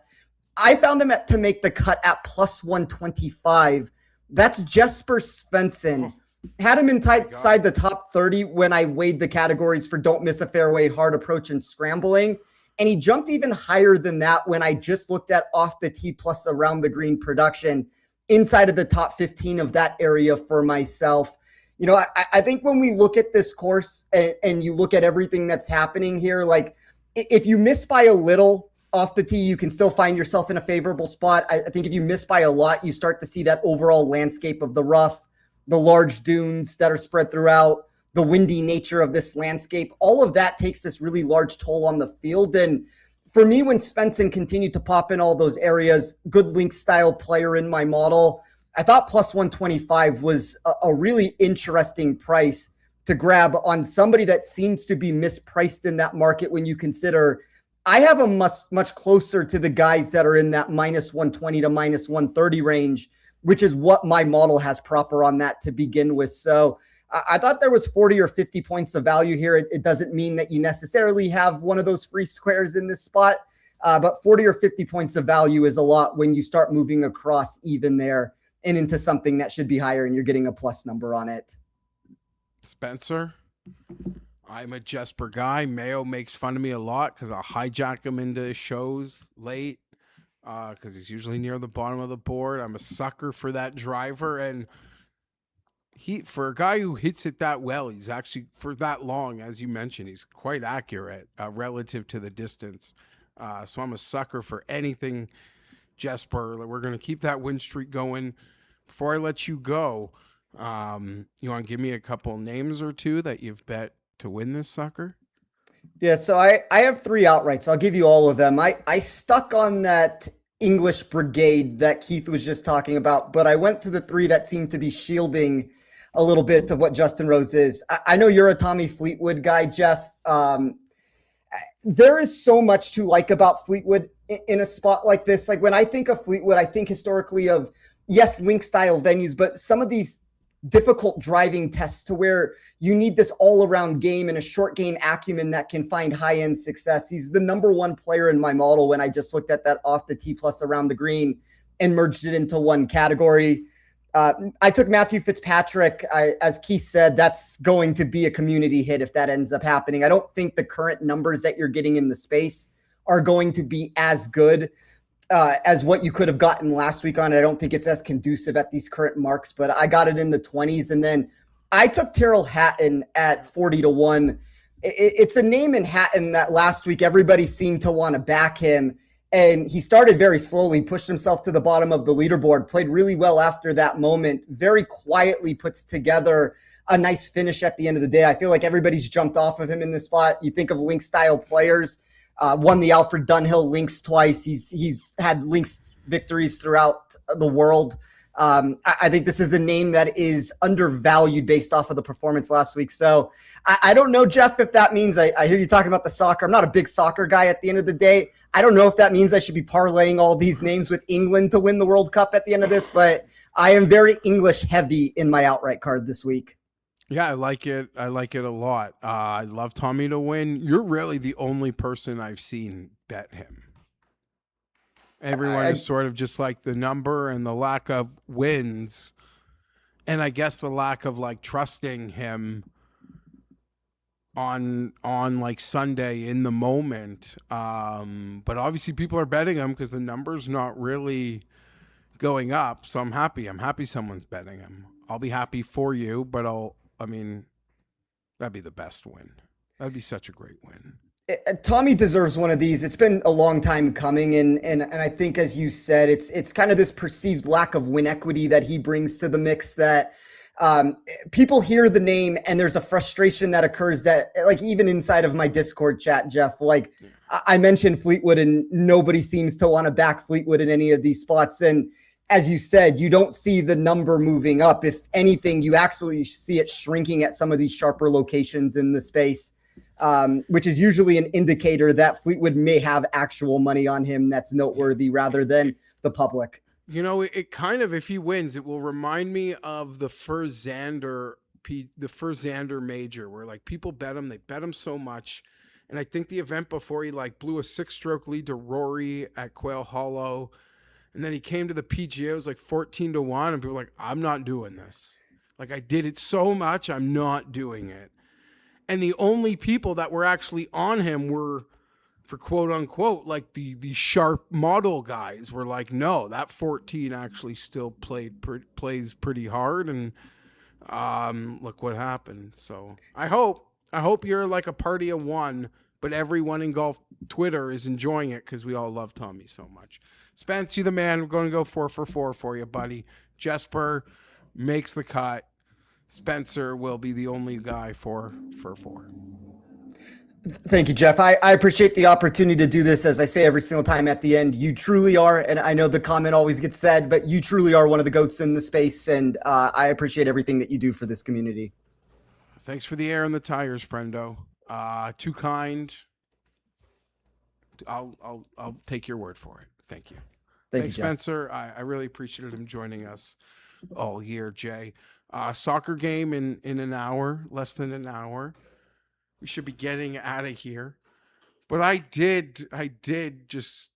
I found him to make the cut at plus 125. That's Jesper Svensson. Had him inside the top 30 when I weighed the categories for don't miss a fairway, hard approach, and scrambling. And he jumped even higher than that when I just looked at off the tee plus around the green production, inside of the top 15 of that area for myself. You know, I think when we look at this course and you look at everything that's happening here, like, if you miss by a little off the tee, you can still find yourself in a favorable spot. I think if you miss by a lot, you start to see that overall landscape of the rough, the large dunes that are spread throughout, the windy nature of this landscape. All of that takes this really large toll on the field. And for me, when Svensson continued to pop in all those areas, good link style player in my model, I thought plus 125 was a really interesting price to grab on somebody that seems to be mispriced in that market when you consider I have a much closer to the guys that are in that minus 120 to minus 130 range, which is what my model has proper on that to begin with. So I thought there was 40 or 50 points of value here. It doesn't mean that you necessarily have one of those free squares in this spot, but 40 or 50 points of value is a lot when you start moving across even there and into something that should be higher and you're getting a plus number on it. Spencer, I'm a Jesper guy. Mayo makes fun of me a lot because I'll hijack him into shows late because he's usually near the bottom of the board. I'm a sucker for that driver. And for a guy who hits it that well, he's actually, for that long, as you mentioned, he's quite accurate relative to the distance. So I'm a sucker for anything Jesper. We're going to keep that win streak going. Before I let you go, you want to give me a couple names or two that you've bet to win this sucker? Yeah, so I have three outrights. I'll give you all of them. I stuck on that English brigade that Keith was just talking about, but I went to the three that seem to be shielding a little bit of what Justin Rose is. I know you're a Tommy Fleetwood guy, Jeff. There is so much to like about Fleetwood in a spot like this. Like, when I think of Fleetwood, I think historically of, yes, link style venues, but some of these difficult driving tests to where you need this all-around game and a short game acumen that can find high-end success. He's the number one player in my model when I just looked at that off the tee plus around the green and merged it into one category. I took Matthew Fitzpatrick. As Keith said, that's going to be a community hit if that ends up happening. I don't think the current numbers that you're getting in the space are going to be as good as what you could have gotten last week on it. I don't think it's as conducive at these current marks, but I got it in the 20s. And then I took Tyrrell Hatton at 40-1. It's a name in Hatton that last week everybody seemed to want to back him. And he started very slowly, pushed himself to the bottom of the leaderboard, played really well after that moment, very quietly puts together a nice finish at the end of the day. I feel like everybody's jumped off of him in this spot. You think of link style players, won the Alfred Dunhill links twice. He's had links victories throughout the world. I think this is a name that is undervalued based off of the performance last week. So I don't know, Jeff, if that means I hear you talking about the soccer. I'm not a big soccer guy at the end of the day. I don't know if that means I should be parlaying all these names with England to win the World Cup at the end of this, but I am very English heavy in my outright card this week. Yeah, I like it. I like it a lot. I love Tommy to win. You're really the only person I've seen bet him. Everyone is sort of just like the number and the lack of wins. And I guess the lack of like trusting him on like Sunday in the moment. But obviously people are betting him because the number's not really going up. So I'm happy. I'm happy someone's betting him. I'll be happy for you, but that'd be the best win. That'd be such a great win. Tommy deserves one of these. It's been a long time coming, and I think, as you said, it's kind of this perceived lack of win equity that he brings to the mix that people hear the name and there's a frustration that occurs that, like, even inside of my Discord chat, Jeff, like, I mentioned Fleetwood, and nobody seems to want to back Fleetwood in any of these spots. And as you said, you don't see the number moving up. If anything, you actually see it shrinking at some of these sharper locations in the space, which is usually an indicator that Fleetwood may have actual money on him that's noteworthy rather than the public. You know, it kind of, if he wins, it will remind me of the first Xander major, where like people bet him, they bet him so much. And I think the event before, he like blew a 6-stroke lead to Rory at Quail Hollow. And then he came to the PGA, it was like 14-1. And people were like, I'm not doing this. Like, I did it so much, I'm not doing it. And the only people that were actually on him were, for quote unquote, like the sharp model guys were like, no, that 14 actually still plays pretty hard. And look what happened. So I hope you're like a party of one, but everyone in golf Twitter is enjoying it because we all love Tommy so much. Spence, you the man. We're going to go 4 for 4 for you, buddy. Jesper makes the cut. Spencer will be the only guy 4 for 4. Thank you, Jeff. I appreciate the opportunity to do this. As I say every single time at the end, you truly are, and I know the comment always gets said, but you truly are one of the GOATs in the space, and I appreciate everything that you do for this community. Thanks for the air and the tires, friendo. Too kind. I'll take your word for it. Thank you. Thanks, Thank you, Jeff. Spencer. I really appreciated him joining us all year, Jay. Soccer game in an hour, less than an hour. We should be getting out of here. But I did just,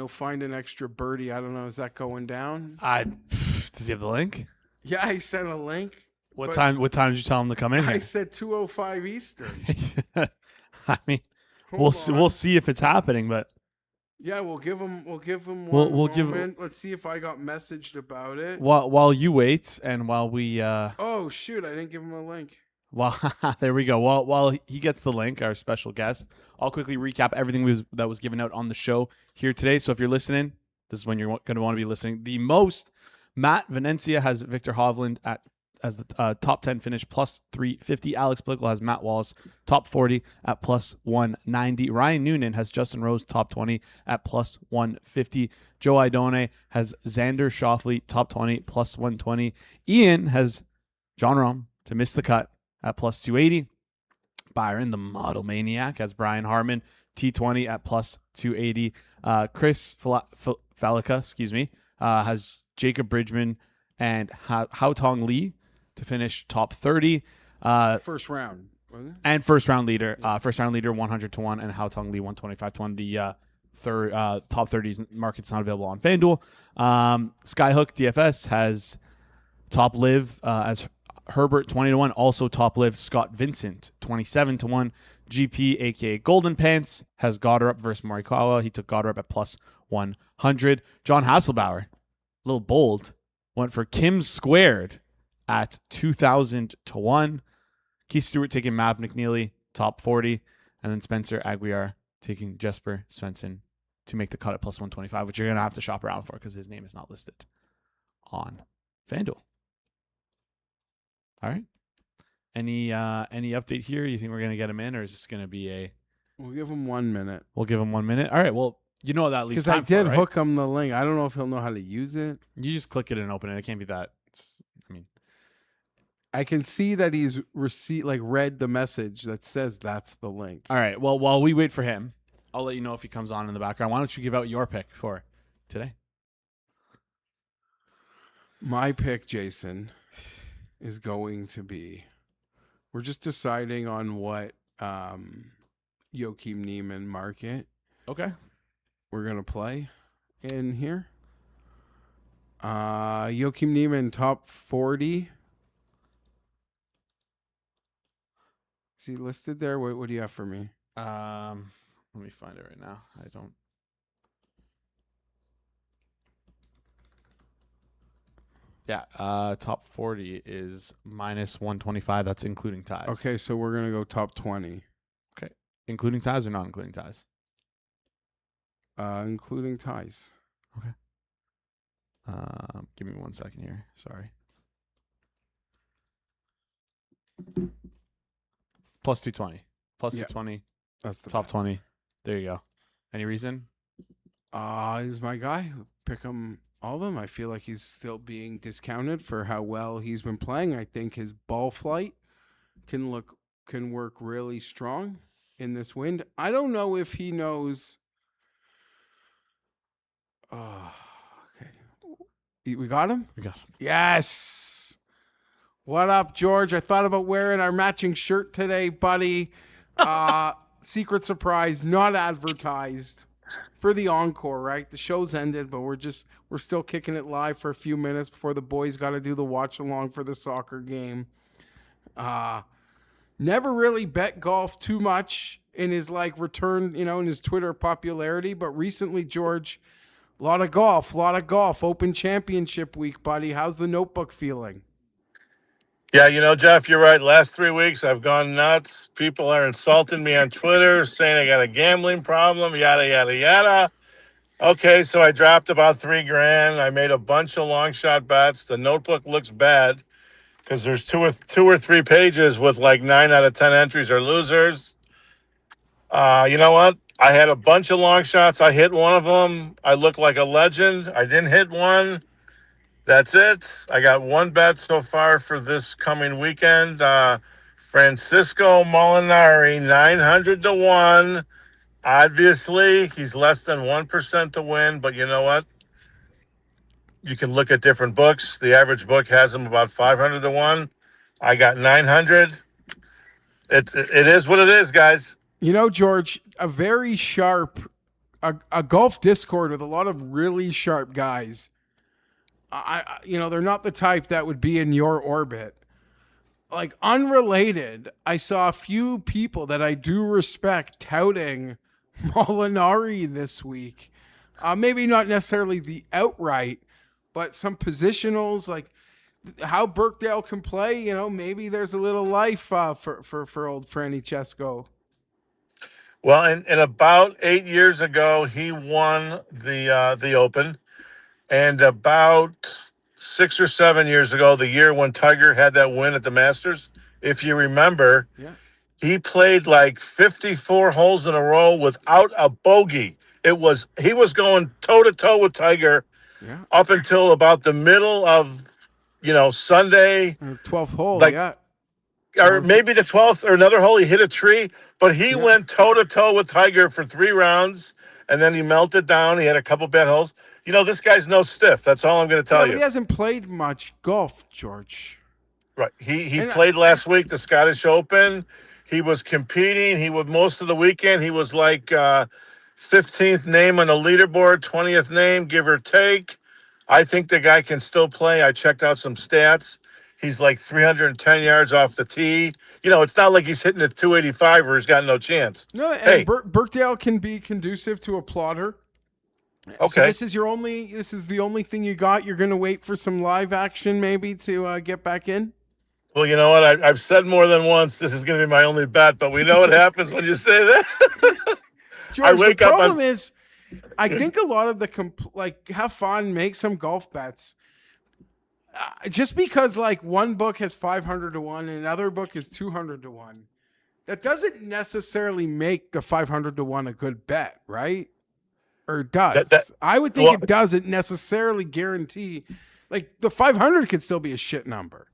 find an extra birdie. I don't know. Is that going down? Does he have the link? Yeah, I sent a link. What time did you tell him to come in here? I said 2:05 Eastern. I mean, we'll see if it's happening, but yeah, we'll give him one we'll moment. Let's see if I got messaged about it. While you wait and while we oh shoot, I didn't give him a link. Well, there we go. While he gets the link, our special guest, I'll quickly recap everything that was given out on the show here today. So if you're listening, this is when you're going to want to be listening. The most, Matt Venencia has Victor Hovland as the top 10 finish plus 350. Alex Blickle has Matt Wallace top 40 at plus 190. Ryan Noonan has Justin Rose top 20 at plus 150. Joe Idone has Xander Schauffele top 20 plus 120. Ian has John Rahm to miss the cut at plus 280. Byron, the model maniac, has Brian Harmon T20 at plus 280. Chris Falica, has Jacob Bridgman and Hao Tong Lee to finish top 30. First round, wasn't it? And first round leader 100-1, and Hao Tong Lee 125-1. The third top 30 market's not available on FanDuel. Skyhook DFS has top live as Herbert 20-1, also top live Scott Vincent 27-1. GP aka Golden Pants has Goddard versus Morikawa. He took Goddard at plus 100. John Hasselbauer, a little bold, went for Kim squared at 2,000-1. Keith Stewart taking Mav McNeely top 40, and then Spencer Aguiar taking Jesper Svensson to make the cut at plus 125, which you're gonna have to shop around for because his name is not listed on FanDuel. All right. Any update here? You think we're gonna get him in, or is this gonna be a? We'll give him 1 minute. We'll give him 1 minute. All right. Well, you know that leaves because time I did for, right? hook him the link. I don't know if he'll know how to use it. You just click it and open it. It can't be that. I can see that he's read the message that says that's the link. All right. Well, while we wait for him, I'll let you know if he comes on in the background. Why don't you give out your pick for today? My pick, Jason, is going to be. We're just deciding on what Joachim Neiman market. Okay. We're gonna play in here. Joachim Neiman top 40. Is he listed there? What do you have for me? Let me find it right now. I don't. Yeah, top 40 is minus 125. That's including ties. Okay, so we're gonna go top 20. Okay, including ties or not including ties? Including ties. Okay. Give me 1 second here. Sorry. Plus 220. Plus 220. That's the top bet. 20. There you go. Any reason? He's my guy. Pick him, all of them. I feel like he's still being discounted for how well he's been playing. I think his ball flight can work really strong in this wind. I don't know if he knows. Okay. We got him? We got him. Yes. What up, George? I thought about wearing our matching shirt today, buddy. Secret surprise, not advertised. For the encore, right? The show's ended, but we're still kicking it live for a few minutes before the boys got to do the watch along for the soccer game. Never really bet golf too much in his return, in his Twitter popularity, but recently, George, a lot of golf. Open Championship week, buddy. How's the notebook feeling? Yeah, Jeff, you're right. Last 3 weeks, I've gone nuts. People are insulting me on Twitter, saying I got a gambling problem, yada, yada, yada. Okay, so I dropped about $3,000. I made a bunch of long shot bets. The notebook looks bad because there's two or three pages with 9 out of 10 entries are losers. You know what? I had a bunch of long shots. I hit one of them. I look like a legend. I didn't hit one. That's it. I got one bet so far for this coming weekend. Francisco Molinari, 900 to 1. Obviously, he's less than 1% to win, but you know what? You can look at different books. The average book has him about 500 to 1. I got 900. It is what it is, guys. George, a very sharp, a golf Discord with a lot of really sharp guys. They're not the type that would be in your orbit. Unrelated, I saw a few people that I do respect touting Molinari this week. Maybe not necessarily the outright, but some positionals, how Birkdale can play. Maybe there's a little life for old Franny Chesko. Well, and about 8 years ago, he won the Open. And about 6 or 7 years ago, the year when Tiger had that win at the Masters, if you remember, he played 54 holes in a row without a bogey. He was going toe to toe with Tiger up until about the middle of Sunday, 12th hole, or maybe the 12th or another hole. He hit a tree, but he went toe to toe with Tiger for 3 rounds, and then he melted down. He had a couple bad holes. This guy's no stiff. That's all I'm going to tell you. He hasn't played much golf, George. Right. He played last week, the Scottish Open. He was competing. He was most of the weekend. He was 15th name on the leaderboard, 20th name, give or take. I think the guy can still play. I checked out some stats. He's 310 yards off the tee. It's not like he's hitting at 285 or he's got no chance. No, and Birkdale can be conducive to a plotter. Okay. So this is the only thing you got. You're going to wait for some live action maybe to get back in? Well, you know what? I've said more than once this is going to be my only bet, but we know what happens when you say that. George, the problem is, I think a lot of have fun, make some golf bets. Just because one book has 500 to 1 and another book is 200 to 1, that doesn't necessarily make the 500 to 1 a good bet, right? Or does? I would think it doesn't necessarily guarantee. The 500 could still be a shit number.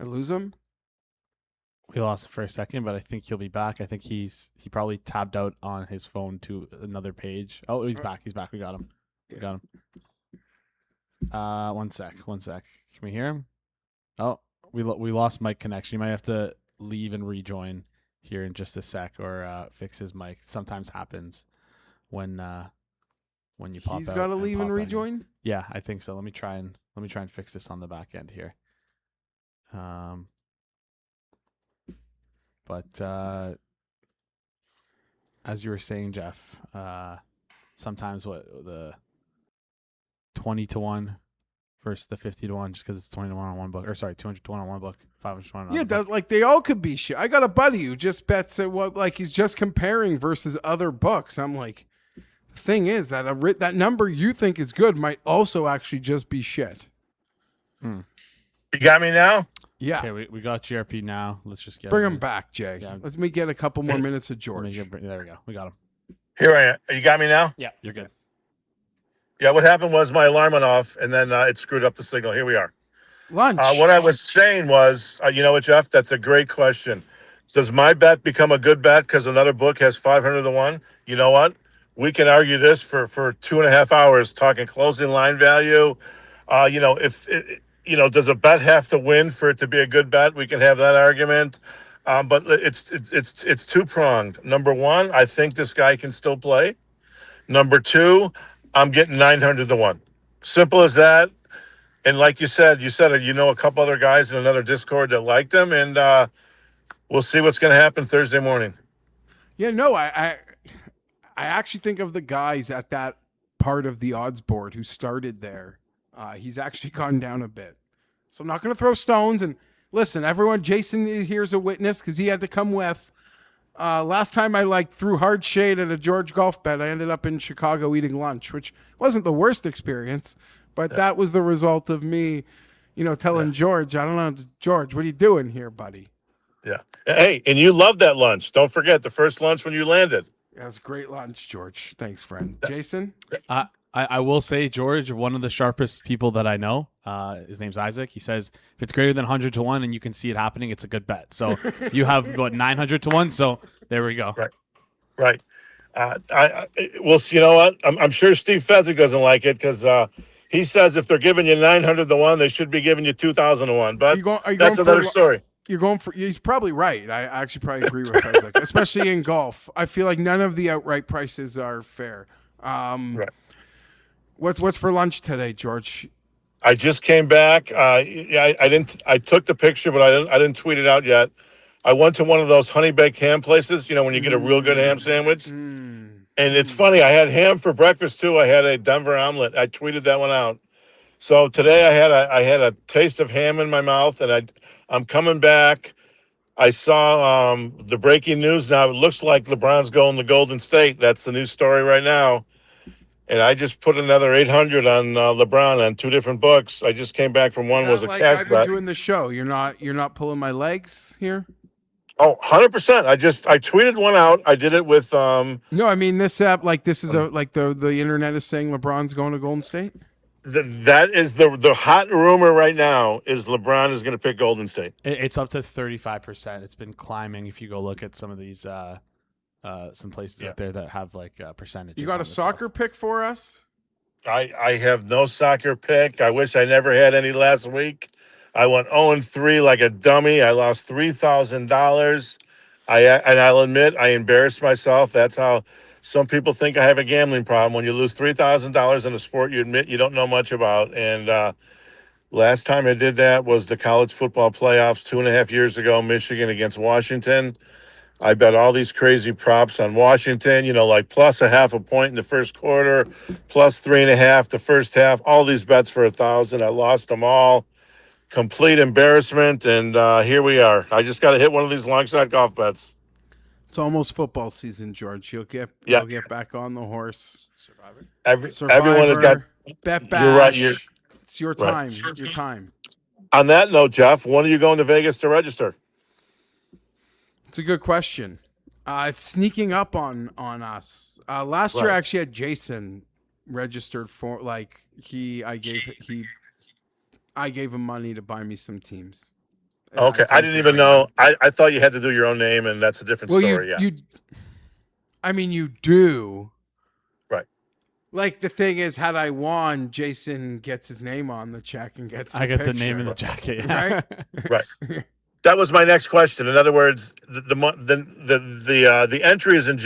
I lose him. We lost him for a second, but I think he'll be back. I think he probably tabbed out on his phone to another page. Oh, he's back. He's back. We got him. We got him. One sec. Can we hear him? Oh, we lost mic connection. You might have to leave and rejoin here in just a sec, or fix his mic. Sometimes happens when you pop. He's got to leave and rejoin. Yeah, I think so. Let me try and fix this on the back end here. But as you were saying, Jeff, sometimes what the 20 to 1 versus the 50 to 1, just because it's 20 to 1 on one book, or sorry, 200 to 1 on one book, 500 to 1 on another book. They all could be shit. I got a buddy who just bets at what he's just comparing versus other books. I'm like, the thing is that that number you think is good might also actually just be shit. You got me now? Yeah. Okay, we got GRP now. Let's just bring him back, Jay. Yeah. Let me get a couple more minutes of George. There we go. We got him. Here I am. You got me now? Yeah, you're good. Yeah, what happened was my alarm went off, and then it screwed up the signal. Here we are. Lunch. What I was saying was, you know what, Jeff? That's a great question. Does my bet become a good bet because another book has 500 to 1? You know what? We can argue this for 2.5 hours talking closing line value. Does a bet have to win for it to be a good bet? We can have that argument. But it's two-pronged. Number one, I think this guy can still play. Number two, I'm getting 900 to 1. Simple as that. And like you said, a couple other guys in another Discord that liked him, and we'll see what's going to happen Thursday morning. Yeah, no, I actually think of the guys at that part of the odds board who started there. He's actually gone down a bit. So I'm not going to throw stones. And listen, everyone, Jason here's a witness because he had to come with. Last time I threw hard shade at a George golf bet, I ended up in Chicago eating lunch, which wasn't the worst experience, but that was the result of me, telling George, I don't know, George, what are you doing here, buddy? Yeah. Hey, and you loved that lunch. Don't forget the first lunch when you landed. That was great lunch, George. Thanks, friend. Jason? I will say, George, one of the sharpest people that I know, his name's Isaac. He says if it's greater than 100 to 1 and you can see it happening, it's a good bet. So you have, 900 to 1? So there we go. Right. Well, you know what? I'm sure Steve Fezzik doesn't like it because he says if they're giving you 900 to 1, they should be giving you 2,000 to 1. But that's another story. You're going for. He's probably right. I actually probably agree with Isaac, especially in golf. I feel like none of the outright prices are fair. Right. What's for lunch today, George? I just came back. I didn't. I took the picture, but I didn't tweet it out yet. I went to one of those honey baked ham places. When you get a real good ham sandwich. And it's funny. I had ham for breakfast too. I had a Denver omelet. I tweeted that one out. So today I had a taste of ham in my mouth, and I'm coming back. I saw the breaking news now. It looks like LeBron's going to Golden State. That's the new story right now. And I just put another 800 on LeBron on 2 different books. I just came back from one was a cash I've been bet. doing the show. You're not pulling my legs here. Oh, 100%. I tweeted one out. I did it with No, I mean this app. This is the internet is saying LeBron's going to Golden State. That is the hot rumor right now is LeBron is going to pick Golden State. It's up to 35%. It's been climbing. If you go look at some of these some places out there that have percentages. You got a soccer pick for us? I have no soccer pick. I wish I never had any last week. I went 0-3 like a dummy. I lost $3,000. And I'll admit I embarrassed myself. That's how some people think I have a gambling problem. When you lose $3,000 in a sport you admit you don't know much about. And last time I did that was the college football playoffs 2.5 years ago, Michigan against Washington. I bet all these crazy props on Washington, plus a half a point in the first quarter, plus 3.5 the first half, all these bets for 1,000. I lost them all. Complete embarrassment. And here we are. I just got to hit one of these long shot golf bets. It's almost football season, George. You'll get back on the horse. Survivor. Everyone has got bet bash. You're right. It's your time. Right. Your time. On that note, Jeff, when are you going to Vegas to register? It's a good question. It's sneaking up on us. Last year, I actually had Jason registered for I gave him money to buy me some teams. Okay, I didn't even know. I thought you had to do your own name, and that's a different story. You do. Right. The thing is, had I won, Jason gets his name on the check and gets. I get the name in the jacket. Yeah. Right. That was my next question. In other words, the entry is in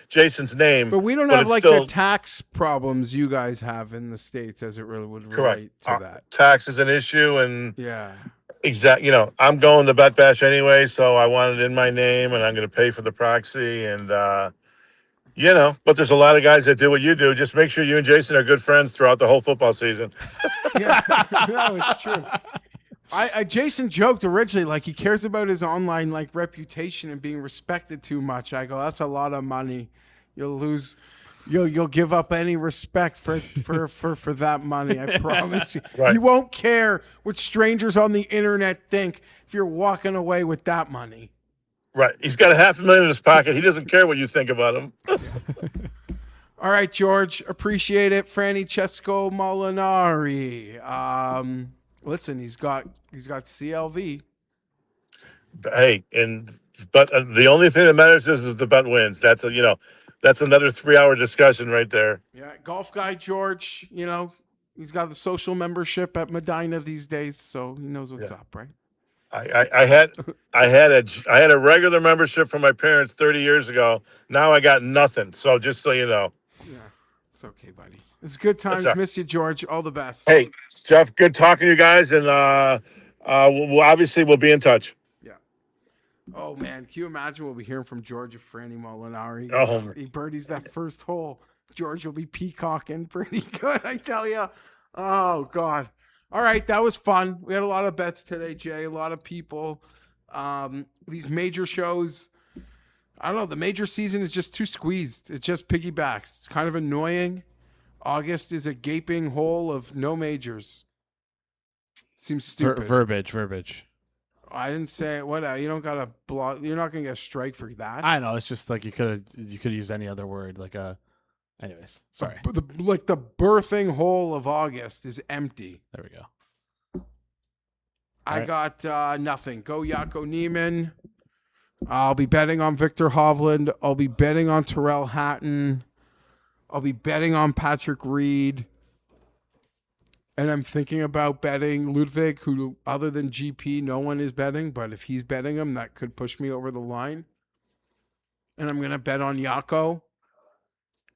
Jason's name, but we don't have the tax problems you guys have in the States as it really would relate to that. Tax is an issue, and yeah. Exactly. I'm going to Bet Bash anyway, so I want it in my name, and I'm going to pay for the proxy. And, but there's a lot of guys that do what you do. Just make sure you and Jason are good friends throughout the whole football season. Yeah, no, it's true. Jason joked originally, he cares about his online, reputation and being respected too much. I go, that's a lot of money. You'll lose. You'll give up any respect for that money. I promise you. Right. You won't care what strangers on the internet think if you're walking away with that money. Right. He's got $500,000 in his pocket. He doesn't care what you think about him. All right, George. Appreciate it. Francesco Molinari. Listen, he's got CLV. Hey, but the only thing that matters is the bet wins. That's another 3-hour discussion right there. Yeah, golf guy George. He's got the social membership at Medina these days, so he knows what's up, right? I had a regular membership from my parents 30 years ago. Now I got nothing. So just so you know. Yeah, it's okay, buddy. It's good times. Miss you, George. All the best. Hey, Geoff, good talking to you guys, and we'll be in touch. Yeah. Oh man, can you imagine what we hearing from George if Franny Molinari? He birdies that first hole. George will be peacocking pretty good, I tell you. Oh God. All right, that was fun. We had a lot of bets today, Jay. A lot of people. These major shows, I don't know. The major season is just too squeezed. It just piggybacks. It's kind of annoying. August is a gaping hole of no majors. Seems stupid. Verbiage. I didn't say what. You don't got to block. You're not gonna get a strike for that. I know. It's just like you could use any other word like a. Anyways, sorry. The birthing hole of August is empty. There we go. I got nothing. Go Jaco Neiman. I'll be betting on Victor Hovland. I'll be betting on Tyrrell Hatton. I'll be betting on Patrick Reed. And I'm thinking about betting Ludwig, who other than GP, no one is betting. But if he's betting him, that could push me over the line. And I'm going to bet on Jaco.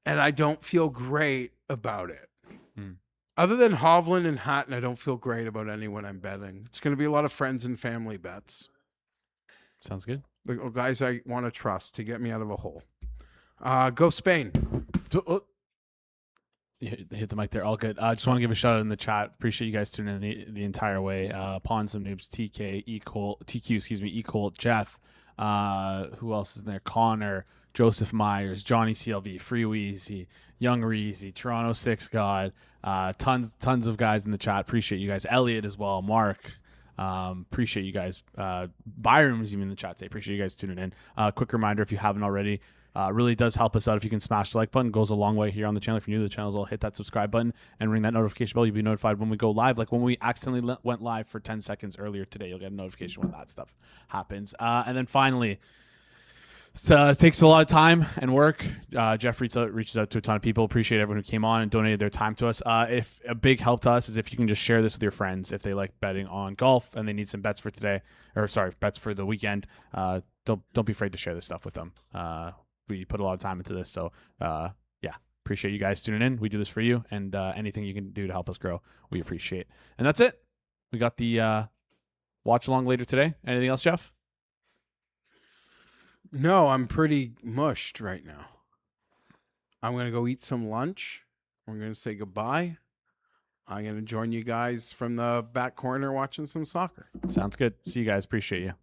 And I don't feel great about it. Other than Hovland and Hatton, I don't feel great about anyone I'm betting. It's going to be a lot of friends and family bets. Sounds good. The guys I want to trust to get me out of a hole. Go Spain. You hit the mic there. All good. I just want to give a shout out in the chat. Appreciate you guys tuning in the entire way. Pawn Some Noobs, TK, E Colt, Jeff. Who else is in there? Connor, Joseph Myers, Johnny CLV, Free Weezy, Young Reezy, Toronto 6 God. Tons of guys in the chat. Appreciate you guys. Elliot as well. Mark. Appreciate you guys. Byron was even in the chat today. Appreciate you guys tuning in. Quick reminder, if you haven't already, really does help us out if you can smash the like button. It goes a long way here on the channel. If you're new to the channel as well, hit that subscribe button and ring that notification bell. You'll be notified when we go live. Like when we accidentally went live for 10 seconds earlier today, you'll get a notification when that stuff happens. And then finally, it takes a lot of time and work. Jeff reaches out to a ton of people. Appreciate everyone who came on and donated their time to us. If a big help to us is if you can just share this with your friends if they like betting on golf and they need some bets for today, bets for the weekend. Don't be afraid to share this stuff with them. We put a lot of time into this, so appreciate you guys tuning in. We do this for you, and anything you can do to help us grow, we appreciate. And that's it. We got the watch along later today. Anything else, Jeff? No, I'm pretty mushed right now. I'm going to go eat some lunch. We're going to say goodbye. I'm going to join you guys from the back corner watching some soccer. Sounds good. See you guys. Appreciate you.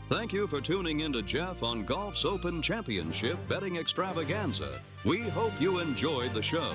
Thank you for tuning in to Geoff on Golf's Open Championship Betting Extravaganza. We hope you enjoyed the show.